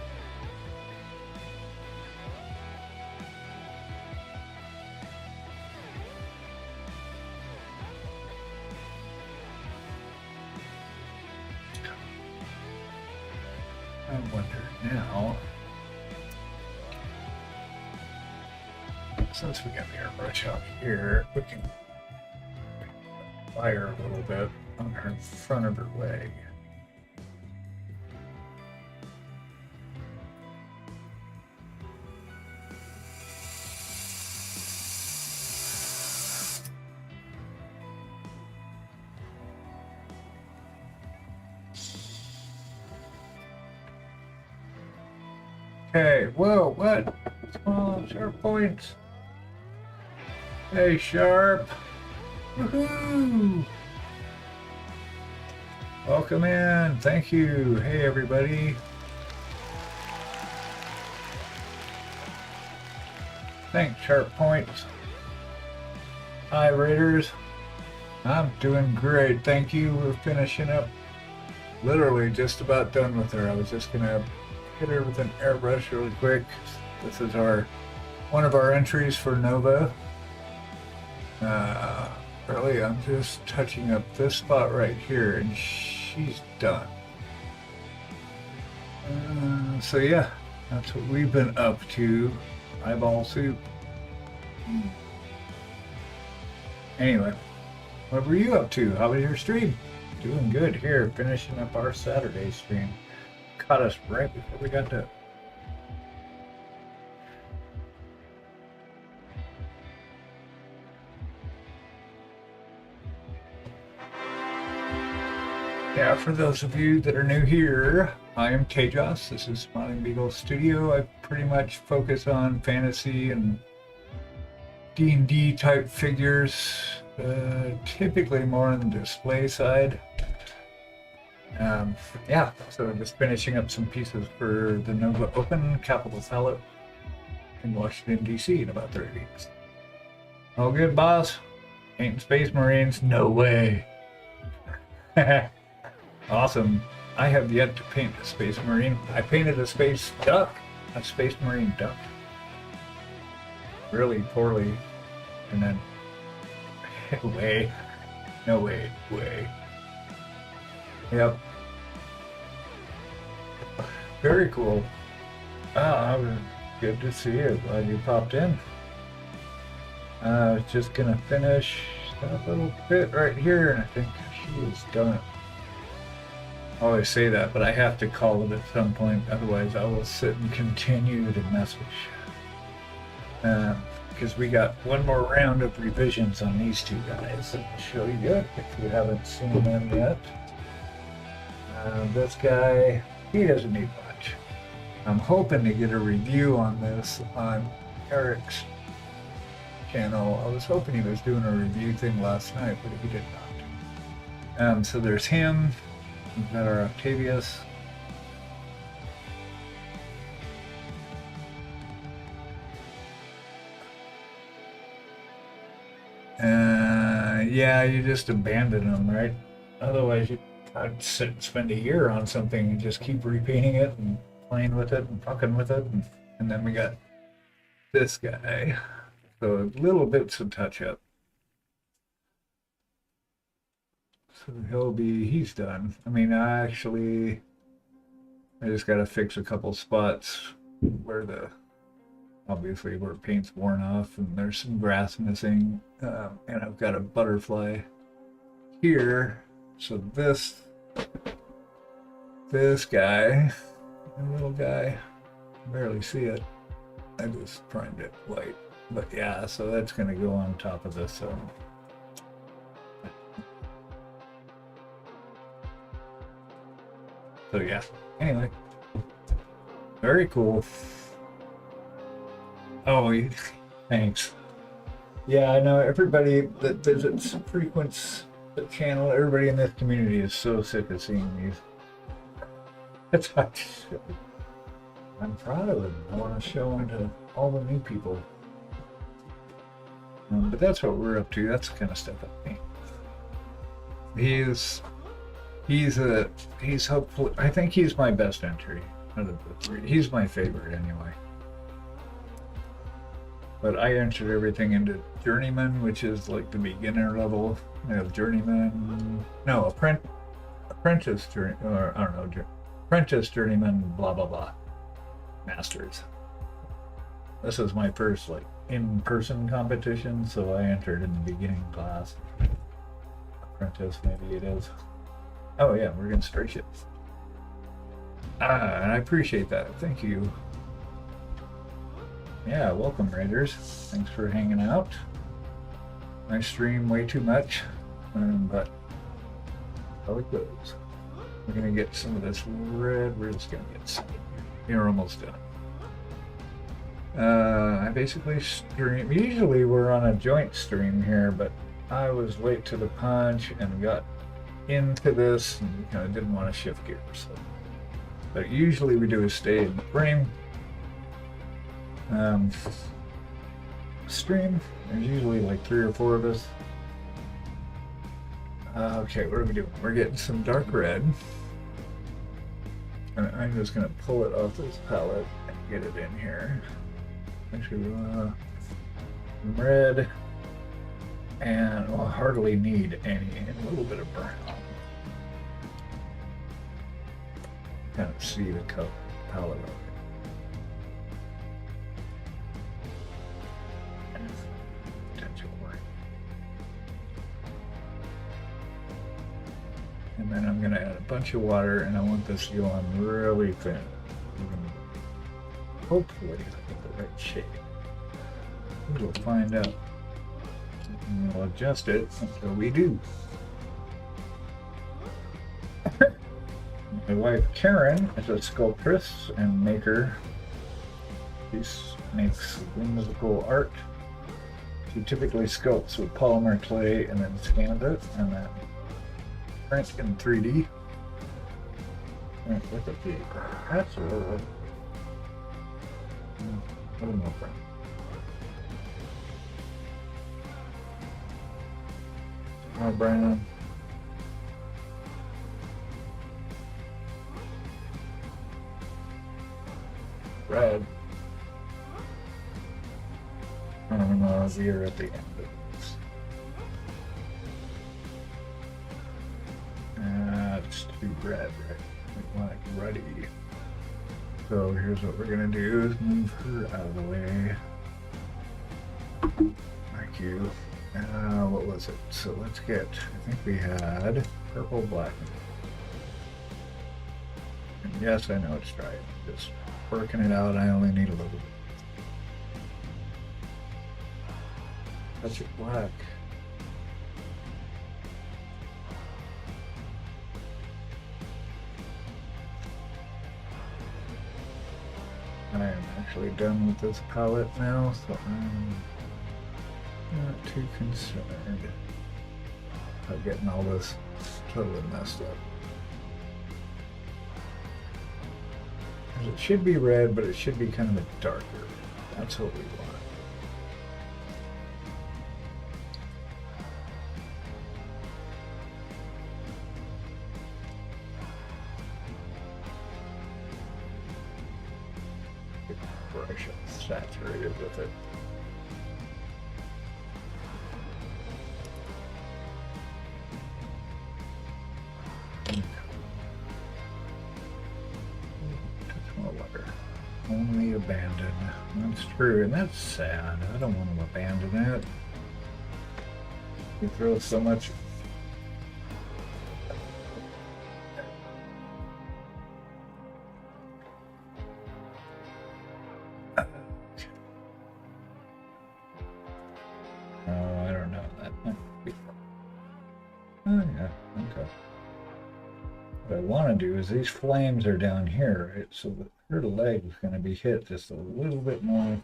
I wonder now, since we got the airbrush out here, we can fire a little bit on her front of her leg. Okay, whoa, what? What's going on, Sharp Points? Hey, Sharp. Woohoo! Welcome in. Thank you. Hey, everybody. Thanks, Sharp Points. Hi, Raiders. I'm doing great. Thank you. We're finishing up. Literally just about done with her. I was just going to hit her with an airbrush really quick. This is one of our entries for Nova. Really, I'm just touching up this spot right here, and she's done. So yeah, that's what we've been up to. Eyeball soup. Anyway, what were you up to? How was your stream? Doing good here, finishing up our Saturday stream. Caught us right before we got to. Yeah, for those of you that are new here, I am Tejas. This is Smiling Beagle Studio. I pretty much focus on fantasy and D&D type figures, typically more on the display side. Yeah, so just finishing up some pieces for the Nova Open Capital Palette in Washington, D.C. in about 3 weeks. All good, boss? Painting Space Marines? No way. Awesome. I have yet to paint a Space Marine. I painted a Space Duck, a Space Marine Duck. Really poorly. And then, way. No way. Yep. Very cool. Oh, good to see you. Glad you popped in. I was just gonna finish that little bit right here, and I think she is done. I always say that, but I have to call it at some point, otherwise I will sit and continue to message. Because we got one more round of revisions on these two guys. I'll show you if you haven't seen them yet. This guy, he doesn't need much. I'm hoping to get a review on this on Eric's channel. I was hoping he was doing a review thing last night, but he did not. So there's him. We've got our Octavius. Yeah, you just abandon them, right? Otherwise, I'd sit and spend a year on something and just keep repainting it and playing with it and fucking with it. And then we got this guy. So little bits of touch up. So he's done. I mean, I just gotta fix a couple spots where obviously where paint's worn off and there's some grass missing. And I've got a butterfly here. So this guy, the little guy, barely see it. I just primed it white. But yeah, so that's gonna go on top of this. So yeah, anyway, very cool. Oh, thanks. Yeah, I know everybody that visits, frequents the channel, everybody in this community is so sick of seeing these. I'm proud of them. I want to show them to all the new people. But that's what we're up to. That's the kind of stuff I paint. He's hopefully, I think he's my best entry out of the three. He's my favorite anyway. But I entered everything into Journeyman, which is like the beginner level. I have Journeyman, no, Apprentice Journeyman, blah blah blah, Masters. This is my first like in-person competition, so I entered in the beginning class. Apprentice, maybe it is. Oh yeah, we're gonna stray ships. And I appreciate that. Thank you. Yeah, welcome Raiders. Thanks for hanging out. I stream way too much, but how it goes. We're gonna get some of this red. We're just gonna get some. You're almost done. I basically stream. Usually we're on a joint stream here, but I was late to the punch and got into this and kind of didn't want to shift gears. So. But usually we do is stay in the frame. Stream. There's usually like 3 or 4 of us. Okay, what are we doing? We're getting some dark red. And I'm just going to pull it off this palette and get it in here. Actually, we want some red. And we'll hardly need any. A little bit of brown. Kind of see the color palette of it. And then I'm going to add a bunch of water, and I want this to go on really thin. Hopefully, I get the right shade. We'll find out. And we'll adjust it until we do. My wife Karen is a sculptress and maker. She makes whimsical art. She typically sculpts with polymer clay and then scans it and then print in 3D. With a Beagle. Absolutely. A little more brown. More brown. Red. I don't know, we're at the end of this. It's too red, right? Like ruddy. So here's what we're gonna do is move her out of the way. Thank you. What was it? So let's get, I think we had purple, black. And yes, I know it's dry. Just working it out, I only need a little bit. Touch it black. I am actually done with this palette now, so I'm not too concerned about getting all this totally messed up. 'Cause it should be red, but it should be kind of a darker. That's what we want. Brush saturated with it. Touch more water. Only abandoned. That's true, and that's sad. I don't want to abandon it. We throw so much. Oh, I don't know. That might be. Oh yeah, okay. What I want to do is these flames are down here, right? So her leg is going to be hit just a little bit more.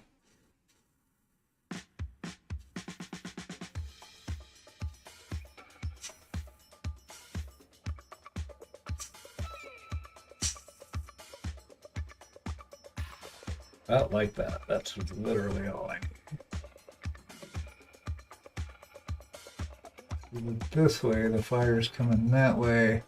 About like that. That's literally all I need. This way, the fire's coming that way.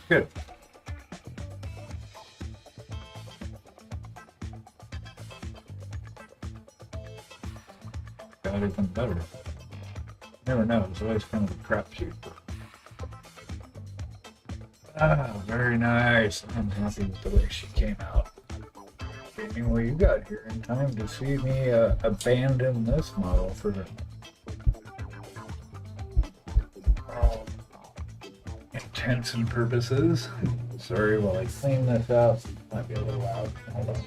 Good. Got even better. Never know, it's always kind of a crapshoot. Ah, very nice. I'm happy with the way she came out. Well, you got here in time to see me abandon this model for all intents and purposes. Sorry, while I clean this out, might be a little loud. Hold on.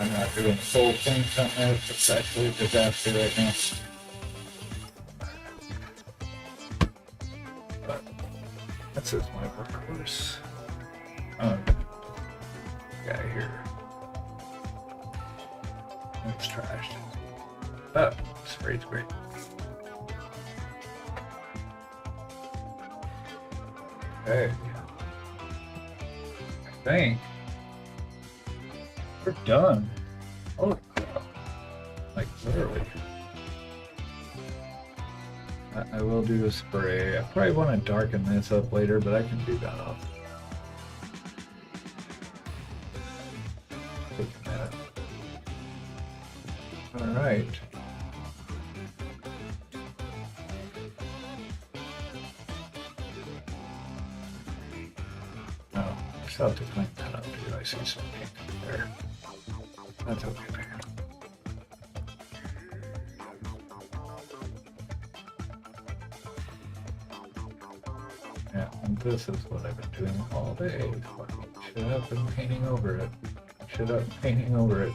I'm not doing full things on this. It's actually a disaster right now. But this is my workhorse. Guy here. It's trashed. Oh, spray's great. Okay. I think we're done. Holy crap. Like, literally. I will do a spray. I probably want to darken this up later, but I can do that off. Take a minute. Alright. Oh, I still have to clean that up too. I see some pink there. That's okay. Yeah, and this is what I've been doing all day. Should have been painting over it. Should have been painting over it.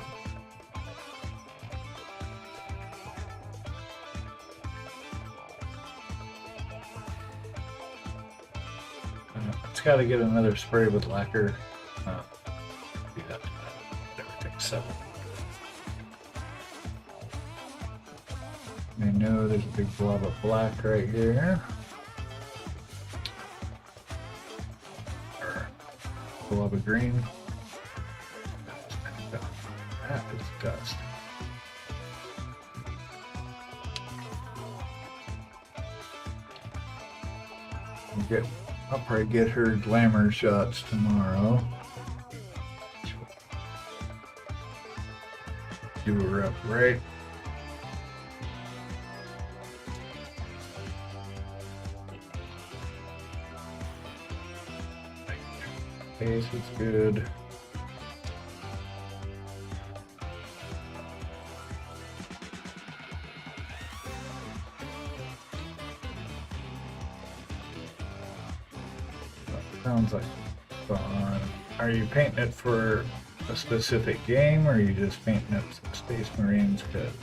It's just got to get another spray with lacquer. Do that to everything's settled. I know there's a big blob of black right here. Or a blob of green. That is dust. I'll probably get her glamour shots tomorrow. Do her up right. Face is good. Sounds like fun. Are you painting it for a specific game, or are you just painting it some Space Marines kits?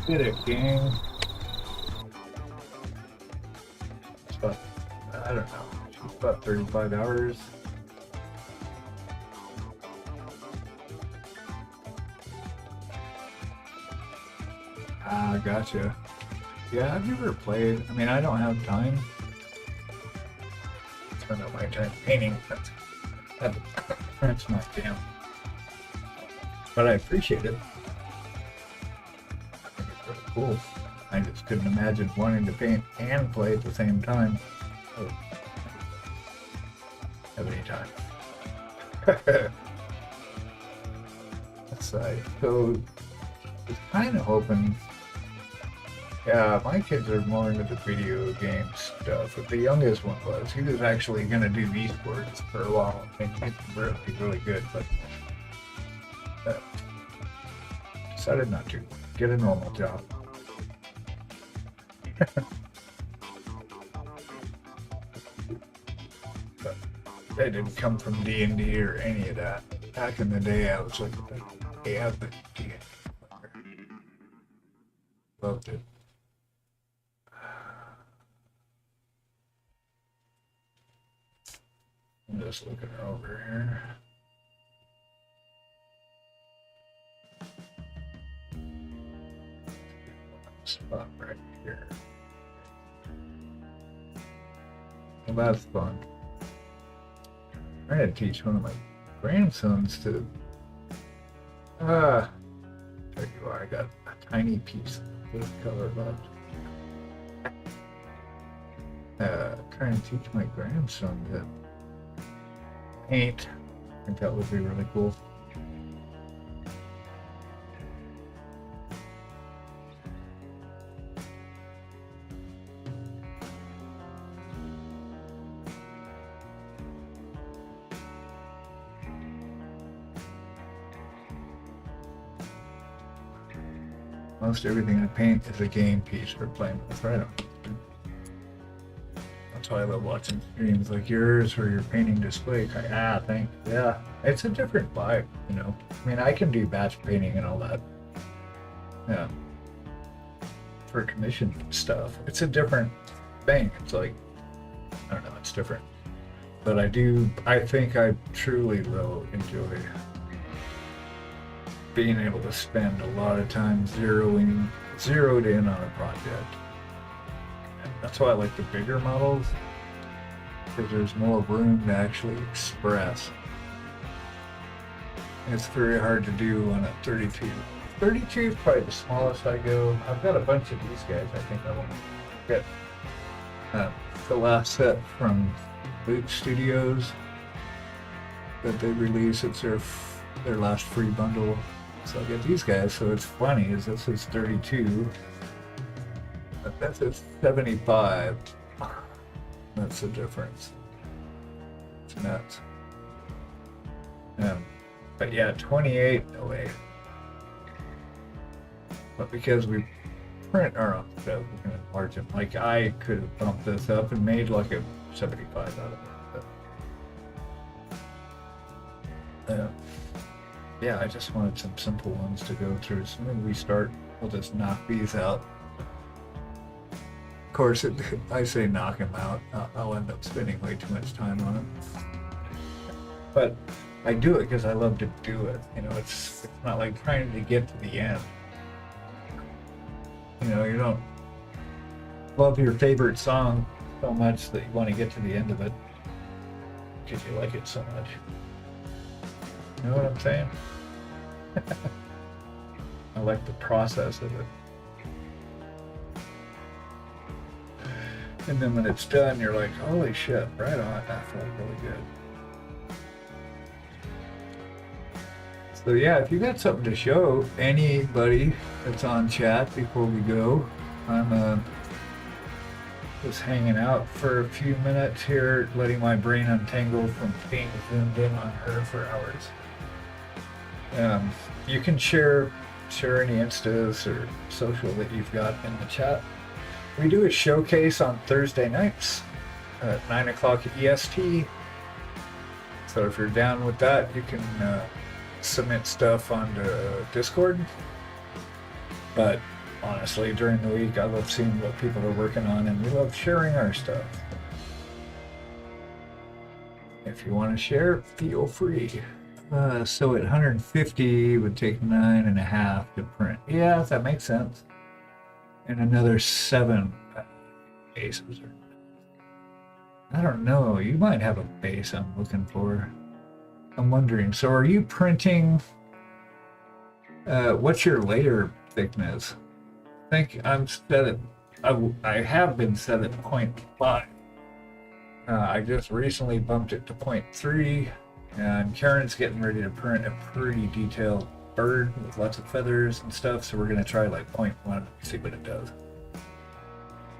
Did it, gang. It's about, I don't know, it's about 35 hours. Ah, gotcha. Yeah, have you ever played? I mean, I don't have time. I spend all my time painting. That's my jam. But I appreciate it. Cool. I just couldn't imagine wanting to paint and play at the same time. Oh. Have any time. That's right. So, I was kind of hoping. Yeah, my kids are more into the video game stuff. But the youngest one was. He was actually going to do esports for a while. I think he's really good, but decided not to. Get a normal job. But they didn't come from D&D or any of that. Back in the day, I was like, yeah, the D&D. Loved it. I'm just looking over here. Spot right here. Well, that's fun. I'm trying to teach one of my grandsons to. There you are. I got a tiny piece of this color left. Trying to teach my grandson to paint. I think that would be really cool. Most everything I paint is a game piece for playing with. Right on. That's why I love watching streams like yours or your painting display. Thanks. Yeah, it's a different vibe, you know. I mean, I can do batch painting and all that. Yeah. For commission stuff, it's a different thing. It's like, I don't know, it's different. But I think I truly will enjoy being able to spend a lot of time zeroed in on a project. And that's why I like the bigger models, because there's more room to actually express. It's very hard to do on a 32. 32 is probably the smallest I go. I've got a bunch of these guys. I think I want to get the last set from Boot Studios that they release. It's their last free bundle. So I'll get these guys. So it's funny is this is 32. That's a 75. That's the difference. It's nuts. But yeah, 28. No way. But because we print our own stuff, we can enlarge them. Like I could have bumped this up and made like a 75 out of it. But, yeah, I just wanted some simple ones to go through. So when we start, we'll just knock these out. Of course, I say knock them out. I'll end up spending way too much time on it. But I do it because I love to do it. You know, it's not like trying to get to the end. You know, you don't love your favorite song so much that you want to get to the end of it because you like it so much. You know what I'm saying? I like the process of it. And then when it's done, you're like, holy shit, right on, that felt really good. So yeah, if you got something to show anybody that's on chat before we go, I'm just hanging out for a few minutes here, letting my brain untangle from being zoomed in on her for hours. You can share any instas or social that you've got in the chat. We do a showcase on Thursday nights at 9 o'clock EST. So if you're down with that, you can submit stuff onto Discord. But honestly, during the week, I love seeing what people are working on, and we love sharing our stuff. If you want to share, feel free. So at 150 would take 9.5 to print. Yeah, that makes sense. And another 7 bases. I don't know. You might have a base I'm looking for. I'm wondering. So are you printing? What's your layer thickness? I think I'm set at. I have been set at 0.5. I just recently bumped it to 0.3. And Karen's getting ready to print a pretty detailed bird with lots of feathers and stuff, so we're going to try like 0.1, see what it does.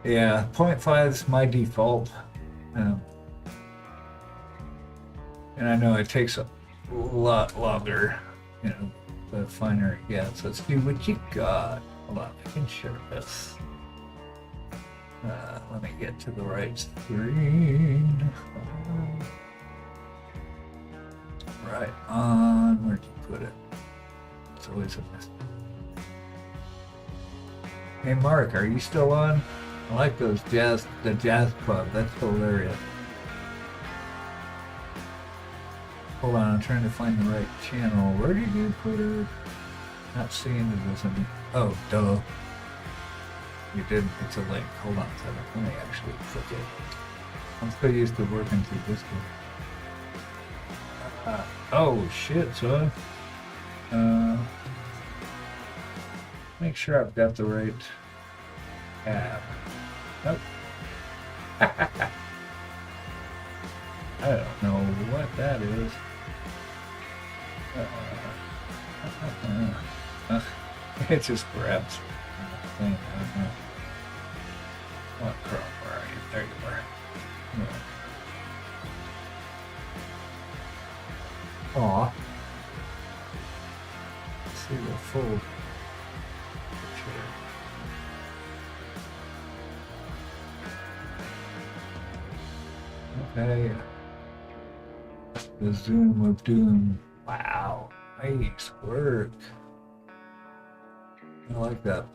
Yeah, 0.5 is my default. And I know it takes a lot longer, you know, the finer it gets. Let's do what you got. Hold on, I can share this. Let me get to the right screen. Right on, where'd you put it? It's always a mess. Hey Mark, are you still on? I like the jazz club, that's hilarious. Hold on, I'm trying to find the right channel. Where did you put it? Not seeing it as an... Oh, duh. You did, it's a link. Hold on a second, let me actually click it. I'm so used to working through this one. Oh shit, son. Make sure I've got the right tab. Nope. I don't know what that is. It just grabs the thing. I don't know. What crap? Where are you? There you are. Yeah. Aw. Let's see the full picture. Okay. The Zoom of Doom. Wow. Nice work. I like that.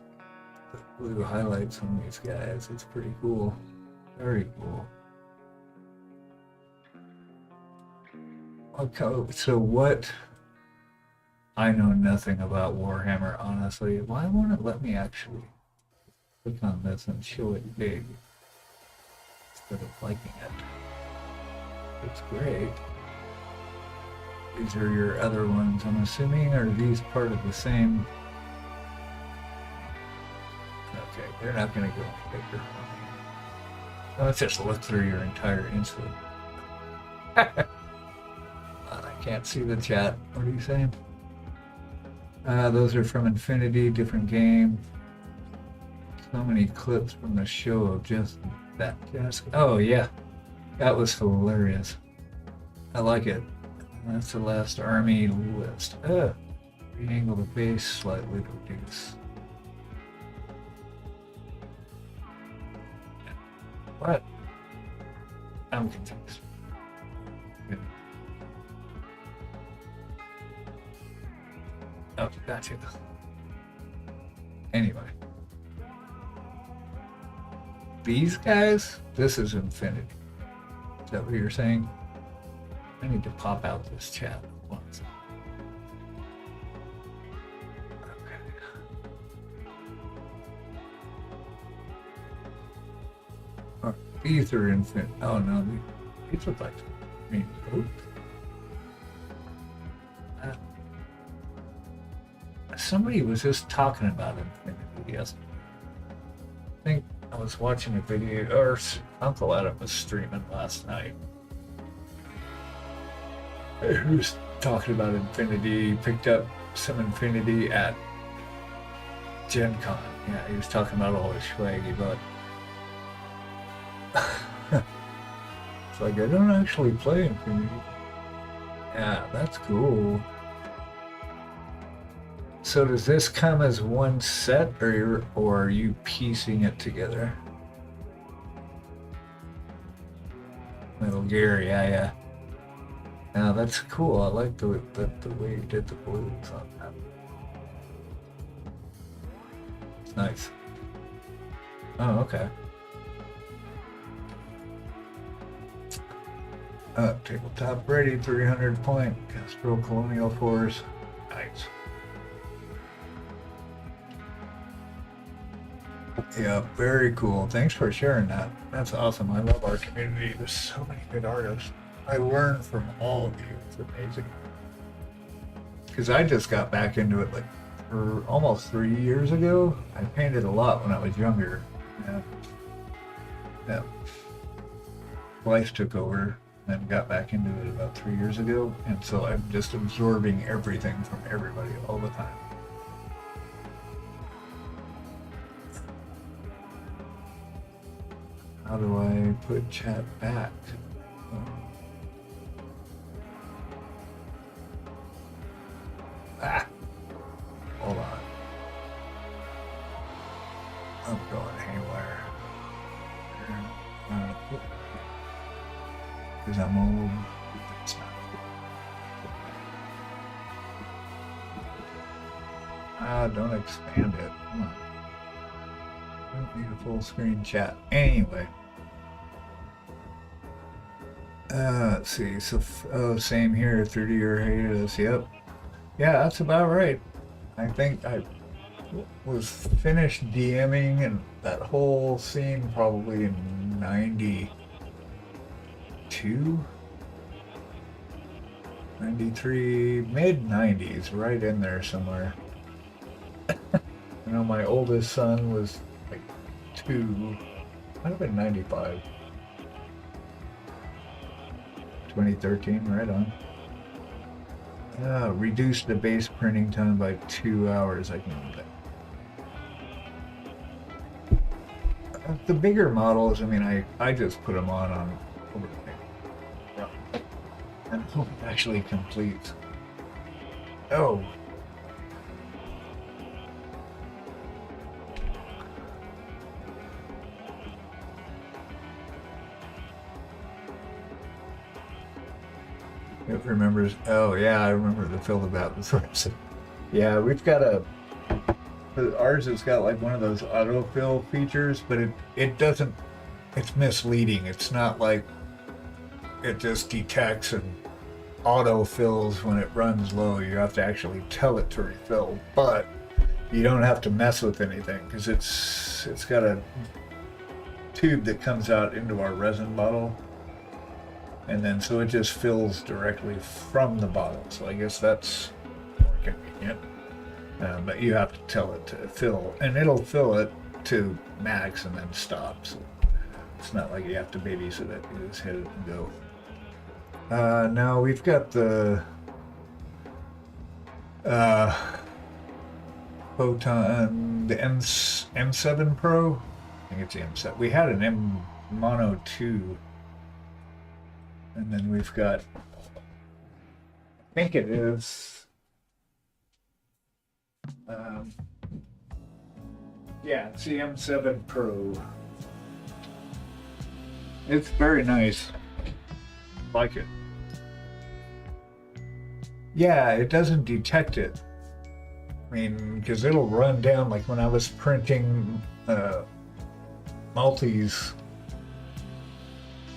The blue highlights on these guys. It's pretty cool. Very cool. Okay, so what? I know nothing about Warhammer, honestly. Why won't it let me actually click on this and show it big instead of liking it? It's great. These are your other ones, I'm assuming. Are these part of the same? Okay, they're not going to go any bigger. Let's just look through your entire insert. I can't see the chat. What are you saying? Those are from Infinity, different game. So many clips from the show of just that desk. Oh yeah, that was hilarious. I like it. That's the last army list. Re-angle the base slightly to reduce. What? I'm confused. Good. Oh, gotcha. Anyway. These guys? This is infinity. Is that what you're saying? I need to pop out this chat once. Okay. These are infinite. Oh no, these look like both. Somebody was just talking about infinity yesterday. I think I was watching a video, or Uncle Adam was streaming last night. He was talking about infinity, picked up some infinity at Gen Con. Yeah, he was talking about all his swaggy, but it's like, I don't actually play infinity. Yeah, that's cool. So does this come as one set, or are you piecing it together? Metal Gear, yeah. Now that's cool. I like the way you did the blues on that. It's nice. Oh, okay. Tabletop ready, 300 point. Castro Colonial Force. Nice. Yeah, very cool. Thanks for sharing that. That's awesome. I love our community. There's so many good artists. I learn from all of you. It's amazing. Because I just got back into it like for almost 3 years ago. I painted a lot when I was younger. Yeah. Life took over and got back into it about 3 years ago. And so I'm just absorbing everything from everybody all the time. How do I put chat back? Hold on. I'm going haywire. Because I'm old. It's not. Don't expand it. Come on. Don't need a full screen chat. Anyway. Let's see. So, same here. 30-year hiatus. Yep. Yeah, that's about right. I think I was finished DMing and that whole scene probably in 92, 93, mid-90s, right in there somewhere. You know, my oldest son was like 2, might have been 95. 2013, right on. Reduced the base printing time by 2 hours. I can do that. The bigger models, I mean, I just put them on overlay. And actually complete. Oh. It remembers. Oh yeah, I remember the film about this person. Yeah, we've got ours has got like one of those autofill features, but it doesn't. It's misleading. It's not like it just detects and autofills when it runs low. You have to actually tell it to refill, but you don't have to mess with anything because it's got a tube that comes out into our resin bottle. And then so it just fills directly from the bottle. So I guess that's more convenient. But you have to tell it to fill, and it'll fill it to max and then stop. So it's not like you have to babysit it. You just hit it and go. Now we've got the photon the M7 Pro. I think it's the M7. We had an M Mono 2. And then we've got, I think it is, yeah, it's the M7 Pro. It's very nice. Like it. Yeah, it doesn't detect it. I mean, because it'll run down, like when I was printing Maltese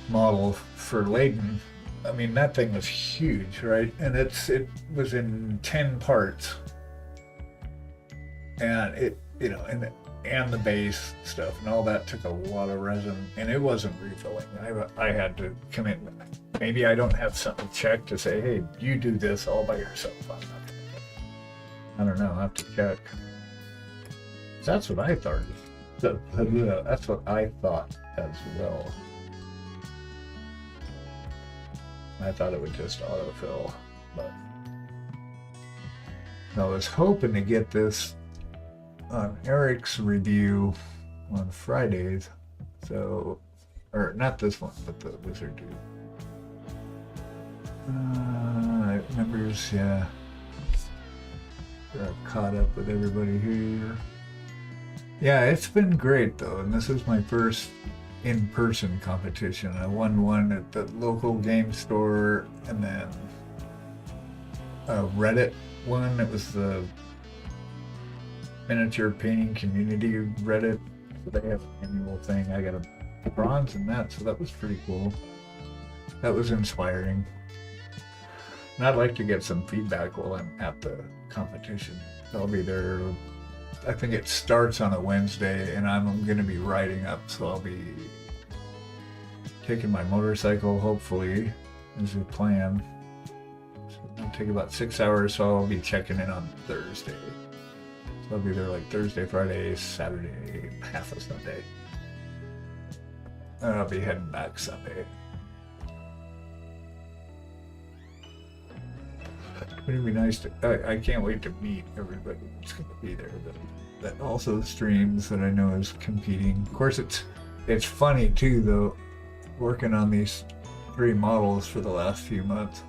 model for Layden. I mean, that thing was huge, right? And it was in 10 parts. And it, you know, and the base stuff and all that took a lot of resin, and it wasn't refilling. I had to commit. Maybe I don't have something checked to say, hey, you do this all by yourself. I don't know. I have to check. That's what I thought. That's what I thought as well. I thought it would just autofill, but I was hoping to get this on Eric's review on Fridays, so, or not this one, but the Wizard dude. Members, yeah. I've caught up with everybody here. Yeah, it's been great though, and this is my first in-person competition. I won one at the local game store, and then a Reddit one. It was the miniature painting community Reddit. So they have an annual thing. I got a bronze in that, so that was pretty cool. That was inspiring. And I'd like to get some feedback while I'm at the competition. I'll be there. I think it starts on a Wednesday, and I'm going to be riding up, so I'll be taking my motorcycle, hopefully, as we plan. So it'll take about 6 hours, so I'll be checking in on Thursday. So I'll be there like Thursday, Friday, Saturday, half of Sunday. And I'll be heading back Sunday. It'd be nice to. I can't wait to meet everybody that's going to be there. That also streams that I know is competing. Of course, it's funny too, though, working on these 3 models for the last few months,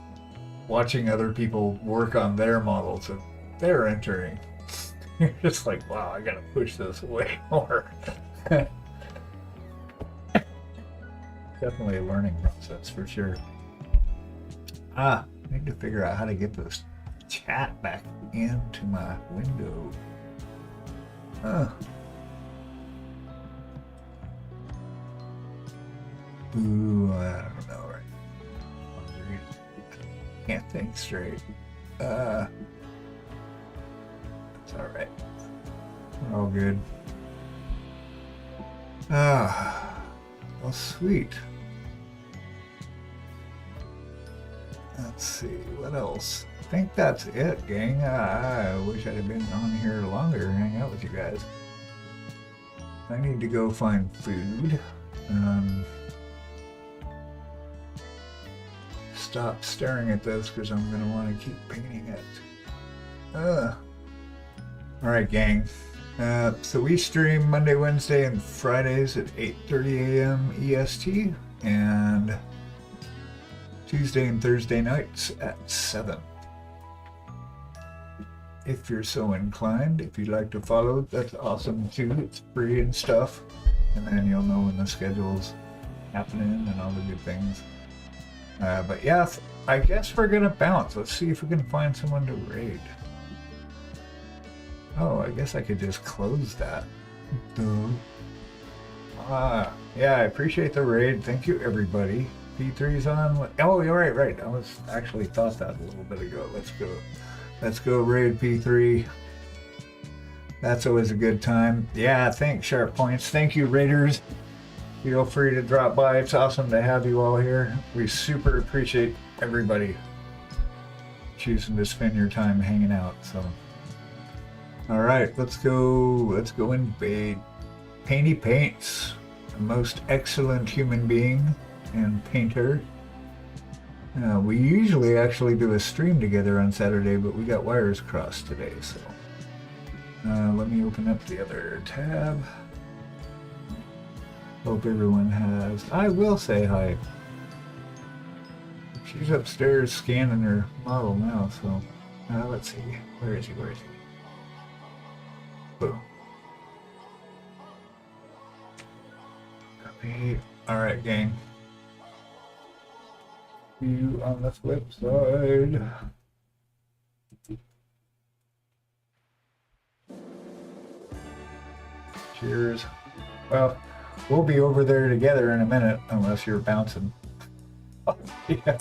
watching other people work on their models and they're entering. You're just like, wow, I gotta push this way more. Definitely a learning process for sure. I need to figure out how to get this chat back into my window. Ooh, I don't know, right? Can't think straight. That's alright. We're all good. Well, sweet. Let's see, what else? I think that's it, gang. I wish I'd have been on here longer and hang out with you guys. I need to go find food. Stop staring at this because I'm going to want to keep painting it. Alright, gang. So we stream Monday, Wednesday, and Fridays at 8:30 a.m. EST, and Tuesday and Thursday nights at 7. If you're so inclined, if you'd like to follow, that's awesome too. It's free and stuff, and then you'll know when the schedule's happening and all the good things. But yeah, I guess we're gonna bounce. Let's see if we can find someone to raid. Oh, I guess I could just close that. Yeah, I appreciate the raid. Thank you, everybody. P3's on. Oh, you're right. I was actually thought that a little bit ago. Let's go raid P3. That's always a good time. Yeah, thanks, Sharp Points. Thank you, raiders. Feel free to drop by. It's awesome to have you all here. We super appreciate everybody choosing to spend your time hanging out. So, all right, let's go invade. Painty Paints, the most excellent human being and painter. We usually actually do a stream together on Saturday, but we got wires crossed today, so Let me open up the other tab. Hope everyone has. I will say hi. She's upstairs scanning her model now, so let's see. Where is he? Where is he? Boom. Copy. Alright, gang. See you on the flip side. Cheers. Well, we'll be over there together in a minute, unless you're bouncing. Oh, yeah.